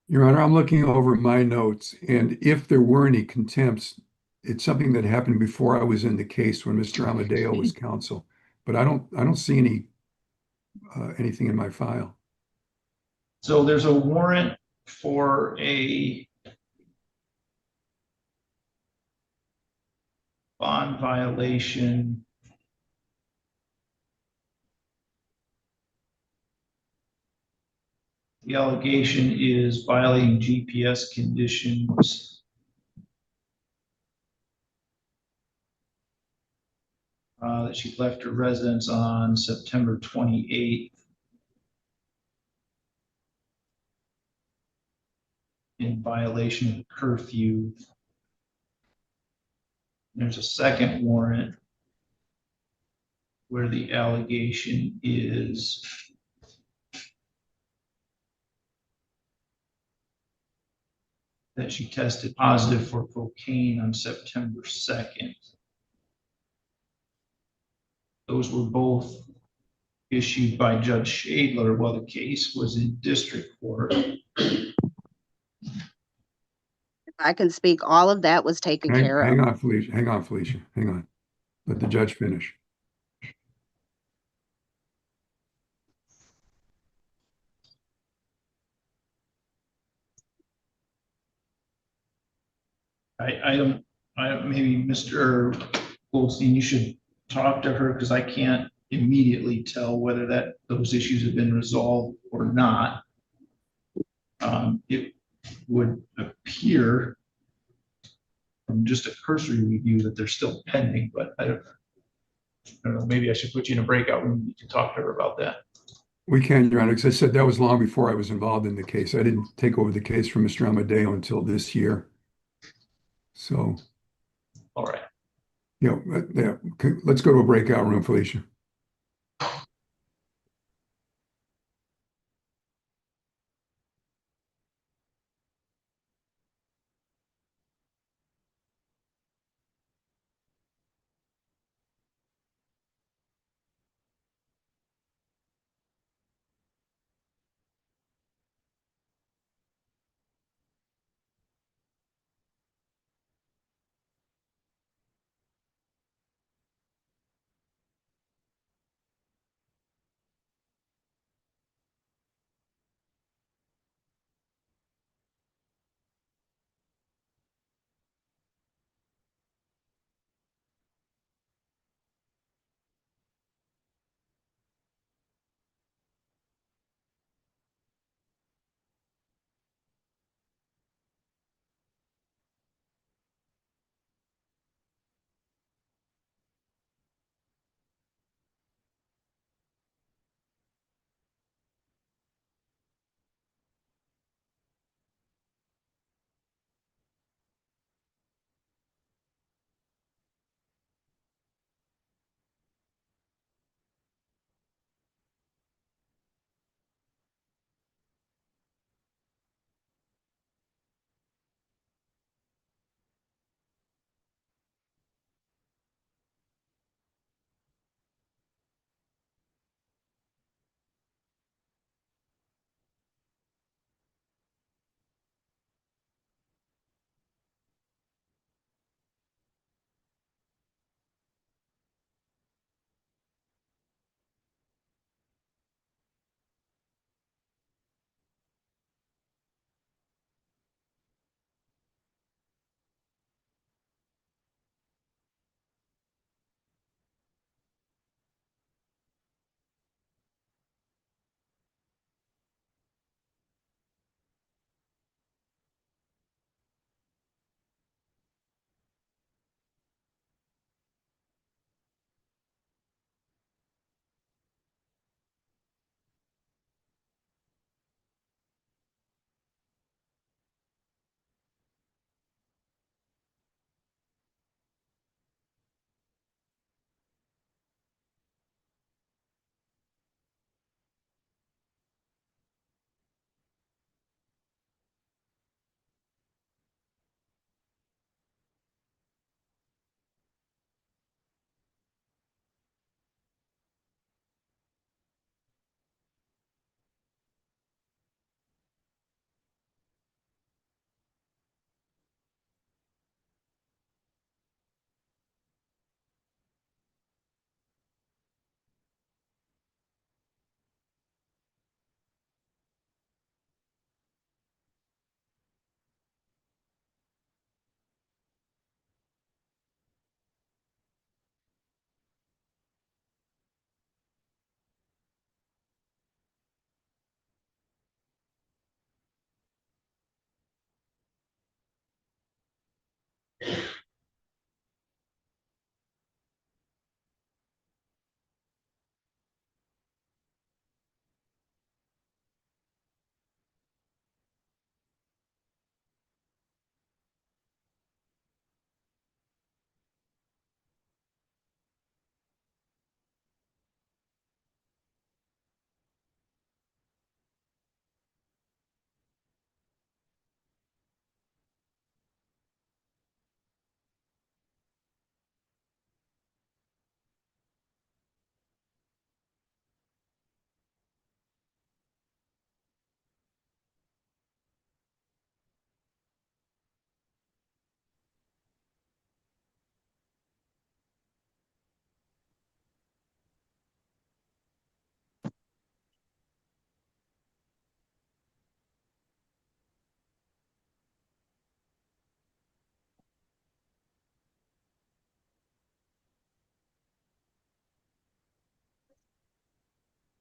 Your Honor, I'm looking over my notes, and if there were any contempts, it's something that happened before I was in the case when Mr. Amadeo was counsel. But I don't see anything in my file. So there's a warrant for a bond violation. The allegation is violating GPS conditions. That she left her residence on September 28th. In violation of curfew. There's a second warrant where the allegation is that she tested positive for cocaine on September 2nd. Those were both issued by Judge Shadler while the case was in district court. I can speak. All of that was taken care of. Hang on, Felicia. Hang on. Let the judge finish. I don't, maybe Mr. Goldstein, you should talk to her, because I can't immediately tell whether those issues have been resolved or not. It would appear from just a cursory review that they're still pending, but I don't know, maybe I should put you in a breakout room to talk to her about that. We can, Your Honor. As I said, that was long before I was involved in the case. I didn't take over the case from Mr. Amadeo until this year. So, All right. yeah, let's go to a breakout room, Felicia.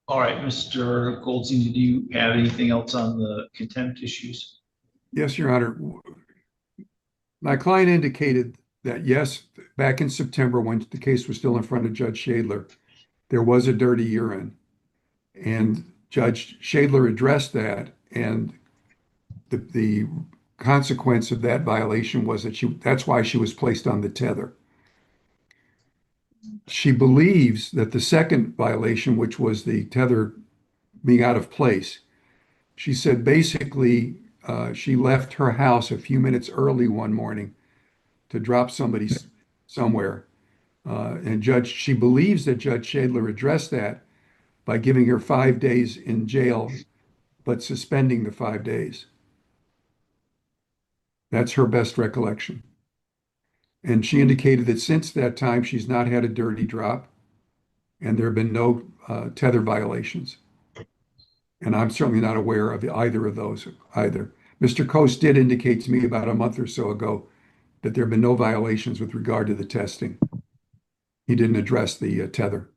All right, Mr. Goldstein, do you have anything else on the contempt issues? Yes, Your Honor. My client indicated that, yes, back in September, when the case was still in front of Judge Shadler, there was a dirty urine. And Judge Shadler addressed that, and the consequence of that violation was that that's why she was placed on the tether. She believes that the second violation, which was the tether being out of place, she said basically she left her house a few minutes early one morning to drop somebody somewhere. And she believes that Judge Shadler addressed that by giving her 5 days in jail, but suspending the 5 days. That's her best recollection. And she indicated that since that time, she's not had a dirty drop, and there have been no tether violations. And I'm certainly not aware of either of those either. Mr. Coast did indicate to me about a month or so ago that there have been no violations with regard to the testing. He didn't address the tether.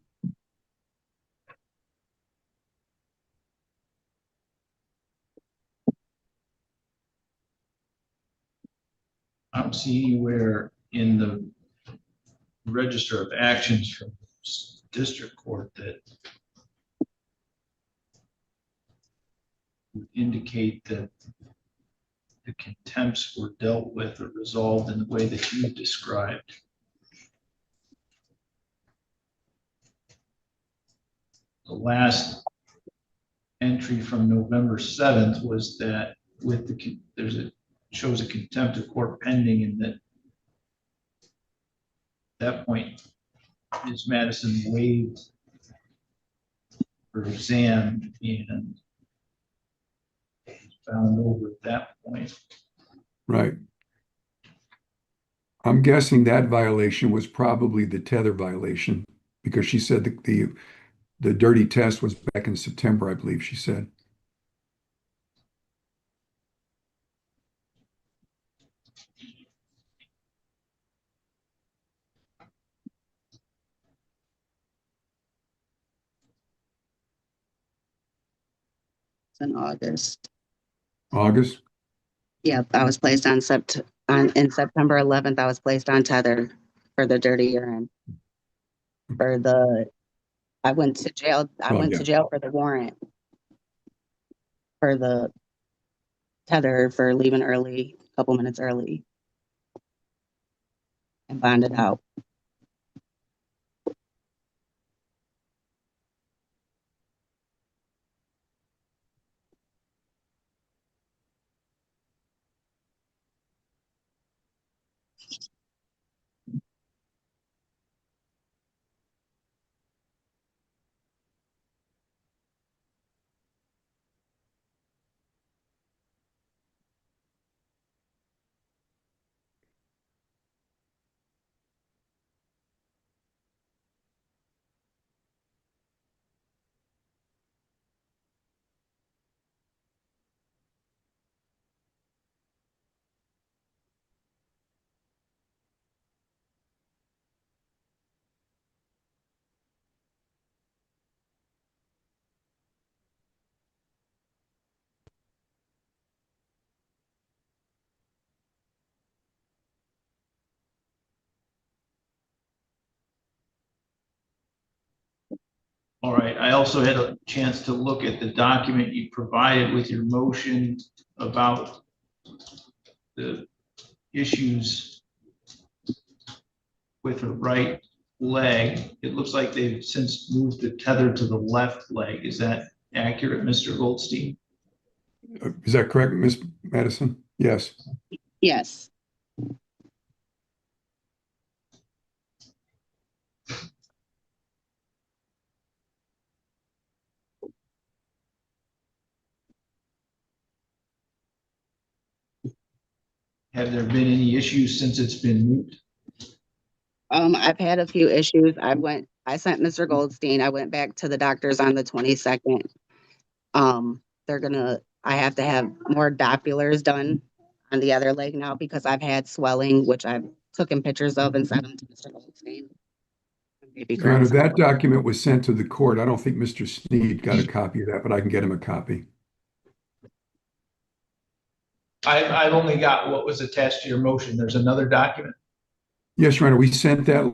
I don't see anywhere in the register of actions from district court that would indicate that the contempts were dealt with or resolved in the way that you described. The last entry from November 7th was that with the shows a contempt of court pending, and that point Ms. Madison waived her exam and found over at that point. Right. I'm guessing that violation was probably the tether violation, because she said the dirty test was back in September, I believe she said. In August. August? Yep, I was placed on in September 11th, I was placed on tether for the dirty urine. I went to jail. I went to jail for the warrant for the tether for leaving early, a couple minutes early, and bonded out. All right, I also had a chance to look at the document you provided with your motion about the issues with her right leg. It looks like they've since moved the tether to the left leg. Is that accurate, Mr. Goldstein? Is that correct, Ms. Madison? Yes. Yes. Have there been any issues since it's been moved? I've had a few issues. I sent Mr. Goldstein, I went back to the doctors on the 22nd. I have to have more Dopplers done on the other leg now because I've had swelling, which I've taken pictures of and sent them to Mr. Goldstein. Your Honor, that document was sent to the court. I don't think Mr. Sneed got a copy of that, but I can get him a copy. I've only got what was attached to your motion. There's another document. Yes, Your Honor, we sent that I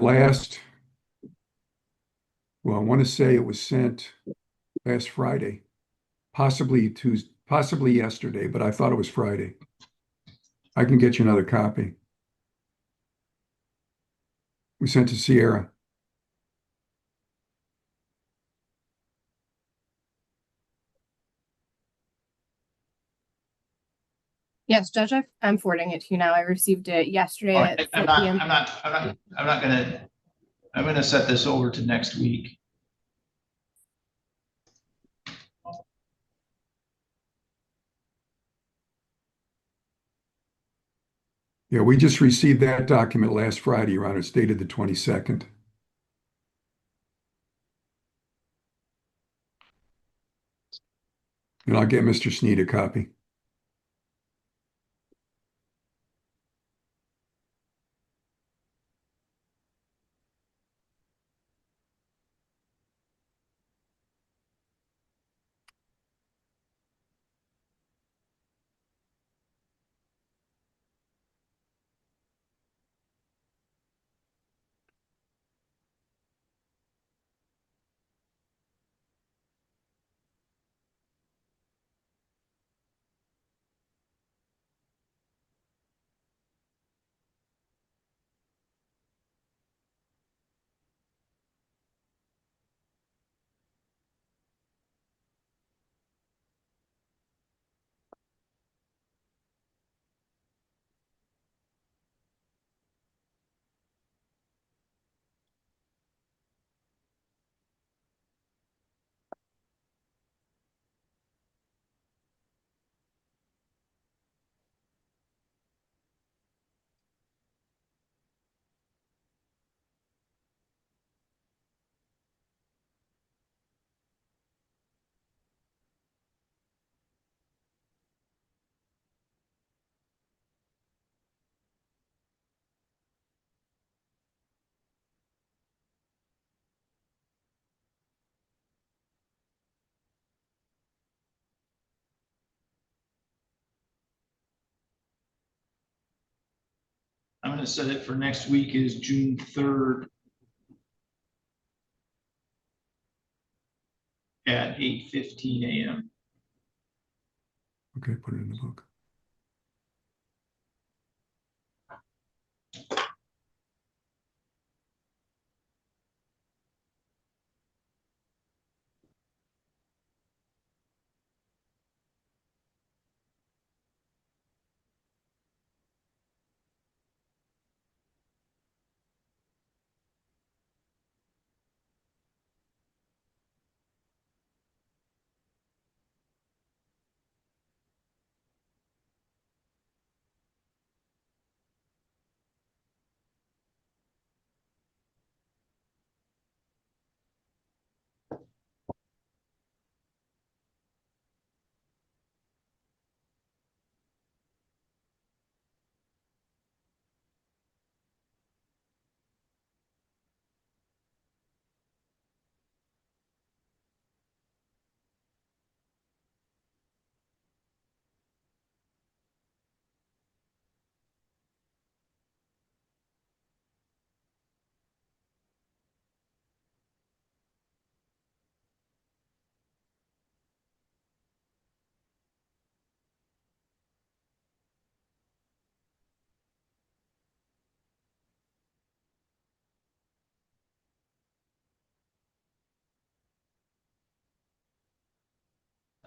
want to say it was sent last Friday. possibly Tuesday, possibly yesterday, but I thought it was Friday. I can get you another copy. We sent to Sierra. Yes, Judge, I'm forwarding it to you now. I received it yesterday All at right, 4 p.m. I'm gonna set this over to next week. Yeah, we just received that document last Friday, Your Honor. It's dated the 22nd. And I'll get Mr. Sneed a copy. I'm gonna set it for next week is June 3rd at 8:15 a.m. Okay, put it in the book.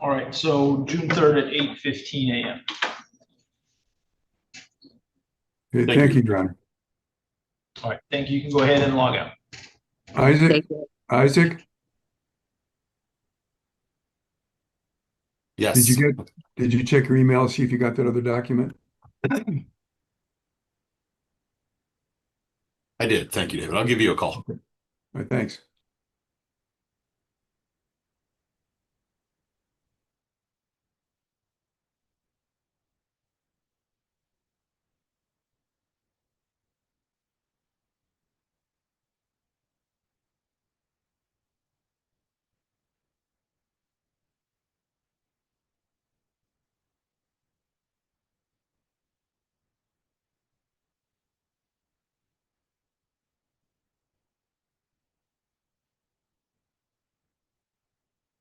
All right, so June 3rd at 8:15 a.m. Okay, Thank thank you. you, Your Honor. All right, thank you. You can go ahead and log out. Thank Isaac, Yes. did you check your email, see if you got that other document? I did. Thank you, David. I'll give you a call. All right, thanks.